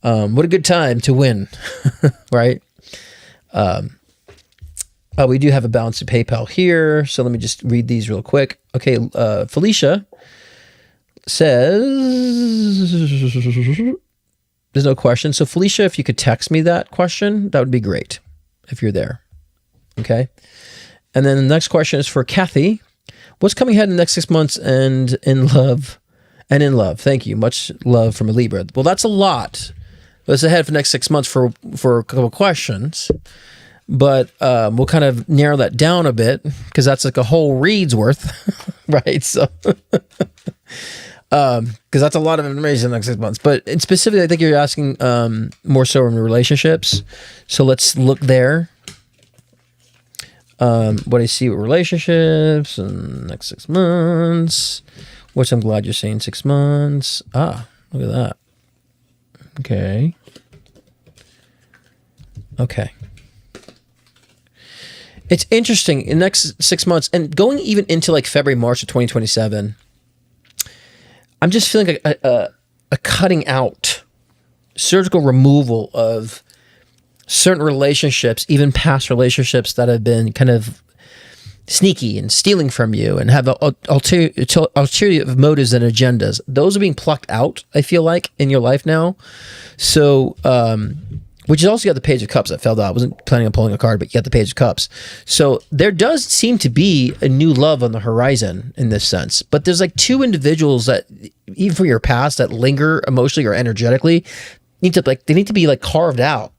What a good time to win, right? We do have a balance to PayPal here, so let me just read these real quick. Okay, Felicia says there's no question. So Felicia, if you could text me that question, that would be great if you're there. Okay. And then the next question is for Kathy. What's coming ahead in the next 6 months and in love? And in love. Thank you. Much love from a Libra. Well, that's a lot. What's ahead for the next 6 months for a couple of questions. But we'll kind of narrow that down a bit because that's like a whole read's worth, right? So, because that's a lot of information in the next 6 months. But specifically, I think you're asking more so in relationships. So let's look there. What I see with relationships in the next 6 months, which I'm glad you're saying 6 months. Ah, look at that. Okay. Okay. It's interesting in the next 6 months and going even into like February, March of 2027. I'm just feeling like a cutting out, surgical removal of certain relationships, even past relationships that have been kind of sneaky and stealing from you and have ulterior motives and agendas. Those are being plucked out, I feel like, in your life now. So, which is also got the Page of Cups that fell out. I wasn't planning on pulling a card, but you got the Page of Cups. So there does seem to be a new love on the horizon in this sense. But there's like two individuals that, even from your past, that linger emotionally or energetically, need to be like carved out.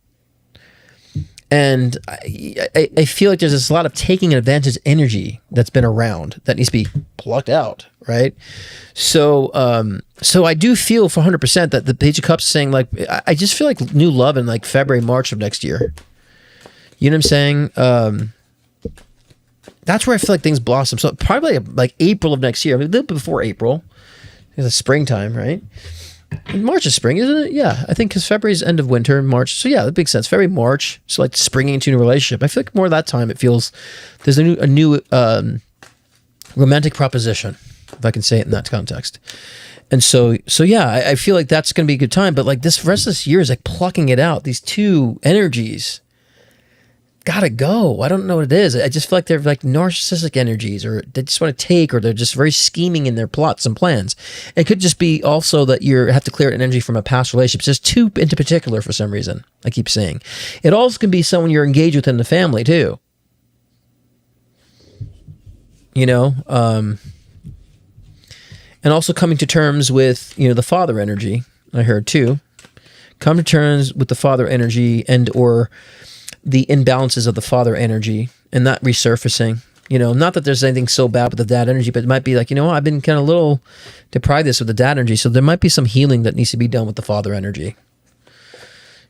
And I feel like there's this lot of taking advantage energy that's been around that needs to be plucked out, right? So I do feel for 100% that the Page of Cups is saying, like, I just feel like new love in like February, March of next year. You know what I'm saying? That's where I feel like things blossom. So probably like April of next year, a little bit before April. It's springtime, right? March is spring, isn't it? Yeah, I think because February's end of winter, March. So yeah, that makes sense. February, March. So like springing into a new relationship. I feel like more of that time it feels there's a new romantic proposition, if I can say it in that context. And so yeah, I feel like that's going to be a good time. But like this rest of this year is like plucking it out. These two energies gotta go. I don't know what it is. I just feel like they're like narcissistic energies, or they just want to take, or they're just very scheming in their plots and plans. It could just be also that you have to clear an energy from a past relationship. Just two in particular for some reason. I keep saying it also can be someone you're engaged with in the family too. You know, and also coming to terms with, you know, the father energy. I heard too. Come to terms with the father energy and or the imbalances of the father energy and that resurfacing. You know, not that there's anything so bad with the dad energy, but it might be like, you know, I've been kind of a little deprived this with the dad energy, so there might be some healing that needs to be done with the father energy.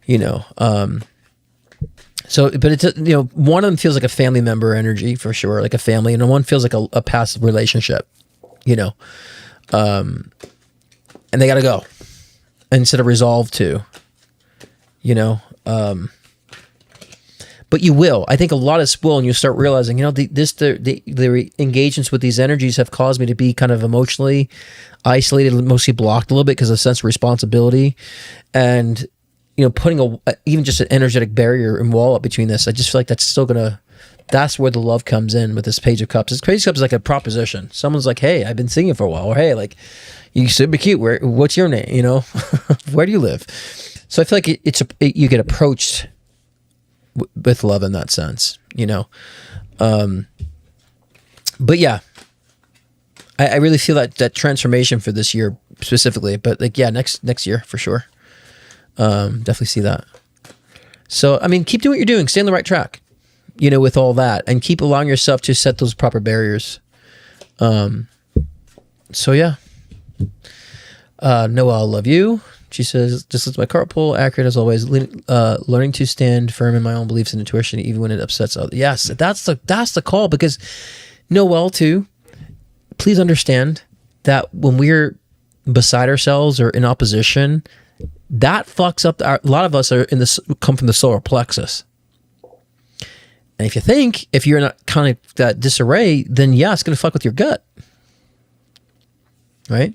You know, so, but it's, you know, one of them feels like a family member energy for sure, like a family, and one feels like a past relationship, you know, and they got to go instead of resolve to, you know, but you will. I think a lot of this will, and you'll start realizing, you know, the engagements with these energies have caused me to be kind of emotionally isolated, mostly blocked a little bit because of a sense of responsibility, and you know, putting even just an energetic barrier and wall up between this. I just feel like that's still gonna. That's where the love comes in with this Page of Cups. This Page of Cups is like a proposition. Someone's like, "Hey, I've been singing for a while," or "Hey, like, you should be cute. What's your name? You know, where do you live?" So I feel like you get approached with love in that sense, you know. But yeah, I really feel that transformation for this year specifically, but like, yeah, next year for sure. Definitely see that. So, I mean, keep doing what you're doing, stay on the right track, you know, with all that, and keep allowing yourself to set those proper barriers. So yeah. Noelle, I love you. She says, just as my card pull, accurate as always, learning to stand firm in my own beliefs and intuition, even when it upsets others. Yes, that's the call, because Noelle too, please understand that when we're beside ourselves or in opposition, that fucks up. A lot of us come from the solar plexus. And if you're not kind of that disarray, then yeah, it's going to fuck with your gut. Right?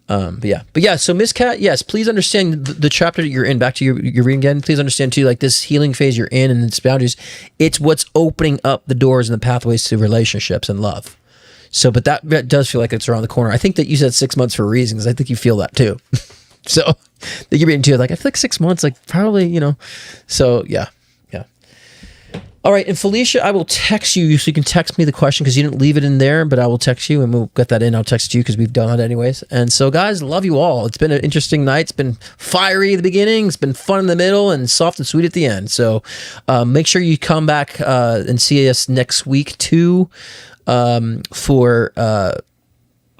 But yeah. So Miss Cat, yes, please understand the chapter that you're in. Back to your reading again. Please understand too, like this healing phase you're in and its boundaries. It's what's opening up the doors and the pathways to relationships and love. So, but that does feel like it's around the corner. I think that you said 6 months for a reason, because I think you feel that too. So that you're reading too, like I feel like 6 months, like probably, So yeah. All right, and Felicia, I will text you so you can text me the question, because you didn't leave it in there, but I will text you and we'll get that in. I'll text you because we've done it anyways. And so, guys, love you all. It's been an interesting night. It's been fiery at the beginning. It's been fun in the middle and soft and sweet at the end. So make sure you come back and see us next week too for,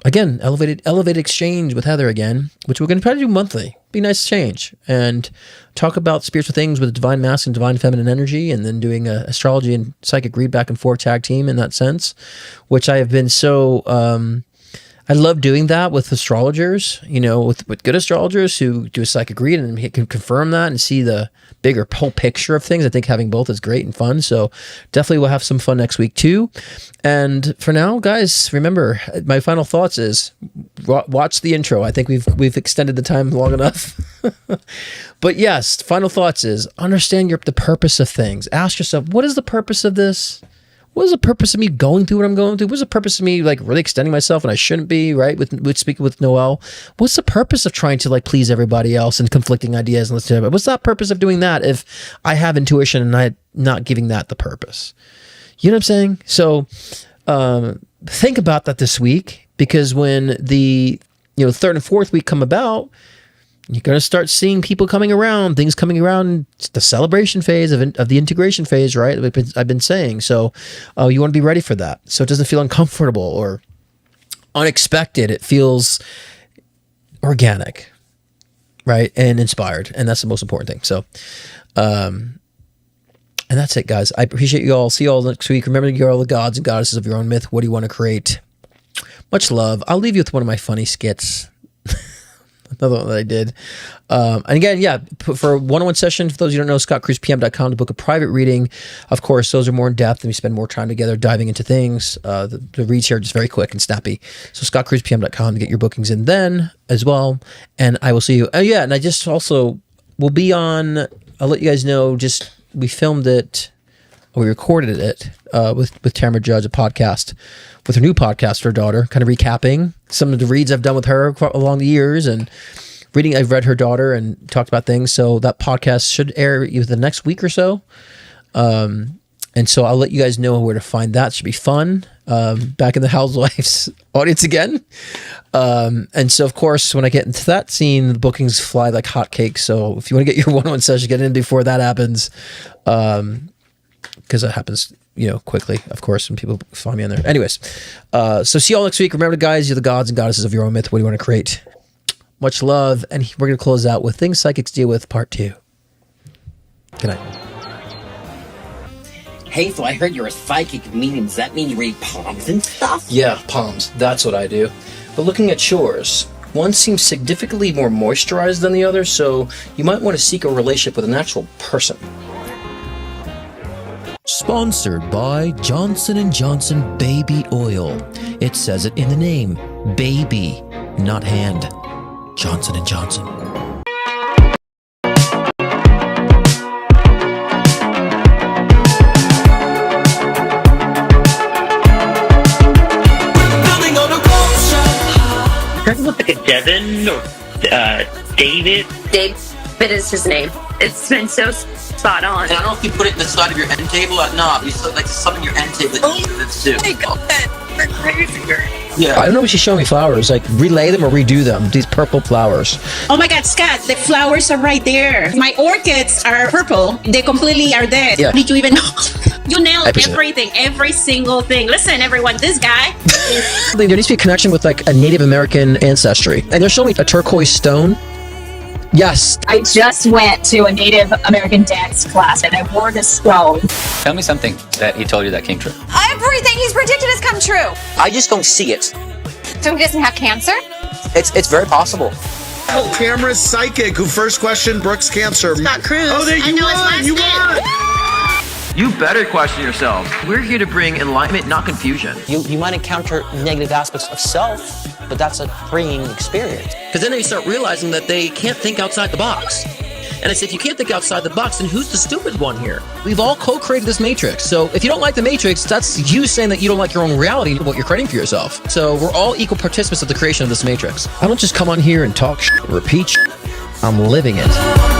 again, Elevated Exchange with Heather again, which we're going to try to do monthly. Be nice change and talk about spiritual things with divine masculine, divine feminine energy, and then doing astrology and psychic read back and forth tag team in that sense, which I have been so I love doing that with astrologers, with good astrologers who do a psychic read and can confirm that and see the bigger whole picture of things. I think having both is great and fun. So definitely we'll have some fun next week too. And for now, guys, remember, my final thoughts is watch the intro. I think we've extended the time long enough. But yes, final thoughts is understand the purpose of things. Ask yourself, what is the purpose of this? What is the purpose of me going through what I'm going through? What's the purpose of me like really extending myself when I shouldn't be, right? With speaking with Noelle. What's the purpose of trying to like please everybody else and conflicting ideas and listen to everybody? What's that purpose of doing that if I have intuition and I'm not giving that the purpose? You know what I'm saying? So think about that this week, because when the third and fourth week come about, you're going to start seeing people coming around, things coming around, the celebration phase of the integration phase, right? I've been saying. So you want to be ready for that. So it doesn't feel uncomfortable or unexpected. It feels organic, right? And inspired. And that's the most important thing. So, and that's it, guys. I appreciate you all. See you all next week. Remember, you're all the gods and goddesses of your own myth. What do you want to create? Much love. I'll leave you with one of my funny skits. Another one that I did. And again, yeah, for a one-on-one session, for those who don't know, scottcruzpm.com to book a private reading. Of course, those are more in depth and we spend more time together diving into things. The reads here are just very quick and snappy. So scottcruzpm.com to get your bookings in then as well. And I will see you. Oh yeah, and I just also will be on, I'll let you guys know, we filmed it, we recorded it with Tamara Judge, a podcast with her new podcast, her daughter, kind of recapping some of the reads I've done with her along the years and reading. I've read her daughter and talked about things. So that podcast should air either the next week or so. And so I'll let you guys know where to find that. It should be fun. Back in the Housewives audience again. And so, of course, when I get into that scene, the bookings fly like hotcakes. So if you want to get your one-on-one session, get in before that happens. Because that happens, quickly, of course, when people find me on there. Anyways, so see you all next week. Remember, guys, you're the gods and goddesses of your own myth. What do you want to create? Much love. And we're going to close out with Things Psychics Deal With Part 2. Good night. Hey, so I heard you're a psychic medium. Does that mean you read palms and stuff? Yeah, palms. That's what I do. But looking at yours, one seems significantly more moisturized than the other, so you might want to seek a relationship with an actual person. Sponsored by Johnson & Johnson Baby Oil. It says it in the name. Baby, not hand. Johnson & Johnson. Building on a culture. Doesn't look like a Devin or David. David is his name. It's been so spot on. I don't know if you put it in the side of your end table or not. You still like something in your end table that you needed to do. Oh my god, we're crazy. Yeah. I don't know if she's showing me flowers. Like, relay them or redo them. These purple flowers. Oh my god, Scott, the flowers are right there. My orchids are purple. They completely are dead. Yeah. Did you even know? You nailed Episode. everything, every single thing. Listen, everyone, this guy is... There needs to be a connection with, like, a Native American ancestry. And they're showing me a turquoise stone. Yes. I just went to a Native American dance class and I wore this stone. Tell me something that he told you that came true. Everything he's predicted has come true. I just don't see it. So he doesn't have cancer? It's very possible. Oh, Tamara's psychic who first questioned Brooke's cancer. Scott Cruz. Oh, there you won! You won! You better question yourselves. We're here to bring enlightenment, not confusion. You might encounter negative aspects of self, but that's a freeing experience. Because then they start realizing that they can't think outside the box. And I say, if you can't think outside the box, then who's the stupid one here? We've all co-created this matrix. So if you don't like the matrix, that's you saying that you don't like your own reality, what you're creating for yourself. So we're all equal participants of the creation of this matrix. I don't just come on here and talk shit, repeat shit. I'm living it.